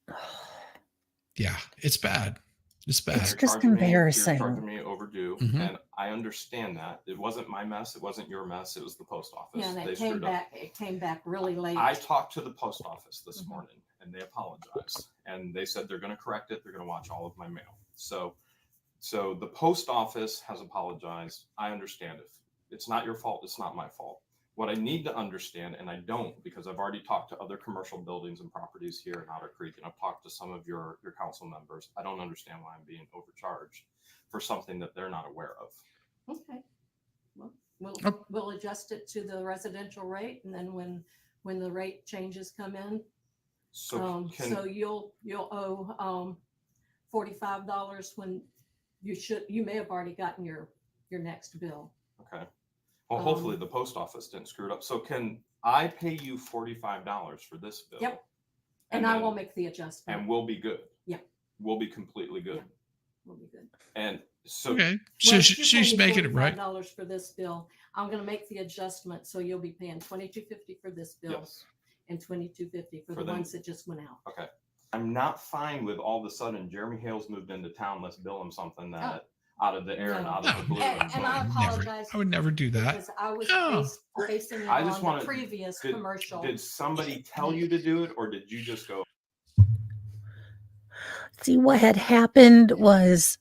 Yeah, it's bad. It's bad. It's you're just charging me- embarrassing. You're charging me overdue, Mhm. and I understand that. It wasn't my mess. It wasn't your mess. It was the post office. Yeah, and They it came screwed up. back. It came back really late. I talked to the post office this Mhm. morning, and they apologized, and they said they're going to correct it. They're going to watch all of my mail. So the post office has apologized. I understand. If it's not your fault, it's not my fault. What I need to understand, and I don't, because I've already talked to other commercial buildings and properties here in Otter Creek, and I've talked to some of your council members. I don't understand why I'm being overcharged for something that they're not aware of. Okay. Well, Oh. we'll adjust it to the residential rate, and then when the rate changes come in, So so you'll owe $45 when you may have already gotten your next bill. okay. Well, hopefully the post office didn't screw it up. So can I pay you $45 for this bill? Yep. And I then- will make the adjustment. And we'll be good. Yeah. We'll be completely good. Yeah. We'll be good. And so Okay. Well, So if you pay she's me making it right. $45 for this bill. I'm going to make the adjustment, so you'll be paying $22.50 for this bill yes. and $22.50 for the them. ones that just went out. Okay. I'm not fine with all of a sudden Jeremy Hale's moved into town. Let's bill him something that out of the air and No. out of the blue. And I apologize. I would never do that. Because I was No. basing it I just on wanna- the previous did- commercial. Did somebody tell you to do it, or did you just go? See, what had happened was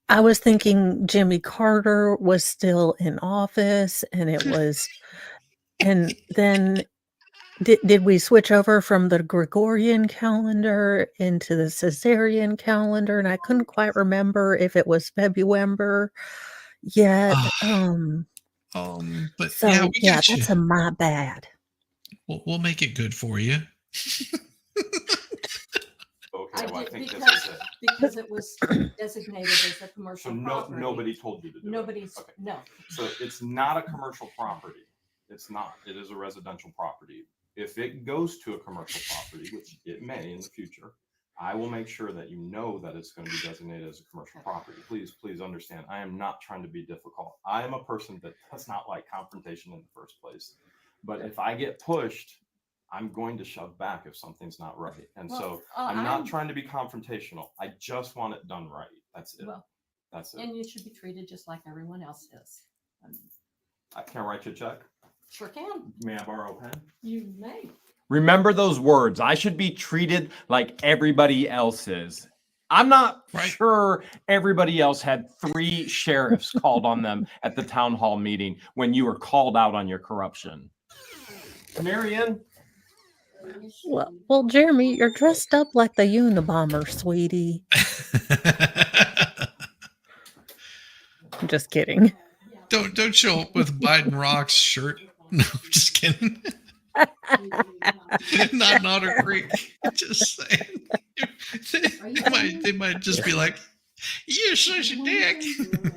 I was thinking Jimmy Carter was still in office, and it was, and then did we switch over from the Gregorian calendar into the Caesarean calendar? And I couldn't quite remember if it was February yet. But So yeah, we got you. that's my bad. We'll make it good for you. Okay, well, I think this is it. Because it was designated as a commercial So property. nobody told you to do Nobody's, it. Okay. no. So it's not a commercial property. It's not. It is a residential property. If it goes to a commercial property, which it may in the future, I will make sure that you know that it's going to be designated as a commercial property. Please understand. I am not trying to be difficult. I am a person that does not like confrontation in the first place. But if I get pushed, I'm going to shove back if something's not right. And so I'm not trying to be confrontational. I just want it done right. That's it. Well, that's it. And you should be treated just like everyone else is. I can write you a check. Sure can. May I borrow a pen? You may. Remember those words. I should be treated like everybody else is. I'm not sure everybody else had 3 sheriffs called on them at the town hall meeting when you were called out on your corruption. Marion. Well, Jeremy, you're dressed up like the Unabomber, sweetie. I'm just kidding. Don't show up with Biden Rocks shirt. No, I'm just kidding. Not an Otter Creek. Just saying. They might just be like, "You're such a dick."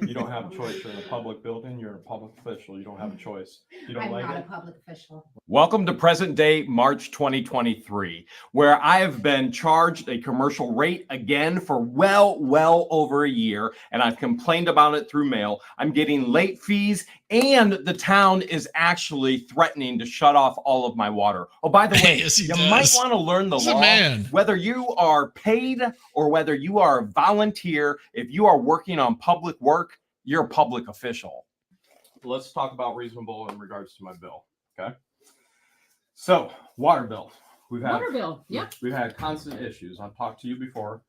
You don't have a choice. You're in a public building. You're a public official. You don't have a choice. You don't like it. I'm not a public official. Welcome to present day, March 2023, where I have been charged a commercial rate again for well over a year, and I've complained about it through mail. I'm getting late fees, and the town is actually threatening to shut off all of my water. Oh, by the way, Yes, he you does. might want to learn the He's a law. man. Whether you are paid or whether you are a volunteer, if you are working on public work, you're a public official. Let's talk about reasonable in regards to my bill. Okay. So water bill. We've had constant issues. I've talked to you before.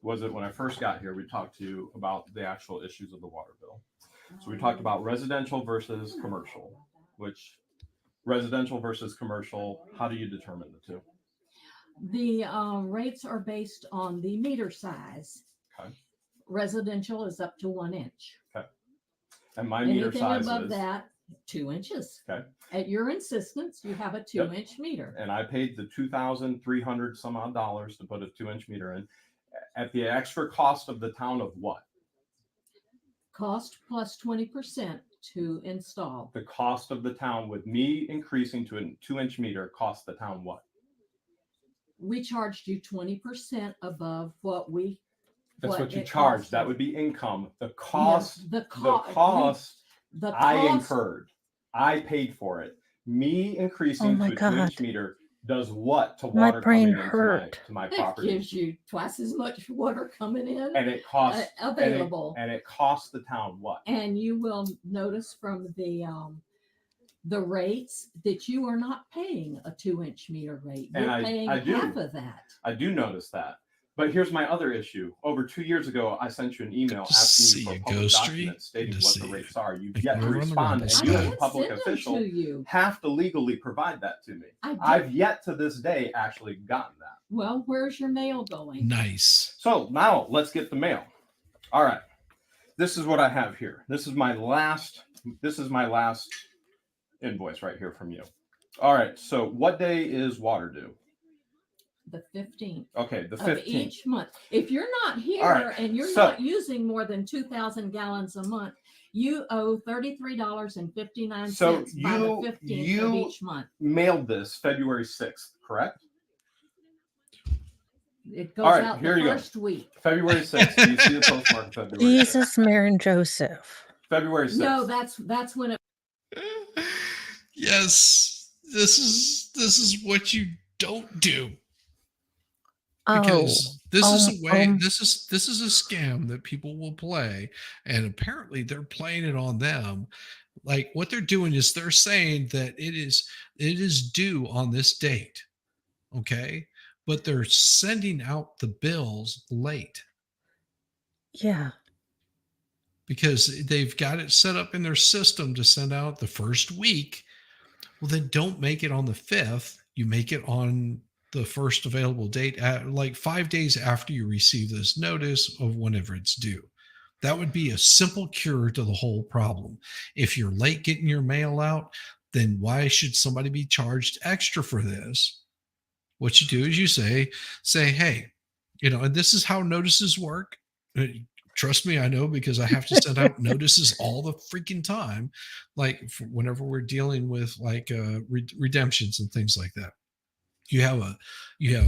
Was it when I first got here? We talked to you about the actual issues of the water bill. So we talked about residential versus commercial, which residential versus commercial, how do you determine the two? The rates are based on the meter size. Okay. Residential is up to 1 inch. Okay. And my meter Anything size above is that, 2 inches. Okay. At your insistence, you have a 2-inch meter. And I paid the $2,300 some odd dollars to put a 2-inch meter in at the extra cost of the town of what? Cost plus 20% to install. The cost of the town with me increasing to a 2-inch meter cost the town what? We charged you 20% above what we. That's what you charged. That would be income. The cost, Yeah, the I cost- incurred. I paid for it. Me increasing my to a 2-inch God. meter does what to My water brain coming hurt. to my It property? gives you twice as much water coming in And it costs available. and it costs the town what? And you will notice from the rates that you are not paying a 2-inch meter rate. You're And paying I do. half of that. I do notice that. But here's my other issue. Over 2 years ago, I sent you an email Good to asking see you for you, a public Ghost document Tree. stating Good to what see the you. rates are. You've Like yet to over on the respond, rumble and I you side. as a did public send them official to you. have to legally provide that to me. I did. I've yet to this day actually gotten that. Well, where's your mail going? Nice. So now let's get the mail. All right. This is what I have here. This is my last invoice right here from you. All right. So what day is water due? The 15th. Okay, the Of 15th. each month. If you're not here right, and you're so- not using more than 2,000 gallons a month, you owe $33.59 So by the you- 15th of each month. Mailed this February 6th, correct? It goes All right, out here the you go. first week. February 6th. Do you see the postmark of February 6th? Jesus, Mary, and Joseph. February 6th. No, that's when it. Yes, this is what you don't do. Oh, Because this is a way. um, This is a scam that people will play, and apparently they're playing it on them. Like what they're doing is they're saying that it is due on this date, okay, but they're sending out the bills late yeah. because they've got it set up in their system to send out the first week. Well, then don't make it on the 5th. You make it on the first available date at like 5 days after you receive this notice of whenever it's due. That would be a simple cure to the whole problem. If you're late getting your mail out, then why should somebody be charged extra for this? What you do is you say, hey, and this is how notices work. Trust me, I know, because I have to send out notices all the freaking time, like whenever we're dealing with like redemptions and things like that. You have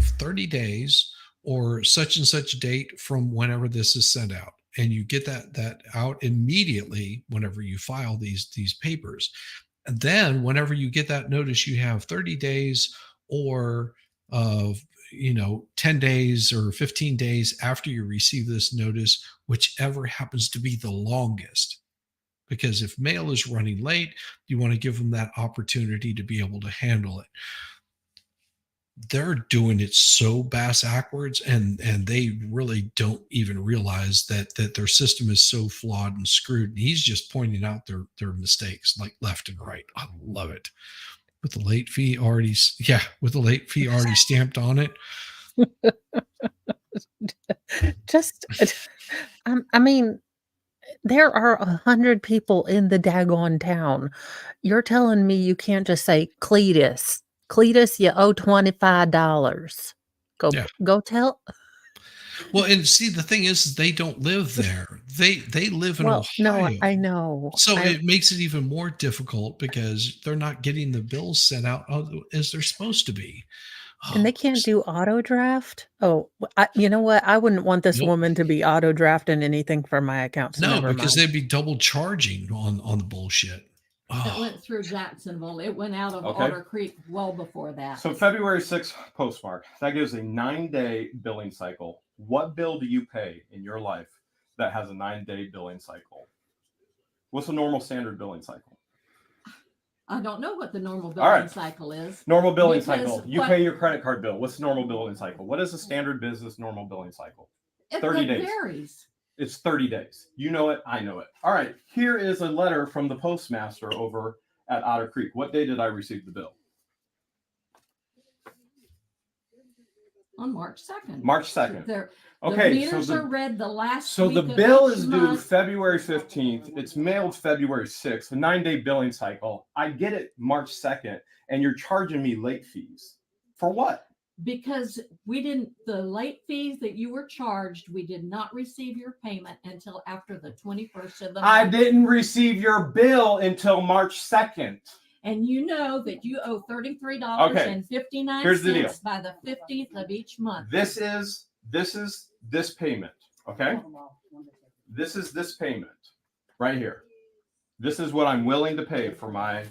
30 days or such and such date from whenever this is sent out, and you get that out immediately whenever you file these papers. And then whenever you get that notice, you have 30 days or 10 days or 15 days after you receive this notice, whichever happens to be the longest. Because if mail is running late, you want to give them that opportunity to be able to handle it. They're doing it so backwards, and they really don't even realize that their system is so flawed and screwed. And he's just pointing out their mistakes like left and right. I love it. With the late fee already stamped on it. I mean, there are 100 people in the daggone town. You're telling me you can't just say, Cletus, you owe $25. Go tell. Well, and see, the thing is they don't live there. They live in Ohio. No, I know. So it makes it even more difficult because they're not getting the bills sent out as they're supposed to be. And they can't do auto draft. Oh, you know what? I wouldn't want this woman to be auto drafting anything for my account. So no, because they'd be double charging on the bullshit. It went through Jacksonville. It went out of Otter Creek well before that. So February 6th postmark. That gives a 9-day billing cycle. What bill do you pay in your life that has a 9-day billing cycle? What's a normal standard billing cycle? I don't know what the normal billing cycle is. Normal billing cycle. You pay your credit card bill. What's the normal billing cycle? What is a standard business normal billing cycle? 30 days. It varies. It's 30 days. You know it. I know it. All right. Here is a letter from the postmaster over at Otter Creek. What day did I receive the bill? On March 2nd. March 2nd. The meters are read the last So week the of bill each is month. due February 15th. It's mailed February 6th, a 9-day billing cycle. I get it March 2nd, and you're charging me late fees. For what? Because the late fees that you were charged, we did not receive your payment until after the 21st of the month. I didn't receive your bill until March 2nd. And you know that you owe $33.59 Here's the deal. by the 15th of each month. This is this payment, okay? This is this payment right here. This is what I'm willing to pay for my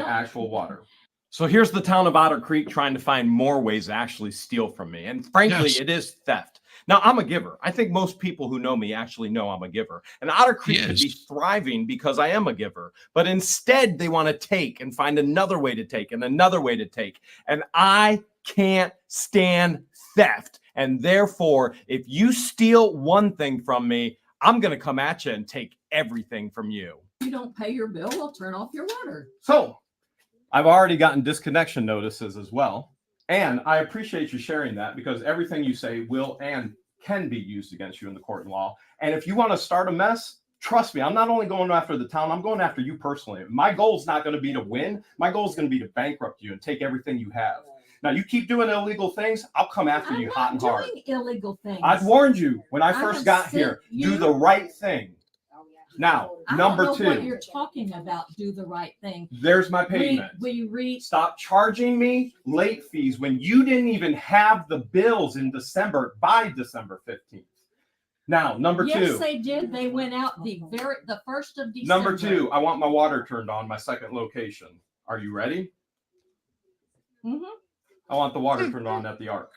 actual water. So here's the town of Otter Creek trying to find more ways to actually steal from me. And frankly, It is theft. Now, I'm a giver. I think most people who know me actually know I'm a giver. And Otter Creek could be thriving because I am a giver. But instead, they want to take and find another way to take and another way to take. And I can't stand theft. And therefore, if you steal one thing from me, I'm going to come at you and take everything from you. If you don't pay your bill, we'll turn off your water. So I've already gotten disconnection notices as well. And I appreciate you sharing that because everything you say will and can be used against you in the court and law. And if you want to start a mess, trust me, I'm not only going after the town, I'm going after you personally. My goal is not going to be to win. My goal is going to be to bankrupt you and take everything you have. Now, you keep doing illegal things, I'll come after you hot and hard. I'm not doing illegal things. I've warned you when I first got here, do the right thing. Now, number two. I don't know what you're talking about, do the right thing. There's my payment. Stop charging me late fees when you didn't even have the bills in December by December 15th. Now, number two. Yes, they did. They went out the 1st of December. Number two, I want my water turned on, my second location. Are you ready? Mm-hmm. I want the water turned on at the Ark.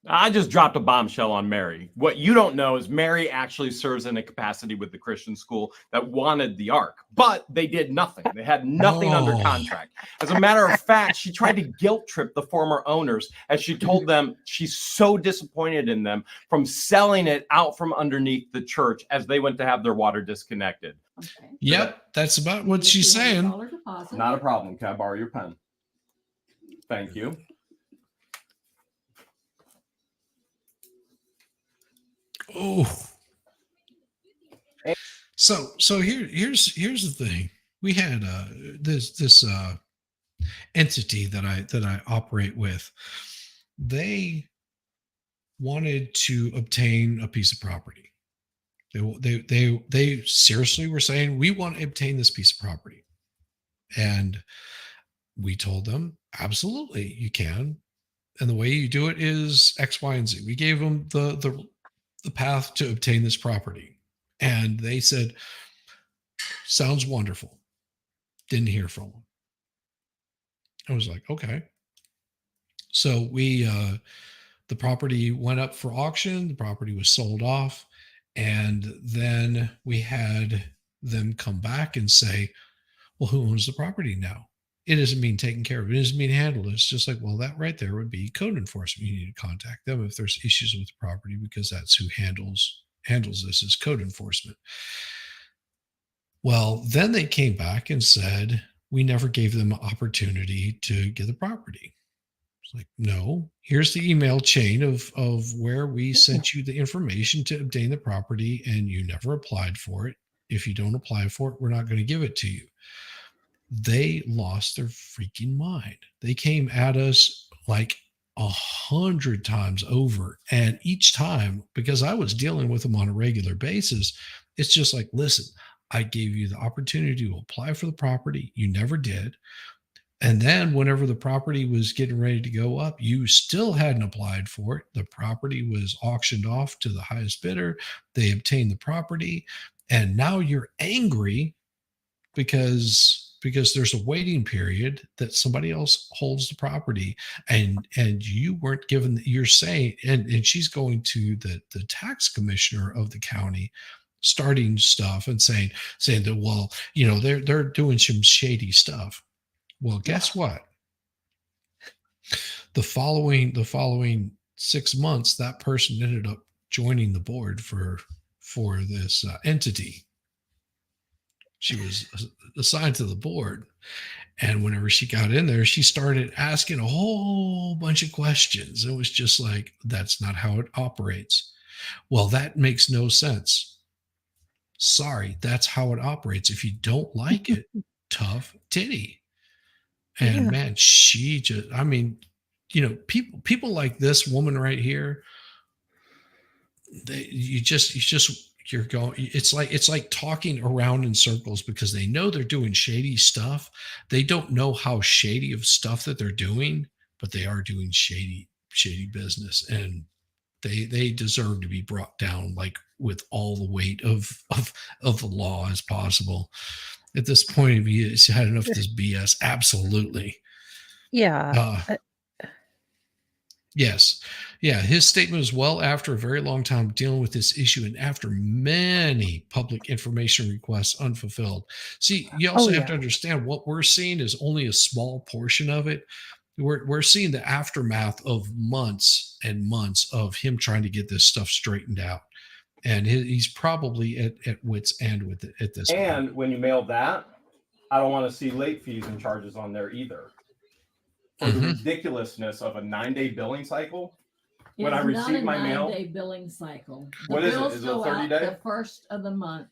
I just dropped a bombshell on Mary. What you don't know is Mary actually serves in a capacity with the Christian school that wanted the Ark, but they did nothing. They had nothing under contract. As a matter of fact, she tried to guilt trip the former owners as she told them she's so disappointed in them from selling it out from underneath the church as they went to have their water disconnected. Okay. Yep, that's about what she's saying. Not a problem. Can I borrow your pen? Thank you. Oh, So here's the thing. We had this entity that I operate with. They wanted to obtain a piece of property. They seriously were saying, we want to obtain this piece of property. And we told them, absolutely, you can. And the way you do it is X, Y, and Z. We gave them the path to obtain this property. And they said, sounds wonderful. Didn't hear from them. I was like, okay. So we, the property went up for auction. The property was sold off. And then we had them come back and say, well, who owns the property now? It doesn't mean taken care of. It doesn't mean handled. It's just like, well, that right there would be code enforcement. You need to contact them if there's issues with the property, because that's who handles this is code enforcement. Well, then they came back and said, we never gave them an opportunity to get the property. It's like, no, here's the email chain of where we sent you the information to obtain the property, and you never applied for it. If you don't apply for it, we're not going to give it to you. They lost their freaking mind. They came at us like 100 times over. And each time, because I was dealing with them on a regular basis, it's just like, listen, I gave you the opportunity to apply for the property. You never did. And then whenever the property was getting ready to go up, you still hadn't applied for it. The property was auctioned off to the highest bidder. They obtained the property. And now you're angry because there's a waiting period that somebody else holds the property, and you weren't given. You're saying, and she's going to the tax commissioner of the county, starting stuff and saying that, well, they're doing some shady stuff. Well, guess what? The following 6 months, that person ended up joining the board for this entity. She was assigned to the board. And whenever she got in there, she started asking a whole bunch of questions. It was just like, that's not how it operates. Well, that makes no sense. Sorry, that's how it operates. If you don't like it, tough titty. And man, she just, I mean, people like this woman right here, you're going, it's like talking around in circles, because they know they're doing shady stuff. They don't know how shady of stuff that they're doing, but they are doing shady business, and they deserve to be brought down, like with all the weight of the law as possible. At this point, if he's had enough of this BS, absolutely. Yeah. Yes. Yeah. His statement was, well, after a very long time dealing with this issue and after many public information requests unfulfilled. See, you also have to understand, what we're seeing is only a small portion of it. We're seeing the aftermath of months and months of him trying to get this stuff straightened out. And he's probably at wit's end with it at this point. And when you mail that, I don't want to see late fees and charges on there either. For the ridiculousness of a 9-day billing cycle. When I receive my mail, 9-day billing cycle. The what is it? bills Is it go 30 out day? the first of the month.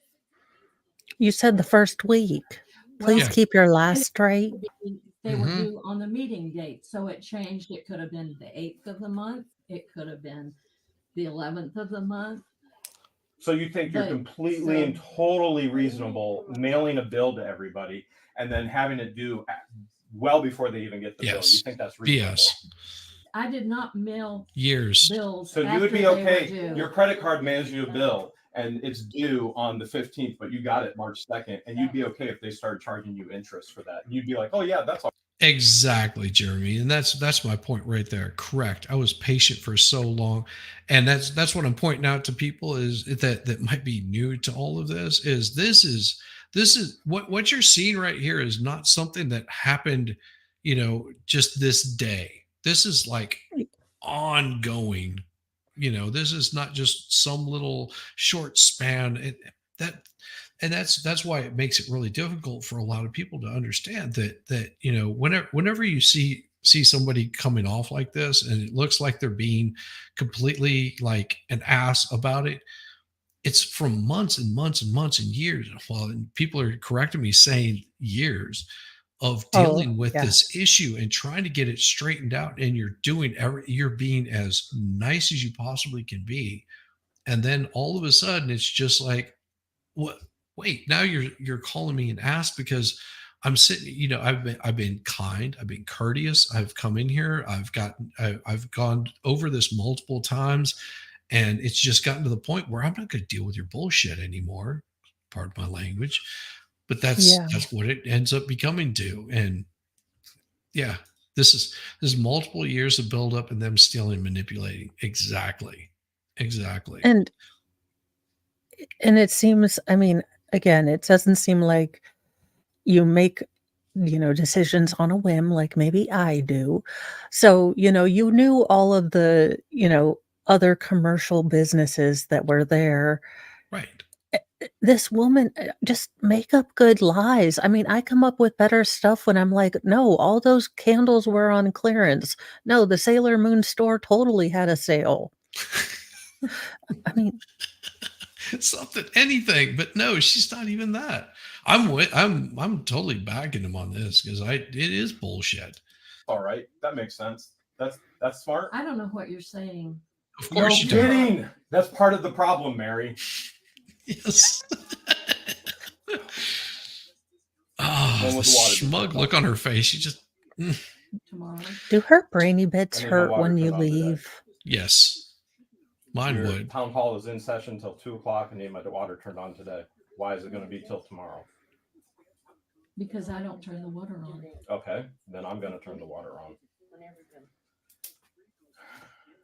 You said the first week. Please keep your last straight. They were due on the meeting date, so it changed. It could have been the 8th of the month. It could have been the 11th of the month. So you think you're completely and totally reasonable mailing a bill to everybody and then having it due well before they even get the bill? You think that's reasonable? Yes. I did not mail years bills. So you would be okay. Your credit card mails you a bill and it's due on the 15th, but you got it March 2nd, and you'd be okay if they started charging you interest for that. You'd be like, oh yeah, that's all. Exactly, Jeremy. And that's my point right there. Correct. I was patient for so long. And that's what I'm pointing out to people, is that might be new to all of this, is this is what you're seeing right here is not something that happened, just this day. This is like ongoing. This is not just some little short span. That's why it makes it really difficult for a lot of people to understand that whenever you see somebody coming off like this and it looks like they're being completely like an ass about it, it's from months and months and months and years. Well, and people are correcting me saying years of dealing with yeah. this issue and trying to get it straightened out. And you're being as nice as you possibly can be. And then all of a sudden it's just like, what? Wait, now you're calling me an ass because I'm sitting, I've been kind, I've been courteous, I've come in here, I've gone over this multiple times, and it's just gotten to the point where I'm not going to deal with your bullshit anymore. Pardon my language, but that's what it ends up becoming to. And yeah, this is multiple years of buildup and them stealing, manipulating. Exactly. And it seems, I mean, again, it doesn't seem like you make, decisions on a whim like maybe I do. So, you knew all of the, other commercial businesses that were there. Right. This woman just make up good lies. I mean, I come up with better stuff when I'm like, no, all those candles were on clearance. No, the Sailor Moon store totally had a sale. I mean, something, anything, but no, she's not even that. I'm totally backing him on this because it is bullshit. All right, that makes sense. That's smart. I don't know what you're saying. Of course you kidding. do. That's part of the problem, Mary. Yes. The smug look on her face. She just. Tomorrow. Do her brainy bits hurt when you leave? Yes. Mine would. Town hall is in session until 2:00. I need my water turned on today. Why is it going to be till tomorrow? Because I don't turn the water on. Okay, then I'm going to turn the water on.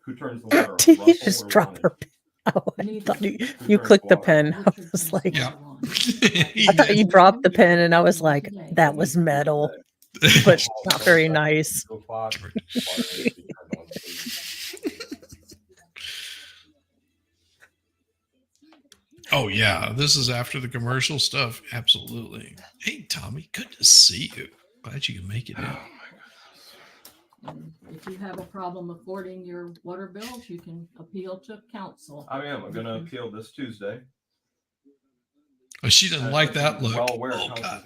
Who turns the water on? Did you just drop her pen? Oh, I thought you clicked the pen. I was like, yeah. I thought you dropped the pen, and I was like, that was metal, but not very nice. Oh yeah, this is after the commercial stuff. Absolutely. Hey Tommy, good to see you. Glad you can make it in. If you have a problem affording your water bills, you can appeal to council. I'm going to appeal this Tuesday. Oh, she doesn't like that look. Well aware oh, God.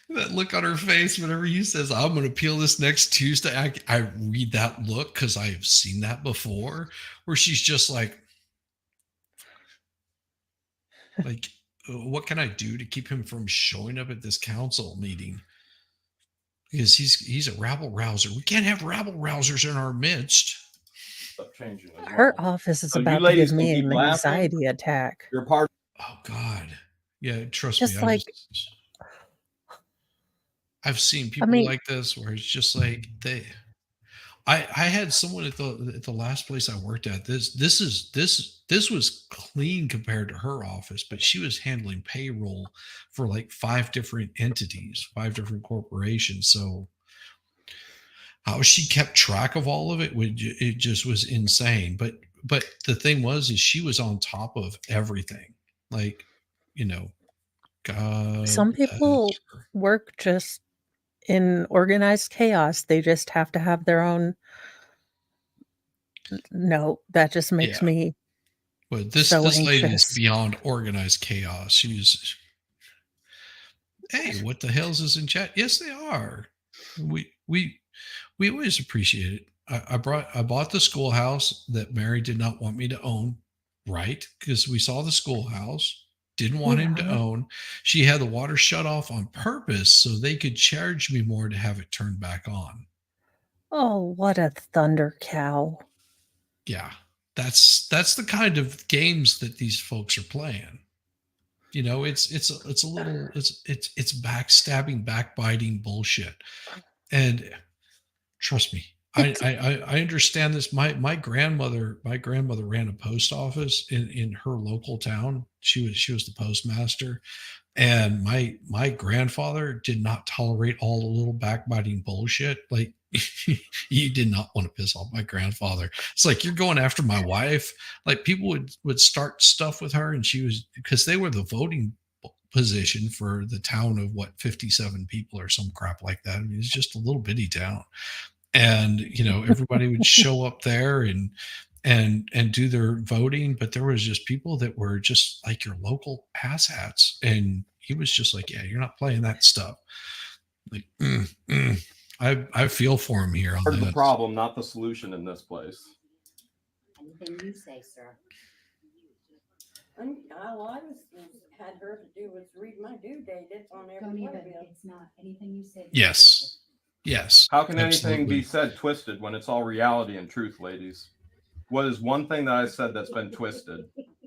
That look on her face whenever he says, I'm going to appeal this next Tuesday. I read that look because I've seen that before where she's just like, what can I do to keep him from showing up at this council meeting? Because he's a rabble rouser. We can't have rabble rousers in our midst. Changing her office is about to give me an anxiety attack. You're part. Oh God. Yeah, trust just me. Like, I've seen people like this where it's just like I had someone at the last place I worked at. This was clean compared to her office, but she was handling payroll for like 5 different entities, 5 different corporations. So how she kept track of all of it just was insane. But the thing was, is she was on top of everything. Like, God. Some people work just in organized chaos. They just have to have their own. No, that just makes me. But this lady is beyond organized chaos. She's. Hey, what the hell's is in chat? Yes, they are. We always appreciate it. I bought the schoolhouse that Mary did not want me to own, right? Because we saw the schoolhouse. Didn't want him to own. She had the water shut off on purpose so they could charge me more to have it turned back on. Oh, what a thunder cow. Yeah. That's the kind of games that these folks are playing. It's a little it's backstabbing, backbiting bullshit. And trust me, I understand this. My grandmother ran a post office in her local town. She was the postmaster, and my grandfather did not tolerate all the little backbiting bullshit. Like you did not want to piss off my grandfather. It's like, you're going after my wife. Like people would start stuff with her, and she was, because they were the voting position for the town of 57 people or some crap like that. I mean, it's just a little bitty town. And, everybody would show up there and and do their voting, but there was just people that were just like your local asshats, and he was just like, yeah, you're not playing that stuff. Like, I feel for him here on Part of the this. problem, not the solution in this place. Anything you say, sir. All I had her to do was read my due date. It's on every Don't one even, of them. it's not anything you say. Yes. Yes. How can anything absolutely. be said twisted when it's all reality and truth, ladies? What is one thing that I said that's been twisted?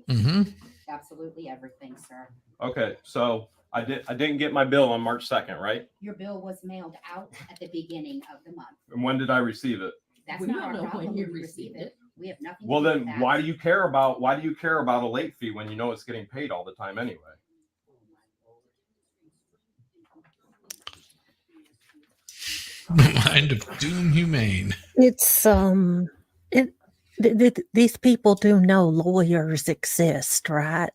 Mm-hmm. Absolutely everything, sir. Okay, so I didn't get my bill on March 2nd, right? Your bill was mailed out at the beginning of the month. And when did I receive it? That's We not don't our know when problem. you We received received it. We have nothing. Well, to do with then that. why do you care about a late fee when you know it's getting paid all the time anyway? Mind of doom humane. It's these people do know lawyers exist, right?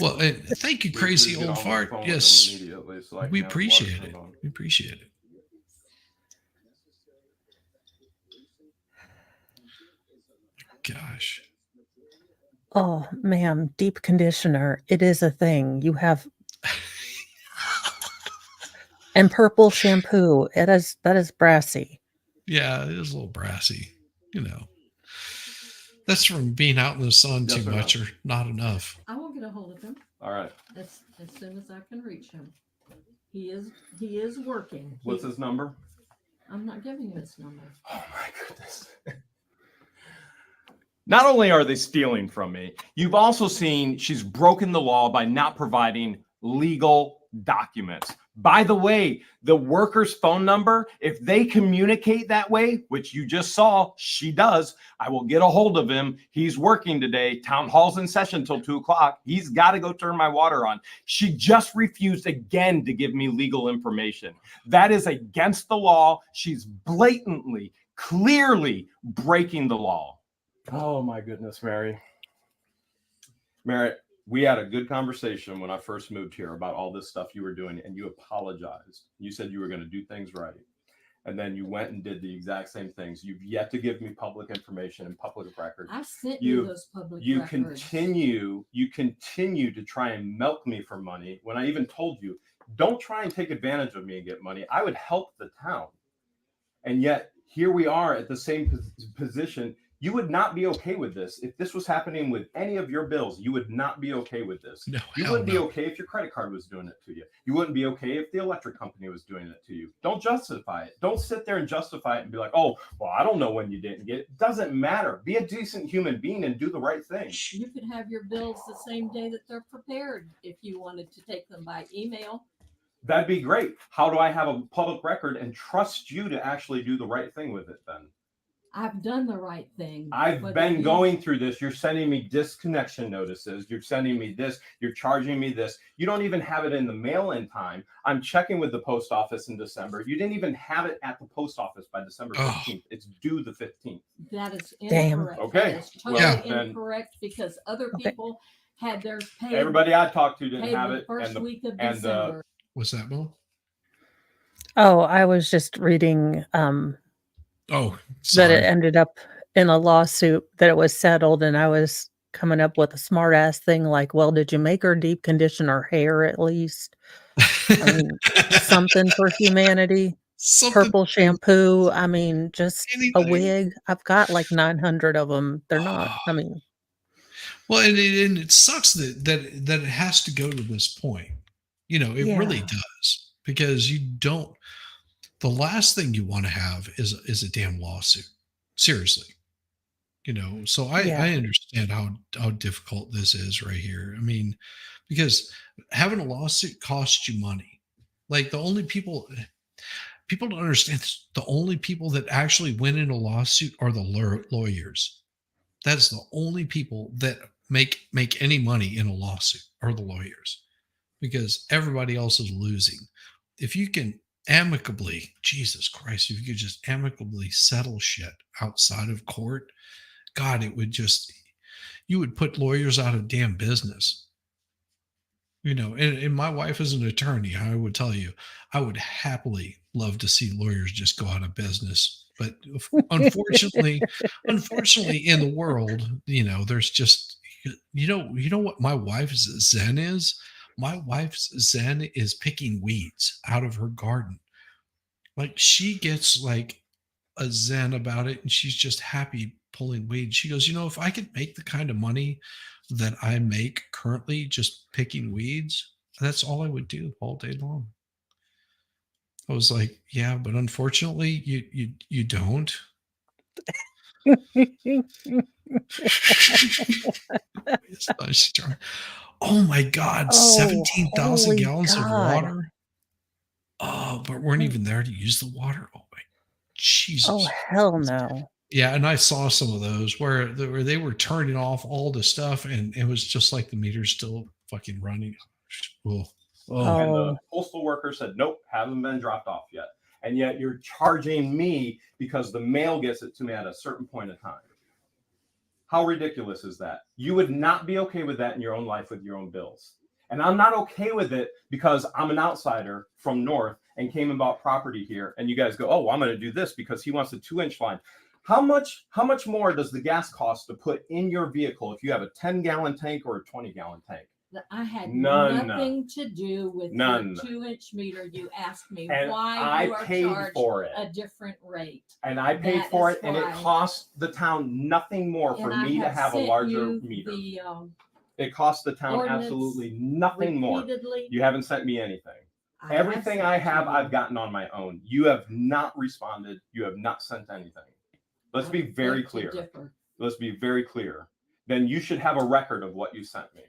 Well, thank you, crazy Please get old on the fart. phone with Yes, them immediately so I can we have the appreciate water it. turned on. We appreciate it. Gosh. Oh, ma'am, deep conditioner. It is a thing. You have and purple shampoo. That is brassy. Yeah, it is a little brassy. You know, that's from being out in the sun Yes too or no? much or not enough. I will get a hold of him All right. as soon as I can reach him. He is working. What's his number? I'm not giving you his number. Oh my goodness. Not only are they stealing from me, you've also seen she's broken the law by not providing legal documents. By the way, the worker's phone number, if they communicate that way, which you just saw, she does, I will get a hold of him. He's working today. Town hall's in session till 2:00. He's got to go turn my water on. She just refused again to give me legal information. That is against the law. She's blatantly, clearly breaking the law. Oh my goodness, Mary. Merritt, we had a good conversation when I first moved here about all this stuff you were doing, and you apologized. You said you were going to do things right. And then you went and did the exact same things. You've yet to give me public information and public records. I sent you those public records. You continue to try and milk me for money when I even told you, don't try and take advantage of me and get money. I would help the town. And yet here we are at the same position. You would not be okay with this. If this was happening with any of your bills, you would not be okay with this. No, you wouldn't be okay if your credit card was doing it to you. You wouldn't be okay if the electric company was doing it to you. Don't justify it. Don't sit there and justify it and be like, oh, well, I don't know when you didn't get it. Doesn't matter. Be a decent human being and do the right thing. You could have your bills the same day that they're prepared if you wanted to take them by email. That'd be great. How do I have a public record and trust you to actually do the right thing with it then? I've done the right thing. I've been going through this. You're sending me disconnection notices. You're sending me this. You're charging me this. You don't even have it in the mail in time. I'm checking with the post office in December. You didn't even have it at the post office by December 15th. It's due the 15th. That is Damn. incorrect. Okay. That is totally Well, incorrect because other Okay. people had theirs paid. Everybody I talked to didn't paid have the it. first And the, week of and December. What's that, Mo? Oh, I was just reading Oh, that sorry. it ended up in a lawsuit, that it was settled, and I was coming up with a smart ass thing like, well, did you make her deep condition her hair at least? I mean, something for humanity. Something Purple shampoo. I mean, just a Anything. wig. I've got like 900 of them. They're not. I mean, Well, and it sucks that it has to go to this point. You know, it really Yeah. does, because you don't. The last thing you want to have is a damn lawsuit. Seriously, you know. So I Yeah. understand how difficult this is right here. I mean, because having a lawsuit costs you money. Like, the only people don't understand this. The only people that actually win in a lawsuit are the lawyers. That's the only people that make any money in a lawsuit are the lawyers, because everybody else is losing. If you can amicably, Jesus Christ, if you could just amicably settle shit outside of court, God, it would just, you would put lawyers out of damn business. You know, and my wife is an attorney. I would tell you, I would happily love to see lawyers just go out of business But unfortunately, in the world, there's just, you know what my wife's zen is? My wife's zen is picking weeds out of her garden. Like, she gets like a zen about it, and she's just happy pulling weeds. She goes, if I could make the kind of money that I make currently just picking weeds, that's all I would do all day long. I was like, yeah, but unfortunately you don't. Oh my God, 17,000 gallons of water. Oh, but weren't even there to use the water. Oh my Jesus. Oh, hell no. Yeah, and I saw some of those where they were turning off all the stuff, and it was just like the meter's still fucking running. Oh. And the postal worker said, nope, haven't been dropped off yet. And yet you're charging me because the mail gets it to me at a certain point in time. How ridiculous is that? You would not be okay with that in your own life with your own bills. And I'm not okay with it because I'm an outsider from North and came and bought property here. And you guys go, oh, well, I'm going to do this because he wants a 2-inch line. How much more does the gas cost to put in your vehicle if you have a 10-gallon tank or a 20-gallon tank? I had None. nothing to do with None. the 2-inch meter. You asked me And why you I are paid charged for it. a different rate. And I paid That for is it, and it why. cost the town nothing more for And I me to have a sent larger you meter. The, It cost the town ordinance absolutely nothing more. repeatedly. You haven't sent me anything. I Everything have I sent have, you. I've gotten on my own. You have not responded. You have not sent anything. Let's be very beg to clear. differ. Let's be very clear. Then you should have a record of what you sent me.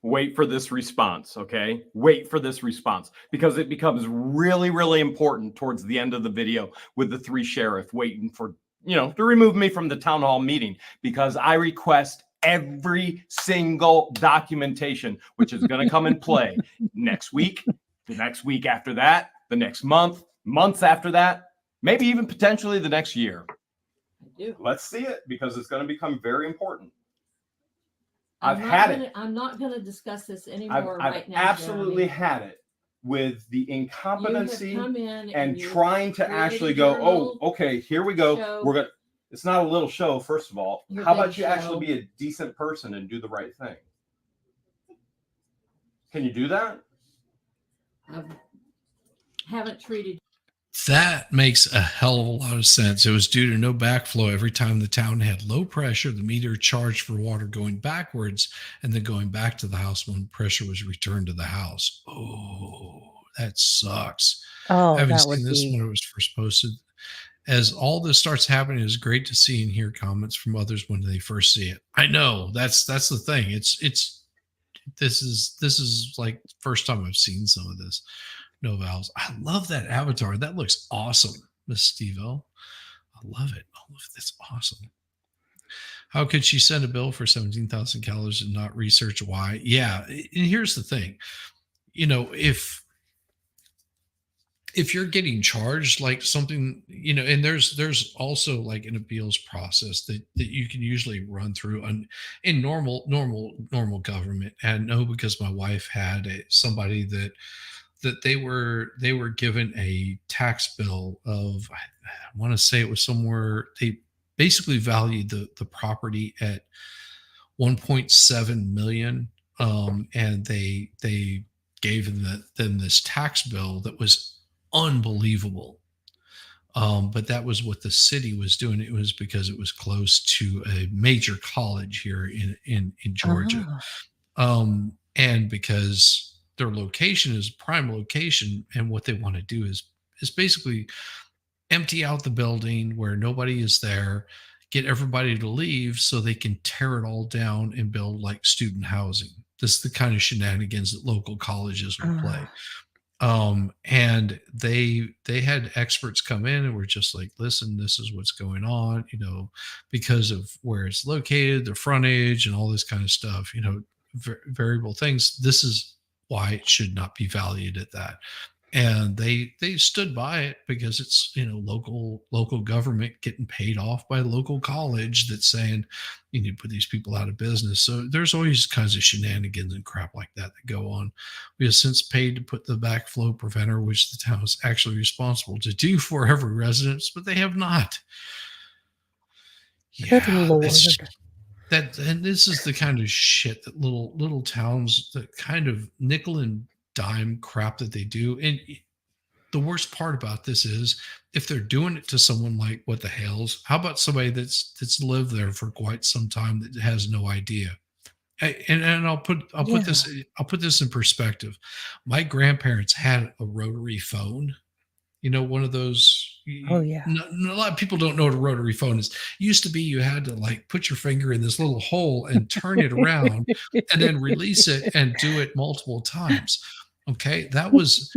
Wait for this response, okay? Wait for this response because it becomes really, really important towards the end of the video with the 3 sheriff waiting for, to remove me from the town hall meeting because I request every single documentation, which is going to come in play next week, the next week after that, the next month, months after that, maybe even potentially the next year. Let's see it because it's going to become very important. I've had it. I'm not going to discuss this anymore right I've now. absolutely Jeremy. had it with the You have incompetency come in and you trying to created actually your go, oh, little okay, here we go. show. We're gonna. It's not a little show, first of all. Your How big about you actually show. be a decent person and do the right thing? Can you do that? I haven't treated. That makes a hell of a lot of sense. It was due to no backflow. Every time the town had low pressure, the meter charged for water going backwards and then going back to the house when pressure was returned to the house. Oh, that sucks. Oh, I haven't that seen would this be. when it was first posted. As all this starts happening, it's great to see and hear comments from others when they first see it. I know that's the thing. This is like first time I've seen some of this. No vowels. I love that avatar. That looks awesome, Miss Steve-O. I love it. Oh, that's awesome. How could she send a bill for 17,000 calories and not research why? Yeah, and here's the thing. If you're getting charged like something, and there's also like an appeals process that you can usually run through in normal government. And no, because my wife had somebody that they were given a tax bill of, I want to say it was somewhere, they basically valued the property at 1.7 million. And they gave them this tax bill that was unbelievable. But that was what the city was doing. It was because it was close to a major college here in Georgia. And because their location is prime location, and what they want to do is basically empty out the building where nobody is there, get everybody to leave so they can tear it all down and build like student housing. This is the kind of shenanigans that local colleges will play. And they had experts come in and were just like, listen, this is what's going on, because of where it's located, the frontage and all this kind of stuff, variable things. This is why it should not be valued at that. and they stood by it because it's, local government getting paid off by local college that's saying you need to put these people out of business. So there's always kinds of shenanigans and crap like that go on. We have since paid to put the backflow preventer, which the town is actually responsible to do for every residence, but they have not. Good Lord. And this is the kind of shit that little towns, that kind of nickel and dime crap that they do. And the worst part about this is, if they're doing it to someone like what the Hales, how about somebody that's lived there for quite some time that has no idea? And I'll put this in perspective. My grandparents had a rotary phone. One of those. Oh yeah. A lot of people don't know what a rotary phone is. It used to be you had to like put your finger in this little hole and turn it around and then release it and do it multiple times. Okay, that was,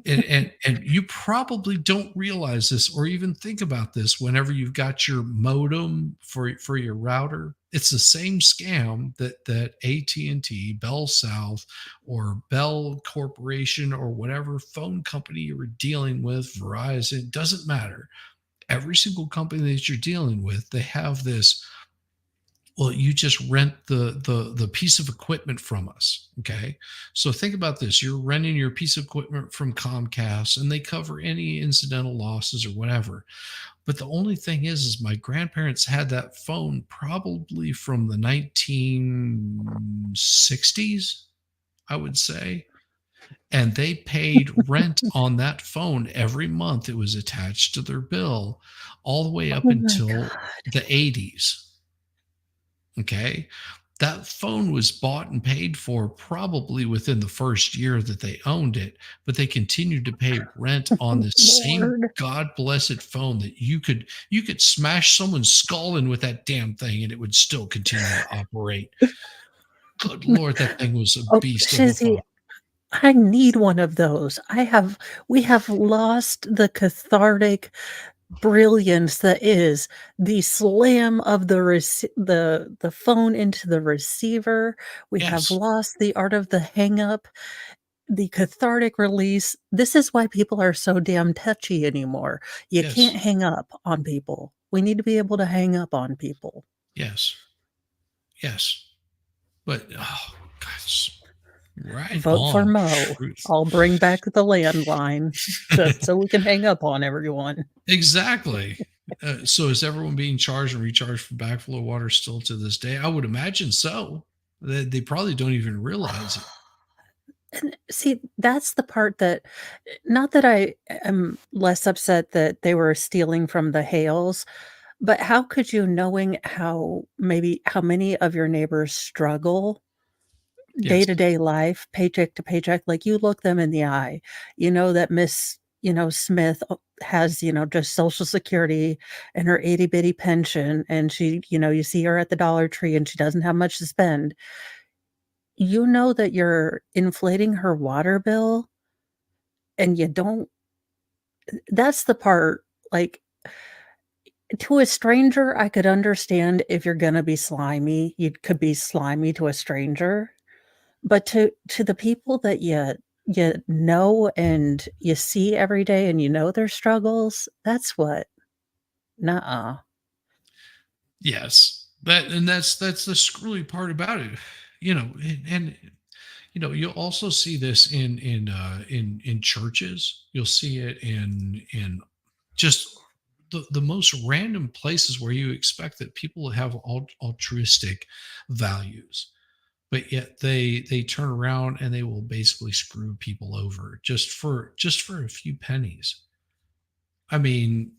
and you probably don't realize this or even think about this whenever you've got your modem for your router. It's the same scam that AT&T, Bell South, or Bell Corporation, or whatever phone company you were dealing with, Verizon, doesn't matter. Every single company that you're dealing with, they have this. Well, you just rent the piece of equipment from us. Okay. So think about this. You're renting your piece of equipment from Comcast, and they cover any incidental losses or whatever. But the only thing is my grandparents had that phone probably from the 1960s, I would say. And they paid rent on that phone every month. It was attached to their bill all the way up until the 80s. Okay. That phone was bought and paid for probably within the first year that they owned it, but they continued to pay rent on the same God blessed phone that you could smash someone's skull in with that damn thing and it would still continue to operate. Good Lord, that thing was a beast. Shizzy, I need one of those. We have lost the cathartic brilliance that is the slam of the phone into the receiver. We have lost the art of the hang up, the cathartic release. This is why people are so damn touchy anymore. You can't hang up on people. We need to be able to hang up on people. Yes. But gosh. Right. Vote for Mo. I'll bring back the landline so we can hang up on everyone. Exactly. So is everyone being charged and recharged for backflow water still to this day? I would imagine so. They probably don't even realize it. And see, that's the part that, not that I am less upset that they were stealing from the Hales, but how could you, knowing how many of your neighbors struggle day-to-day life, paycheck to paycheck, like you look them in the eye, that Miss, Smith has, just Social Security and her itty bitty pension. And she, you see her at the Dollar Tree and she doesn't have much to spend. That you're inflating her water bill and you don't, that's the part, like, to a stranger, I could understand if you're going to be slimy, you could be slimy to a stranger. But to the people that you know and you see every day and their struggles, that's what. Nuh-uh. Yes. That's the screwy part about it. And you'll also see this in churches. You'll see it in just the most random places where you expect that people have altruistic values. But yet they turn around and they will basically screw people over just for a few pennies. I mean,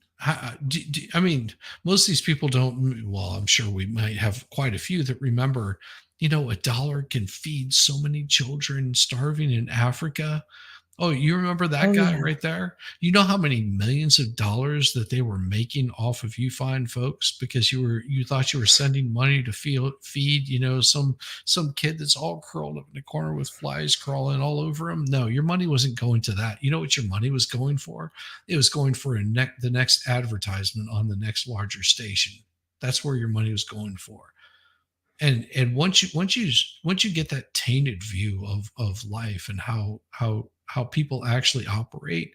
most of these people don't. Well, I'm sure we might have quite a few that remember. $1 can feed so many children starving in Africa. Oh, you remember that guy right there? You know how many millions of dollars that they were making off of you fine folks because you thought you were sending money to feed some kid that's all curled up in the corner with flies crawling all over him? No, your money wasn't going to that. You know what your money was going for? It was going for the next advertisement on the next larger station. That's where your money was going for. And once you get that tainted view of life and how people actually operate,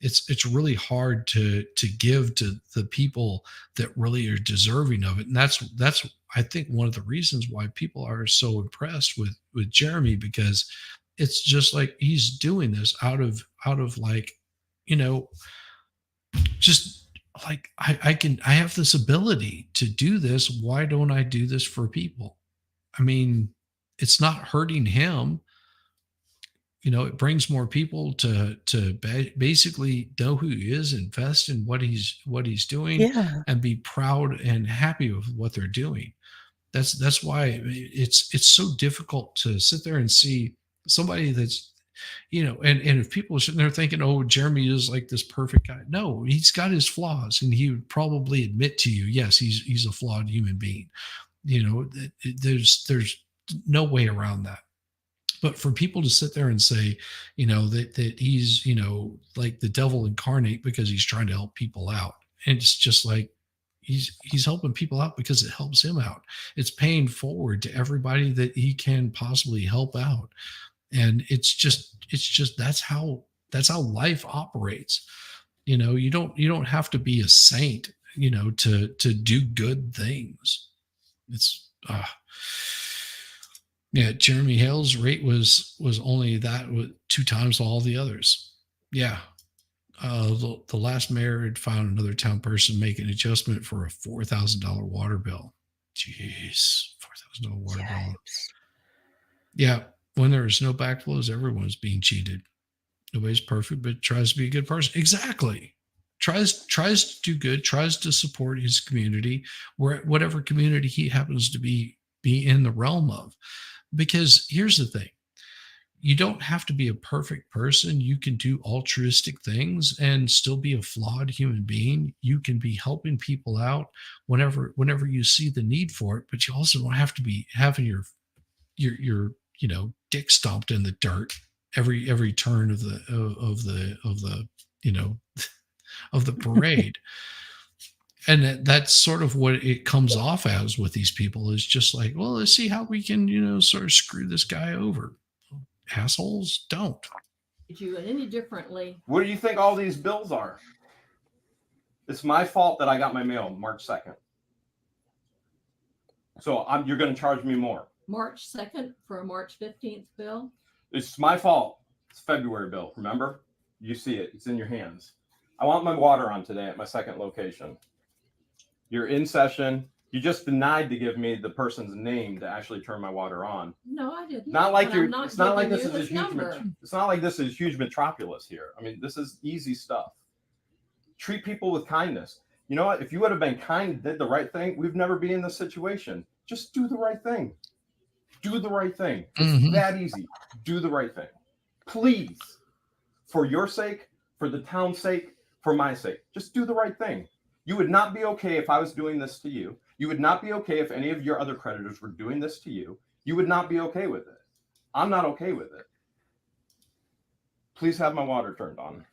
it's really hard to give to the people that really are deserving of it. And that's I think one of the reasons why people are so impressed with Jeremy, because it's just like he's doing this out of like, just like I have this ability to do this. Why don't I do this for people? I mean, it's not hurting him. It brings more people to basically know who he is, invest in what he's doing, Yeah. and be proud and happy with what they're doing. That's why it's so difficult to sit there and see somebody that's, and if people are sitting there thinking, oh, Jeremy is like this perfect guy. No, he's got his flaws, and he would probably admit to you, yes, he's a flawed human being. There's no way around that. But for people to sit there and say, that he's, like the devil incarnate because he's trying to help people out. And it's just like, he's helping people out because it helps him out. It's paying forward to everybody that he can possibly help out. And it's just, that's how life operates. You don't have to be a saint, to do good things. It's, yeah, Jeremy Hale's rate was only that with 2 times all the others. Yeah. The last mayor had found another town person make an adjustment for a $4,000 water bill. Jeez, $4,000 water bill. Yeah, when there is no backflows, everyone's being cheated. Nobody's perfect, but tries to be a good person. Exactly. Tries to do good, tries to support his community, whatever community he happens to be in the realm of. Because here's the thing, you don't have to be a perfect person. You can do altruistic things and still be a flawed human being. You can be helping people out whenever you see the need for it, but you also don't have to be having your dick stomped in the dirt every turn of the of the parade. And that's sort of what it comes off as with these people, is just like, well, let's see how we can, sort of screw this guy over. Assholes don't. Did you any differently? What do you think all these bills are? It's my fault that I got my mail March 2nd. So you're going to charge me more. March 2nd for a March 15th bill? It's my fault. It's February bill. Remember? You see it. It's in your hands. I want my water on today at my second location. You're in session. You just denied to give me the person's name to actually turn my water on. No, I didn't. Not like you're. it's not like this is a huge. It's not like this is a huge metropolis here. I mean, this is easy stuff. Treat people with kindness. You know what? If you would have been kind, did the right thing, we'd never be in this situation. Just do the right thing. Do the right thing. It's that easy. Do the right thing. Please, for your sake, for the town's sake, for my sake, just do the right thing. You would not be okay if I was doing this to you. You would not be okay if any of your other creditors were doing this to you. You would not be okay with it. I'm not okay with it. Please have my water turned on.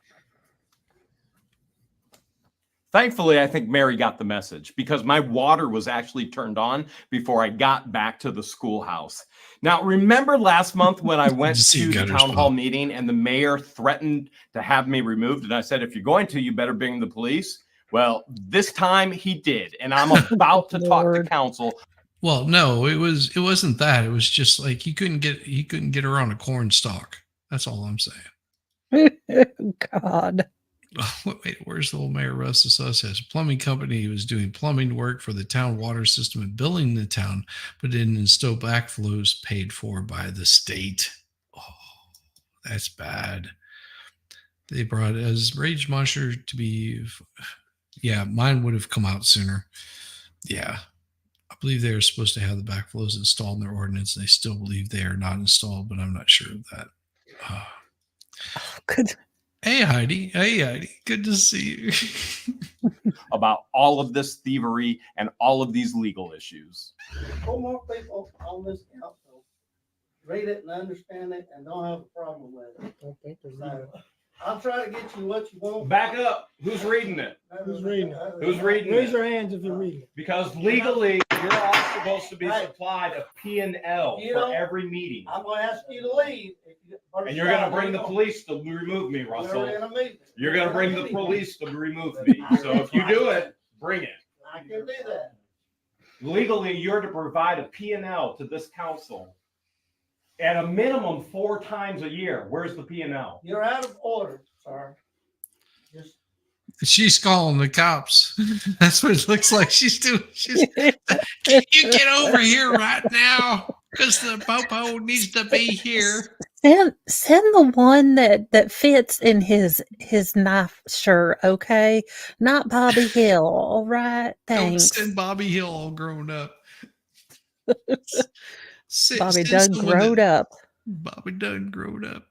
Thankfully, I think Mary got the message, because my water was actually turned on before I got back to the schoolhouse. Now, remember last month when I went to the town hall meeting and the mayor threatened to have me removed? And I said, if you're going to, you better bring the police. Well, this time he did. And I'm about to talk to council. Well, no, it wasn't that. It was just like he couldn't get her on a corn stalk. That's all I'm saying. God. Wait, where's the old mayor arrested us? As a plumbing company, he was doing plumbing work for the town water system and billing the town, but didn't install backflows paid for by the state. Oh, that's bad. They brought as rage monster to be. Yeah, mine would have come out sooner. Yeah, I believe they are supposed to have the backflows installed in their ordinance. They still believe they are not installed, but I'm not sure of that. Oh, good. Hey, Heidi. Hey, Heidi. Good to see you. About all of this thievery and all of these legal issues. More people on this council read it and understand it and don't have a problem with it. So I'll try to get you what you want. Back up. Who's reading it? Who's reading it? Who's reading Raise it? your hands if you're reading it. Because legally, you're all supposed to be Hey. supplied a P&L You for don't- every meeting. I'm going to ask you to leave. If you first And you're going to time, bring the you police to remove me, We're Russell. in a meeting. You're going to bring the police to remove me. So if you do it, bring it. I can do that. Legally, you're to provide a P&L to this council at a minimum 4 times a year. Where's the P&L? You're out of order, sir. Just She's calling the cops. That's what it looks like she's doing. She's, can you get over here right now? Because the popo needs to be here. Send the one that fits in his knife shirt, okay? Not Bobby Hill, all right? Don't Thanks. send Bobby Hill all grown up. Bobby done growed up. Bobby done growed up.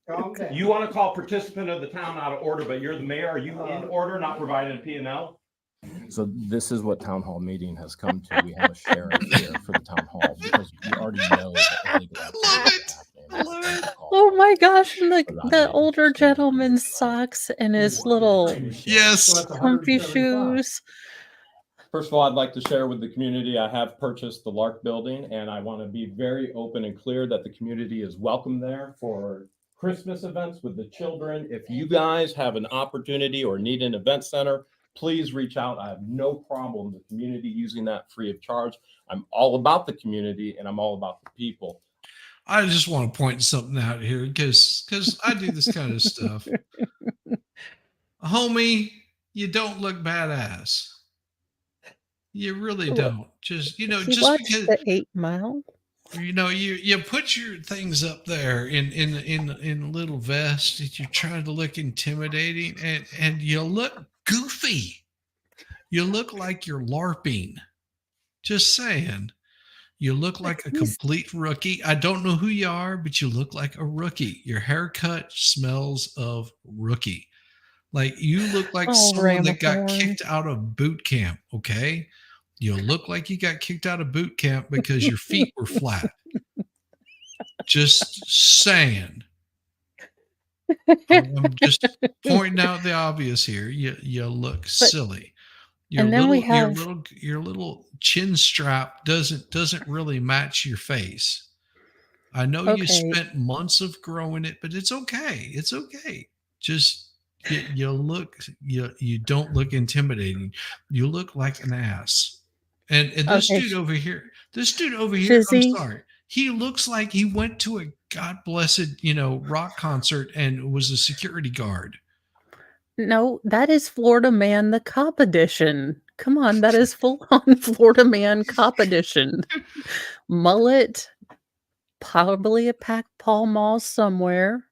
calm down. You want to call participant of the town out of order, but you're the mayor. Are you in order, not providing a P&L? So this is what town hall meeting has come to. We have a sheriff here for the town hall because you already know that illegal activity. Oh my gosh, and the older gentleman's socks and his little comfy shoes. First of all, I'd like to share with the community, I have purchased the Lark building, and I want to be very open and clear that the community is welcome there for Christmas events with the children. If you guys have an opportunity or need an event center, please reach out. I have no problem with the community using that free of charge. I'm all about the community and I'm all about the people. I just want to point something out here because I do this kind of stuff. Homie, you don't look badass. You really don't. Just, He just watched because the 8 Mile. you put your things up there in a little vest that you're trying to look intimidating and you look goofy. You look like you're LARPing. Just saying. You look like a complete rookie. I don't know who you are, but you look like a rookie. Your haircut smells of rookie. Like you look like someone that got kicked out of boot camp. Okay. You look like you got kicked out of boot camp because your feet were flat. Just saying. I'm just pointing out the obvious here. You look silly. Your little chin strap doesn't really match your face. I know you spent months of growing it, but it's okay. It's okay. Just you don't look intimidating. You look like an ass. And this dude over here, Fizzy. I'm sorry. He looks like he went to a God blessed, rock concert and was a security guard. No, that is Florida Man, the cop edition. Come on, that is full on Florida Man cop edition. Mullet, probably a pack Pall Mall somewhere.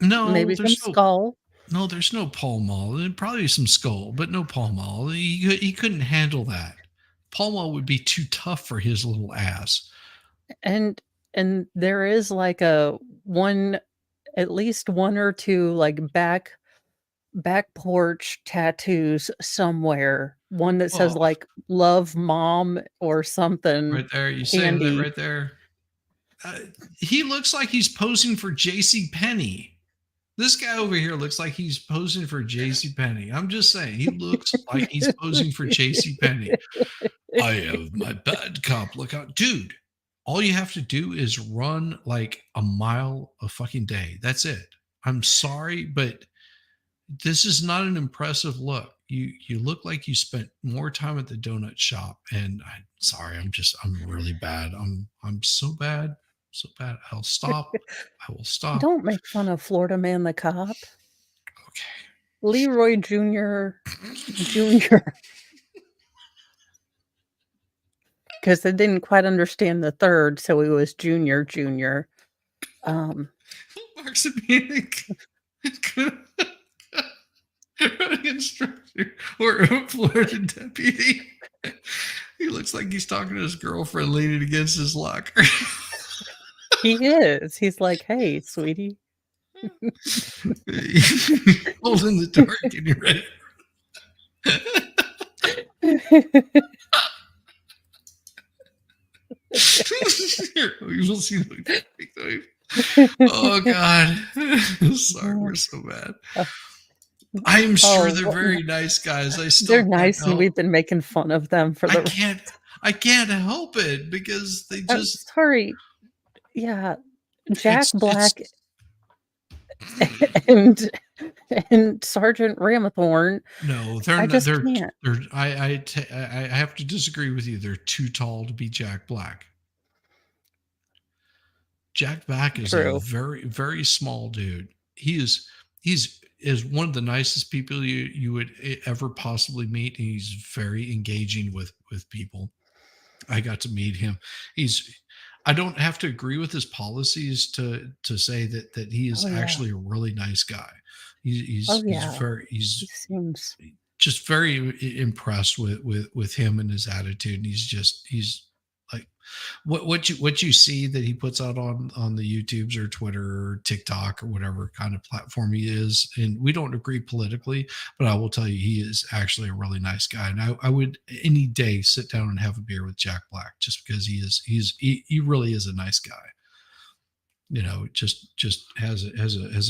No, maybe some skull. No, there's no Pall Mall. There'd probably some skull, but no Pall Mall. He couldn't handle that. Pall Mall would be too tough for his little ass. And there is like at least one or two like back porch tattoos somewhere. One that says like "Love Mom" or something. Right there, you saying that right there. He looks like he's posing for J.C. Penney. This guy over here looks like he's posing for J.C. Penney. I'm just saying, he looks like he's posing for J.C. Penney. I have my bad cop look out, dude. All you have to do is run like a mile a fucking day. That's it. I'm sorry, but this is not an impressive look. You look like you spent more time at the donut shop. And I'm sorry, I'm really bad. I'm so bad. So bad. I'll stop. I will stop. Don't make fun of Florida Man the cop. Okay. Leroy Jr. Because they didn't quite understand the third, so he was Junior. Mark's being running instructor or a Florida deputy. He looks like he's talking to his girlfriend leaning against his locker. He is. He's like, "Hey, sweetie." Holding the door, getting ready. Here, we will see the Oh God. Sorry, we're so bad. I'm sure they're very nice guys. I still They're can't nice, and help. we've been making fun of them for the. I can't help it because they I'm just. sorry. Yeah, Jack It's Black and Sergeant Ramathorn. no, they're I not. just can't. I have to disagree with you. They're too tall to be Jack Black. Jack Black is a True. very, very small dude. He's one of the nicest people you would ever possibly meet. And he's very engaging with people. I got to meet him. I don't have to agree with his policies to say that he is actually a really nice guy. He seems just very impressed with him and his attitude. And he's like what you see that he puts out on the YouTubes or Twitter or TikTok or whatever kind of platform he is. And we don't agree politically, but I will tell you, he is actually a really nice guy. And I would any day sit down and have a beer with Jack Black just because he really is a nice guy. You know, just has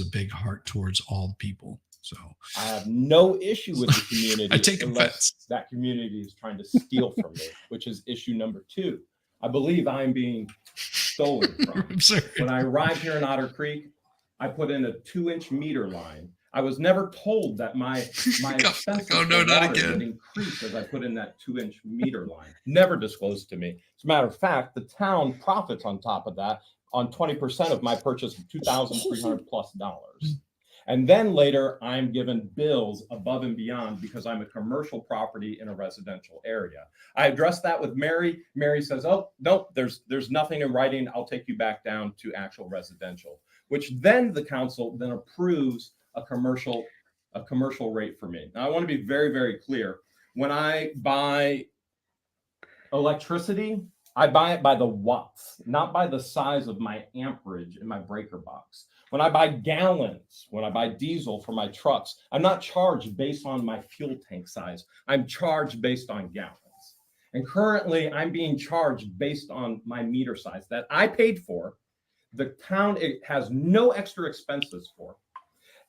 a big heart towards all the people. So I have no issue with the community. I take unless offense. that community is trying to steal from me, which is issue number 2. I believe I'm being stolen from. I'm sorry. When I arrived here in Otter Creek, I put in a 2-inch meter line. I was never told that my expenses for water would increase as I put in that 2-inch meter line. Never disclosed to me. As a matter of fact, the town profits on top of that on 20% of my purchase of $2,300 plus. And then later, I'm given bills above and beyond because I'm a commercial property in a residential area. I addressed that with Mary. Mary says, "Oh, no, there's nothing in writing. I'll take you back down to actual residential," which then the council then approves a commercial rate for me. Now, I want to be very, very clear. When I buy electricity, I buy it by the watts, not by the size of my amperage in my breaker box. When I buy gallons, when I buy diesel for my trucks, I'm not charged based on my fuel tank size. I'm charged based on gallons. And currently, I'm being charged based on my meter size that I paid for. The town has no extra expenses for.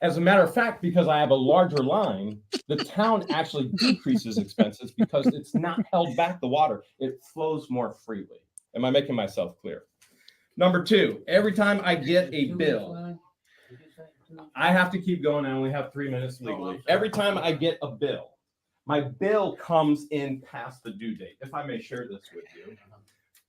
As a matter of fact, because I have a larger line, the town actually decreases expenses because it's not held back the water. It flows more freely. Am I making myself clear? Number 2, every time I get a bill, I have to keep going. I only have 3 minutes legally. Every time I get a bill, my bill comes in past the due date. If I may share this with you.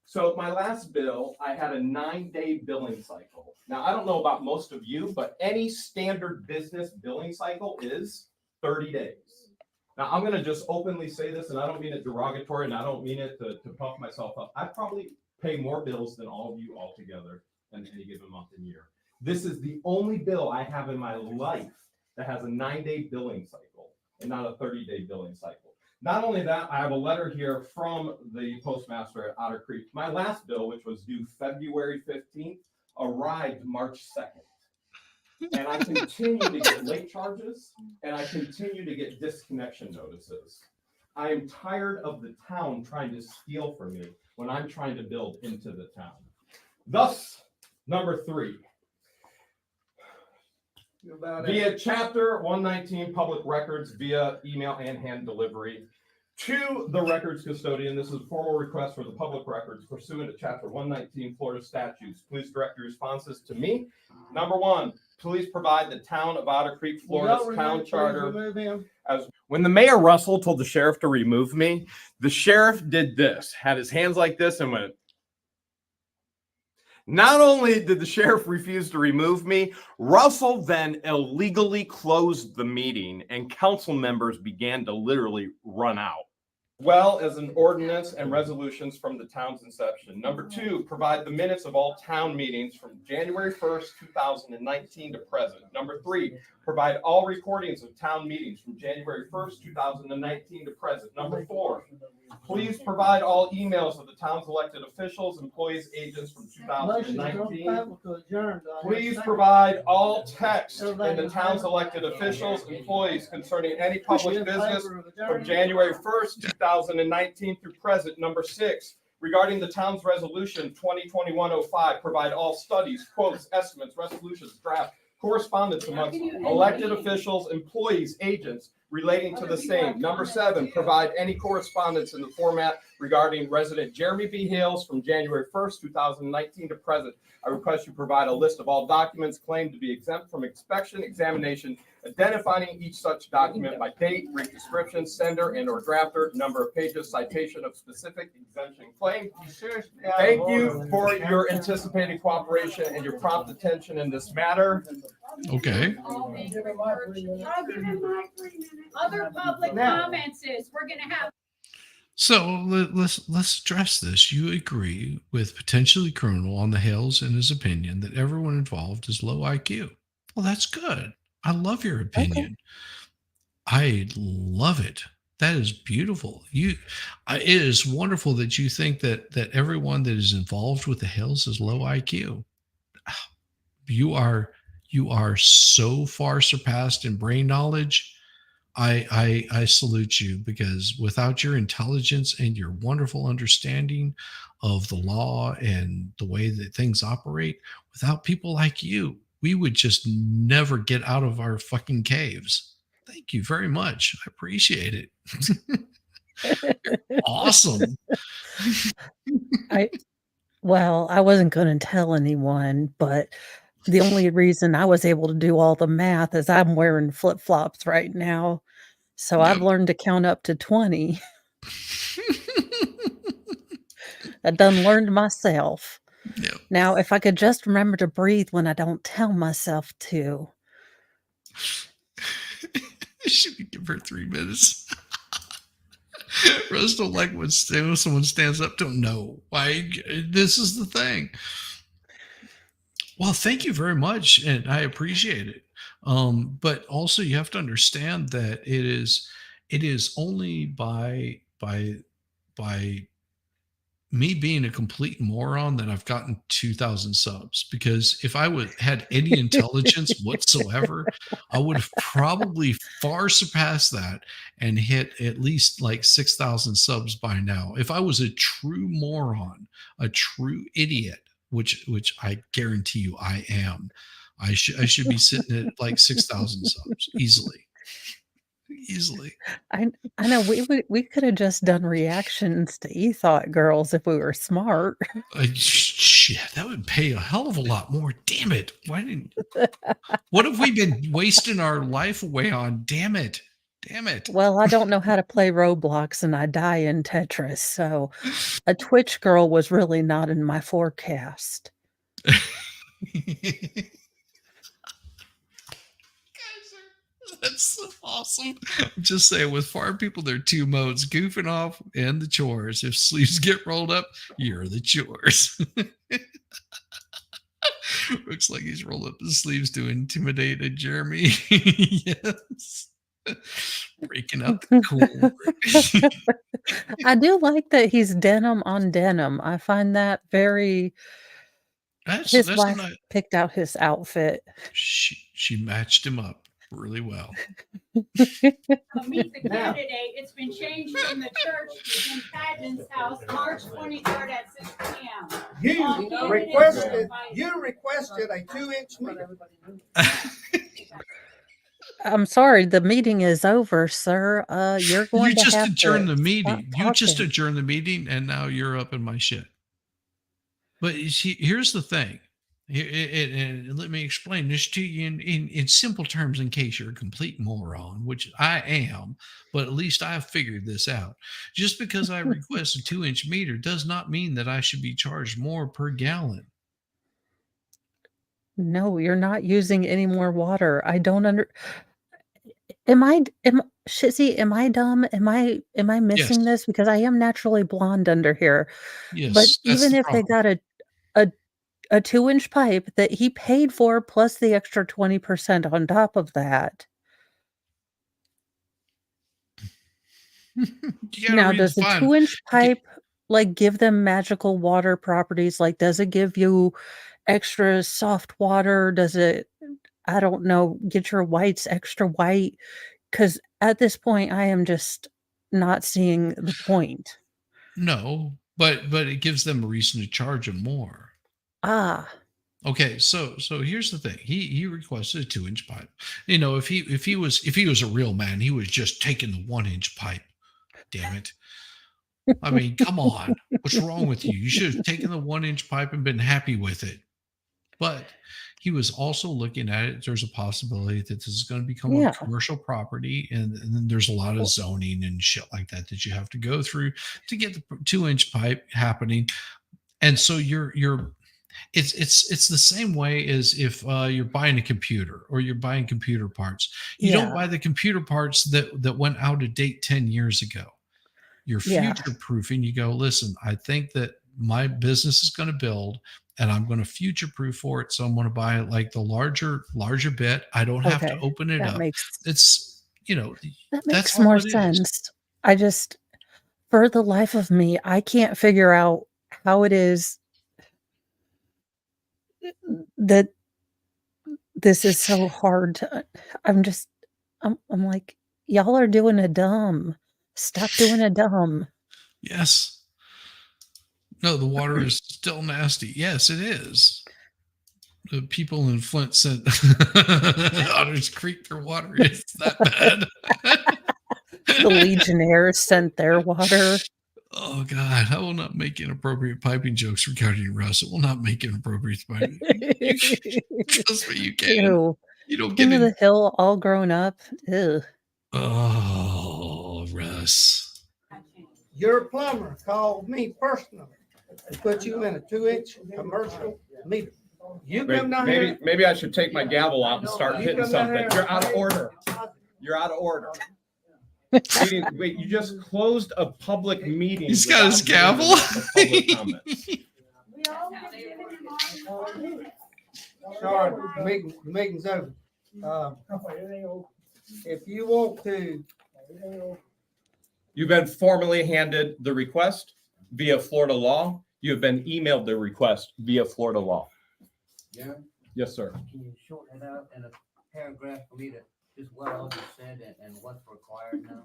So my last bill, I had a 9-day billing cycle. Now, I don't know about most of you, but any standard business billing cycle is 30 days. Now, I'm going to just openly say this, and I don't mean it derogatory, and I don't mean it to puff myself up. I probably pay more bills than all of you all together in any given month and year. This is the only bill I have in my life that has a 9-day billing cycle and not a 30-day billing cycle. Not only that, I have a letter here from the postmaster at Otter Creek. My last bill, which was due February 15th, arrived March 2nd. And I continue to get late charges, and I continue to get disconnection notices. I am tired of the town trying to steal from me when I'm trying to build into the town. Thus, number 3. Via Chapter 119 Public Records via email and hand delivery to the records custodian. This is a formal request for the public records pursuant to Chapter 119 Florida statutes. Please direct your responses to me. Number 1, please provide the town of Otter Creek, Florida's town charter. As when the mayor Russell told the sheriff to remove me, the sheriff did this, had his hands like this and went. Not only did the sheriff refuse to remove me, Russell then illegally closed the meeting and council members began to literally run out. Well as an ordinance and resolutions from the town's inception. Number 2, provide the minutes of all town meetings from January 1st, 2019 to present. Number 3, provide all recordings of town meetings from January 1st, 2019 to present. Number 4, please provide all emails of the town's elected officials, employees, agents from 2019. Please provide all text in the town's elected officials, employees concerning any public business from January 1st, 2019 through present. Number 6, regarding the town's resolution 2021-05, provide all studies, quotes, estimates, resolutions, draft, correspondence amongst elected officials, employees, agents relating to the same. Number 7, provide any correspondence in the format regarding resident Jeremy B. Hales from January 1st, 2019 to present. I request you provide a list of all documents claimed to be exempt from inspection, examination, identifying each such document by date, brief description, sender and or drafter, number of pages, citation of specific exemption claim. Thank you for your anticipated cooperation and your prompt attention in this matter. Okay. Other public comments is we're gonna have. So let's address this. You agree with potentially criminal on the Hales in his opinion that everyone involved is low IQ. Well, that's good. I love your opinion. I love it. That is beautiful. It is wonderful that you think that everyone that is involved with the Hales is low IQ. You are so far surpassed in brain knowledge. I salute you, because without your intelligence and your wonderful understanding of the law and the way that things operate, without people like you, we would just never get out of our fucking caves. Thank you very much. I appreciate it. You're awesome. I wasn't going to tell anyone, but the only reason I was able to do all the math is I'm wearing flip-flops right now. So I've learned to count up to 20. I done learned myself. Yep. Now, if I could just remember to breathe when I don't tell myself to. Should we give her 3 minutes? Rose don't like when someone stands up to him. No, why? This is the thing. Well, thank you very much, and I appreciate it. But also, you have to understand that it is only by me being a complete moron that I've gotten 2,000 subs. Because if I had any intelligence whatsoever, I would have probably far surpassed that and hit at least like 6,000 subs by now. If I was a true moron, a true idiot, which I guarantee you I am, I should be sitting at like 6,000 subs easily. I know we could have just done reactions to E-Thought girls if we were smart. Shit, that would pay a hell of a lot more. Damn it! What have we been wasting our life away on? Damn it! Well, I don't know how to play Roblox and I die in Tetris, so a Twitch girl was really not in my forecast. That's so awesome. I'm just saying, with farm people, there are 2 modes: goofing off and the chores. If sleeves get rolled up, you're the chores. Looks like he's rolled up his sleeves to intimidate a Jeremy. Yes. Breaking up the cool. I do like that he's denim on denim. I find that very... His wife picked out his outfit. She matched him up really well. Meet the candidate. It's been changed in the church in Pageant's house, March 23rd at 6 p.m. You requested a 2-inch meter. I'm sorry, the meeting is over, sir. You're going You to just have adjourned to the meeting. stop You just talking. adjourned the meeting, and now you're up in my shit. But you see, here's the thing. And let me explain this to you in simple terms, in case you're a complete moron, which I am, but at least I've figured this out. Just because I request a 2-inch meter does not mean that I should be charged more per gallon. No, you're not using any more water. I don't Shizzy, am I dumb? Am I missing this? Because I am naturally blonde under here. Yes, But that's even the if they problem. got a 2-inch pipe that he paid for plus the extra 20% on top of that. Now, does the 2-inch pipe like give them magical water properties? Like, does it give you extra soft water? Does it, I don't know, get your whites extra white? Because at this point, I am just not seeing the point. No, but it gives them a reason to charge him more. Ah, Okay, so here's the thing. He requested a 2-inch pipe. You know, if he was a real man, he was just taking the 1-inch pipe. Damn it. I mean, come on. What's wrong with you? You should have taken the 1-inch pipe and been happy with it. But he was also looking at it. There's a possibility that this is going to become Yeah. a commercial property, and then there's a lot of zoning and shit like that you have to go through to get the 2-inch pipe happening. And so it's the same way as if you're buying a computer or you're buying computer parts. You don't Yeah. buy the computer parts that went out of date 10 years ago. You're Yeah. future proofing. You go, listen, I think that my business is going to build and I'm going to future proof for it. So I'm going to buy it like the larger bit. I don't have to Okay. open it That up. makes It's, that that's makes all more it is. sense. I just, for the life of me, I can't figure out how it is that this is so hard to. I'm like, y'all are doing a dumb. Stop doing a dumb. Yes. No, the water is still nasty. Yes, it is. The people in Flint sent Otter Creek, their water is that bad. The Legionnaires sent their water. Oh God, I will not make inappropriate piping jokes regarding Russ. It will not make inappropriate piping. Trust me, you can. Ew. You don't King get of in. the Hill all grown up. Ew. Oh, Russ. Your plumber called me personally to put you in a 2-inch commercial meter. You come down here. Maybe I should take my gavel out and start You hitting come down something. here. You're out of order. You're out of order. Wait, you just closed a public meeting. He's got his without gavel. giving us a public comment. Sorry, the meeting's over. If you want to, You've been formally handed the request via Florida law. You have been emailed the request via Florida law. Yeah. Yes, sir. Can you shorten it out in a paragraph for me to just what all you said and what's required now?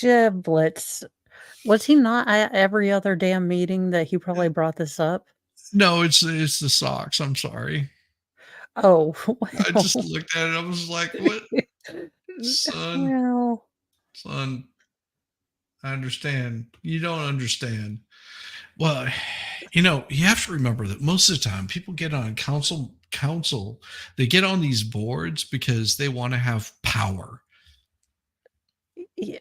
Giblets. Was he not at every other damn meeting that he probably brought this up? No, it's the socks. I'm sorry. Oh, I just looked at it. I was like, what? Son, I understand. You don't understand. Well, you have to remember that most of the time people get on council, they get on these boards because they want to have power. Yeah.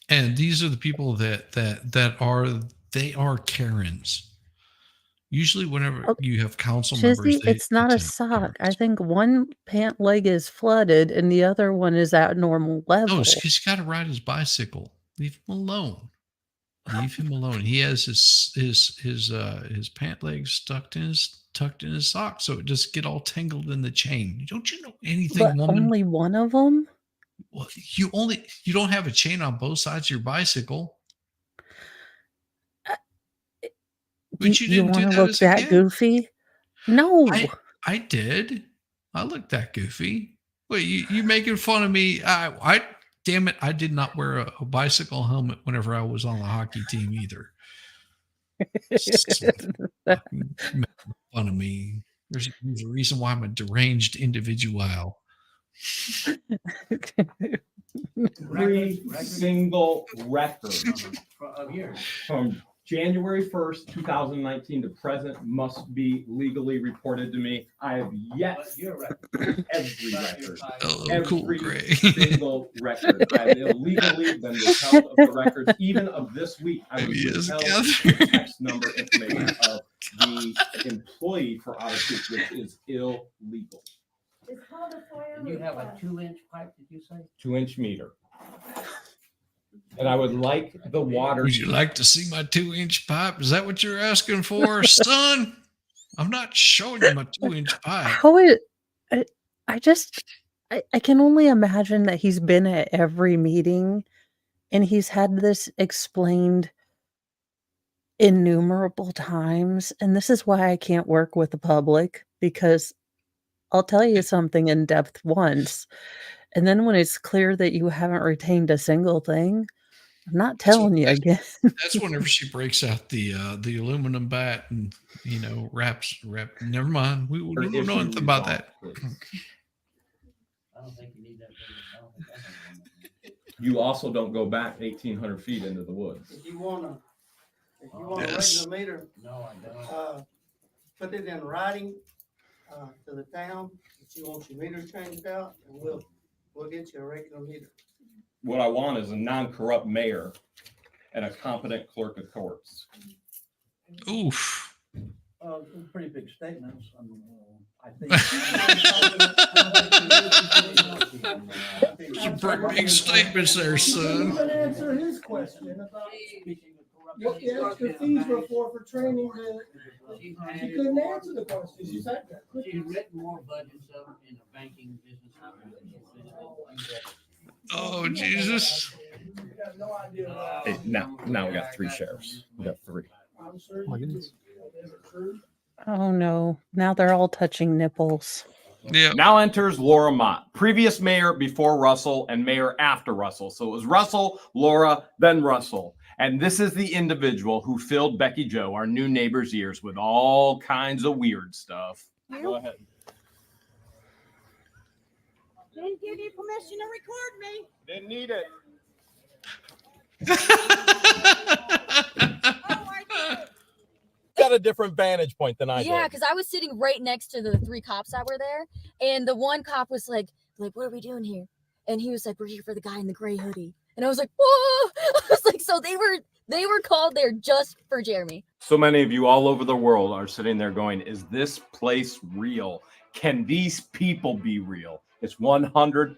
And these are the people that are Karens. Usually whenever you have council members, It's not a sock. I think one pant leg is flooded and the other one is at normal level. No, it's because he's got to ride his bicycle. Leave him alone. Leave him alone. He has his pant legs tucked in his sock, so it just get all tangled in the chain. Don't you know anything, But woman? only one of them? Well, you don't have a chain on both sides of your bicycle. But you didn't do want to that look as a that kid? goofy? No. I did. I looked that goofy. Wait, you making fun of me? I damn it! I did not wear a bicycle helmet whenever I was on the hockey team either. Making fun of me. There's a reason why I'm a deranged individual. Every single record Of yours. from January 1st, 2019 to present must be legally reported to me. I have yet every record. Cool, Every single record. I have illegally been withheld of the records, even of this week. I was withheld the text number information of the employee for Otter Creek, which is illegal. And you have a 2-inch pipe, did you say? 2-inch meter. And I would like the water. Would you like to see my 2-inch pipe? Is that what you're asking for, son? I'm not showing you my 2-inch pipe. How it? I can only imagine that he's been at every meeting and he's had this explained innumerable times. And this is why I can't work with the public, because I'll tell you something in depth once. And then when it's clear that you haven't retained a single thing, I'm not telling you again. That's whenever she breaks out the aluminum bat and wraps. Never mind. We don't know anything about that. I don't think you need that. I don't think that's You also don't go back 1,800 feet into the woods. If you want a Yes. regular meter, no, I don't. put it in writing, to the town, that you want your meter changed out, and we'll get you a regular meter. What I want is a non-corrupt mayor and a competent clerk of courts. Oof. Pretty big statements. I think. Some pretty big statements there, son. You can answer his question about what the extra fees were for training. She couldn't answer the question. She said that. She's written more budgets up in the banking business. Oh, Jesus. Hey, now we got 3 sheriffs. We got 3. I'm sure My you do. goodness. Is it true? Oh no. Now they're all touching nipples. Yeah. Now enters Laura Mott, previous mayor before Russell and mayor after Russell. So it was Russell, Laura, then Russell. And this is the individual who filled Becky Joe, our new neighbor's ears, with all kinds of weird stuff. Go ahead. Didn't give you permission to record me. Didn't need it. Got a different vantage point than I did. Yeah, because I was sitting right next to the 3 cops that were there, and the one cop was like, what are we doing here? And he was like, we're here for the guy in the gray hoodie. And I was like, whoa! I was like, so they were called there just for Jeremy. So many of you all over the world are sitting there going, is this place real? Can these people be real? It's 100%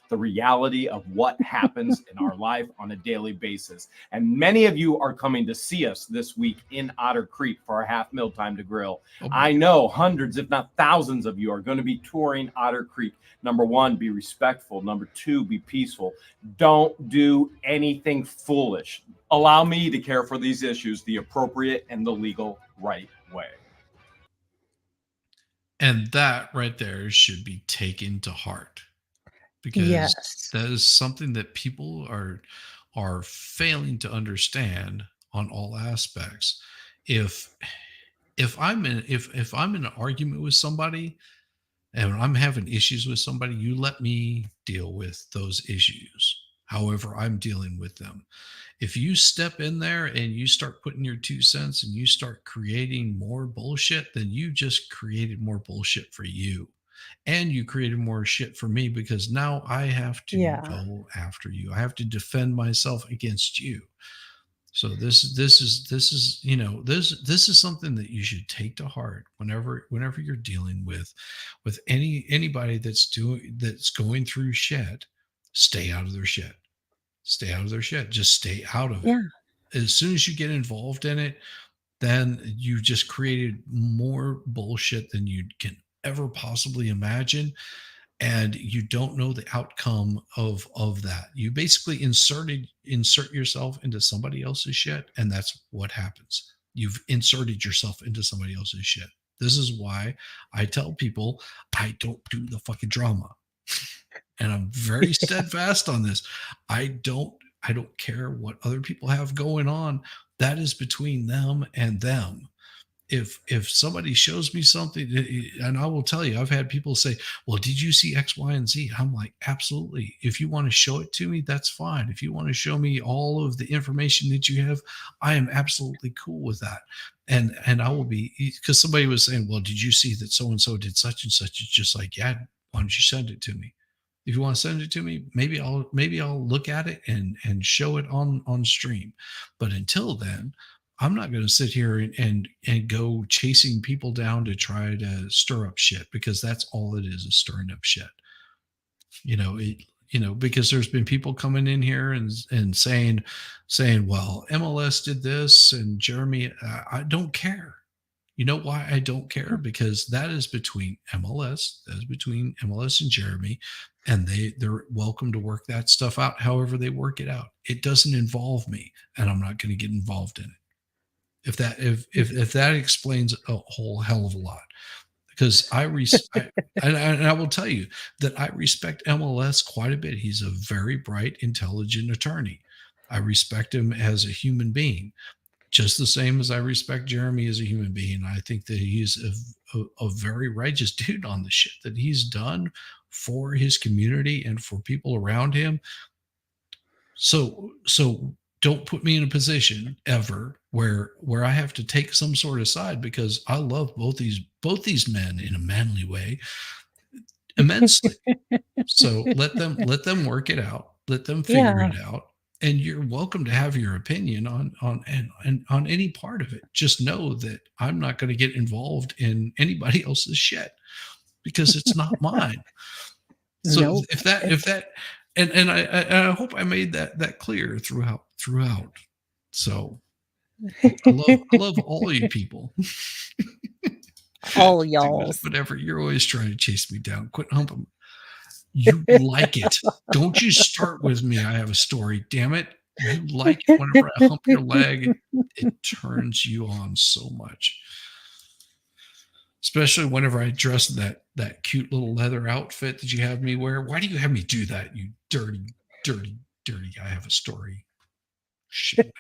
the reality of what happens in our life on a daily basis. And many of you are coming to see us this week in Otter Creek for our half meal time to grill. I know hundreds, if not thousands of you are going to be touring Otter Creek. Number 1, be respectful. Number 2, be peaceful. Don't do anything foolish. Allow me to care for these issues the appropriate and the legal right way. And that right there should be taken to heart, because Yes. that is something that people are failing to understand on all aspects. If I'm in an argument with somebody and I'm having issues with somebody, you let me deal with those issues however I'm dealing with them. If you step in there and you start putting your 2 cents and you start creating more bullshit, then you just created more bullshit for you. And you created more shit for me, because now I have to go after you. I have to defend myself against you. So this is something that you should take to heart whenever you're dealing with anybody that's going through shit. Stay out of their shit. Stay out of their shit. Just stay out of it. Yeah. As soon as you get involved in it, then you just created more bullshit than you can ever possibly imagine. And you don't know the outcome of that. You basically insert yourself into somebody else's shit, and that's what happens. You've inserted yourself into somebody else's shit. This is why I tell people I don't do the fucking drama. And I'm very steadfast on this. I don't care what other people have going on. That is between them and them. If somebody shows me something, and I will tell you, I've had people say, well, did you see X, Y, and Z? I'm like, absolutely. If you want to show it to me, that's fine. If you want to show me all of the information that you have, I am absolutely cool with that. And I will be, because somebody was saying, well, did you see that so-and-so did such and such? It's just like, yeah, why don't you send it to me? If you want to send it to me, maybe I'll look at it and show it on stream. But until then, I'm not going to sit here and go chasing people down to try to stir up shit, because that's all it is stirring up shit. Because there's been people coming in here and saying, well, MLS did this and Jeremy, I don't care. You know why I don't care? Because that is between MLS and Jeremy, and they're welcome to work that stuff out however they work it out. It doesn't involve me, and I'm not going to get involved in it. If that explains a whole hell of a lot, because and I will tell you that I respect MLS quite a bit. He's a very bright, intelligent attorney. I respect him as a human being, just the same as I respect Jeremy as a human being. I think that he's a very righteous dude on the shit that he's done for his community and for people around him. So don't put me in a position ever where I have to take some sort of side, because I love both these men in a manly way immensely. So let them work it out. Let them figure it out. And you're welcome to have your opinion on any part of it. Just know that I'm not going to get involved in anybody else's shit, because it's not mine. So if that and I hope I made that clear throughout. So I love all you people. All y'all. Whatever. You're always trying to chase me down. Quit humping. You like it. Don't you start with me. I have a story. Damn it. You like it whenever I hump your leg. It turns you on so much. Especially whenever I dress that cute little leather outfit that you have me wear. Why do you have me do that? You dirty. I have a story. Shit.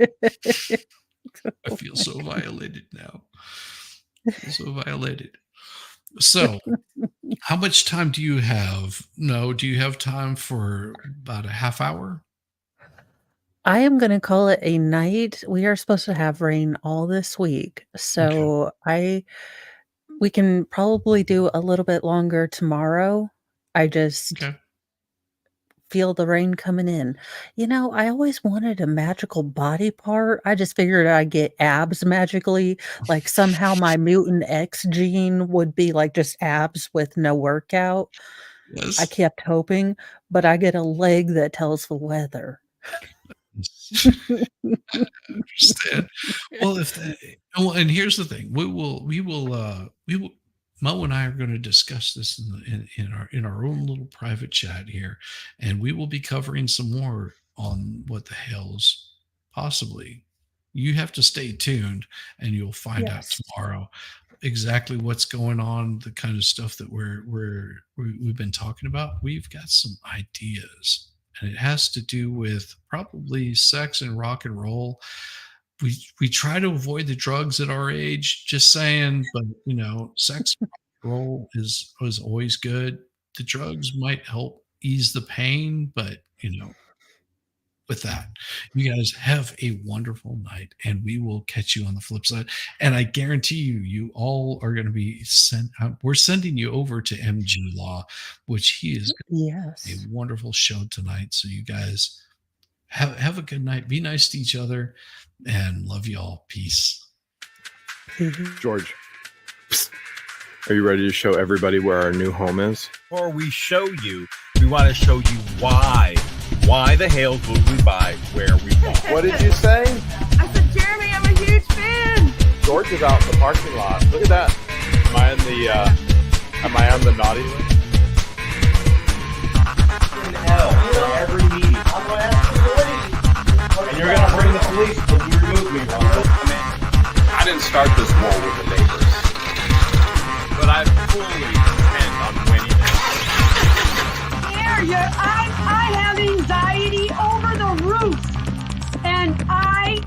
I feel so violated now. So how much time do you have? Do you have time for about a half hour? I am going to call it a night. We are supposed to have rain all this week. So we can probably do a little bit longer tomorrow. I just feel the rain coming in. I always wanted a magical body part. I just figured I'd get abs magically. Like somehow my mutant X gene would be like just abs with no workout. Yes. I kept hoping, but I get a leg that tells the weather. I understand. Well, and here's the thing: we will. Mo and I are going to discuss this in our own little private chat here, and we will be covering some more on what the hell's possibly. You have to stay tuned, and you'll find out tomorrow exactly what's going on, the kind of stuff that we've been talking about. We've got some ideas. And it has to do with probably sex and rock and roll. We try to avoid the drugs at our age, just saying, but sex and rock and roll is always good. The drugs might help ease the pain, but with that, you guys have a wonderful night, and we will catch you on the flip side. And I guarantee you all are going to be sent. We're sending you over to MG Law, which he is a wonderful show tonight. So you guys have a good night. Be nice to each other, and love you all. Peace. George, are you ready to show everybody where our new home is? Before we show you, we want to show you why the Hales will we buy where we want. What did you say? I said, Jeremy, I'm a huge fan. George is out in the parking lot. Look at that. Am I on the naughty list? In hell for every meeting. I'm gonna ask you to leave. And you're gonna bring the police when you remove me, Ron. I didn't start this war with the neighbors. But I fully intend on winning it. I have anxiety over the roof, and I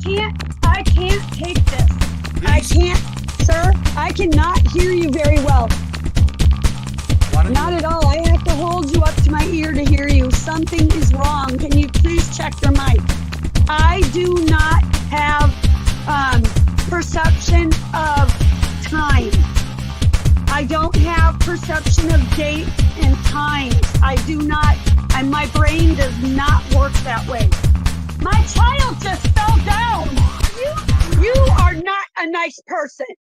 can't take this. I can't, sir. I cannot hear you very well. Not at all. I have to hold you up to my ear to hear you. Something is wrong. Can you please check your mic? I do not have perception of time. I don't have perception of date and times. I do not, and my brain does not work that way. My child just fell down. You are not a nice person.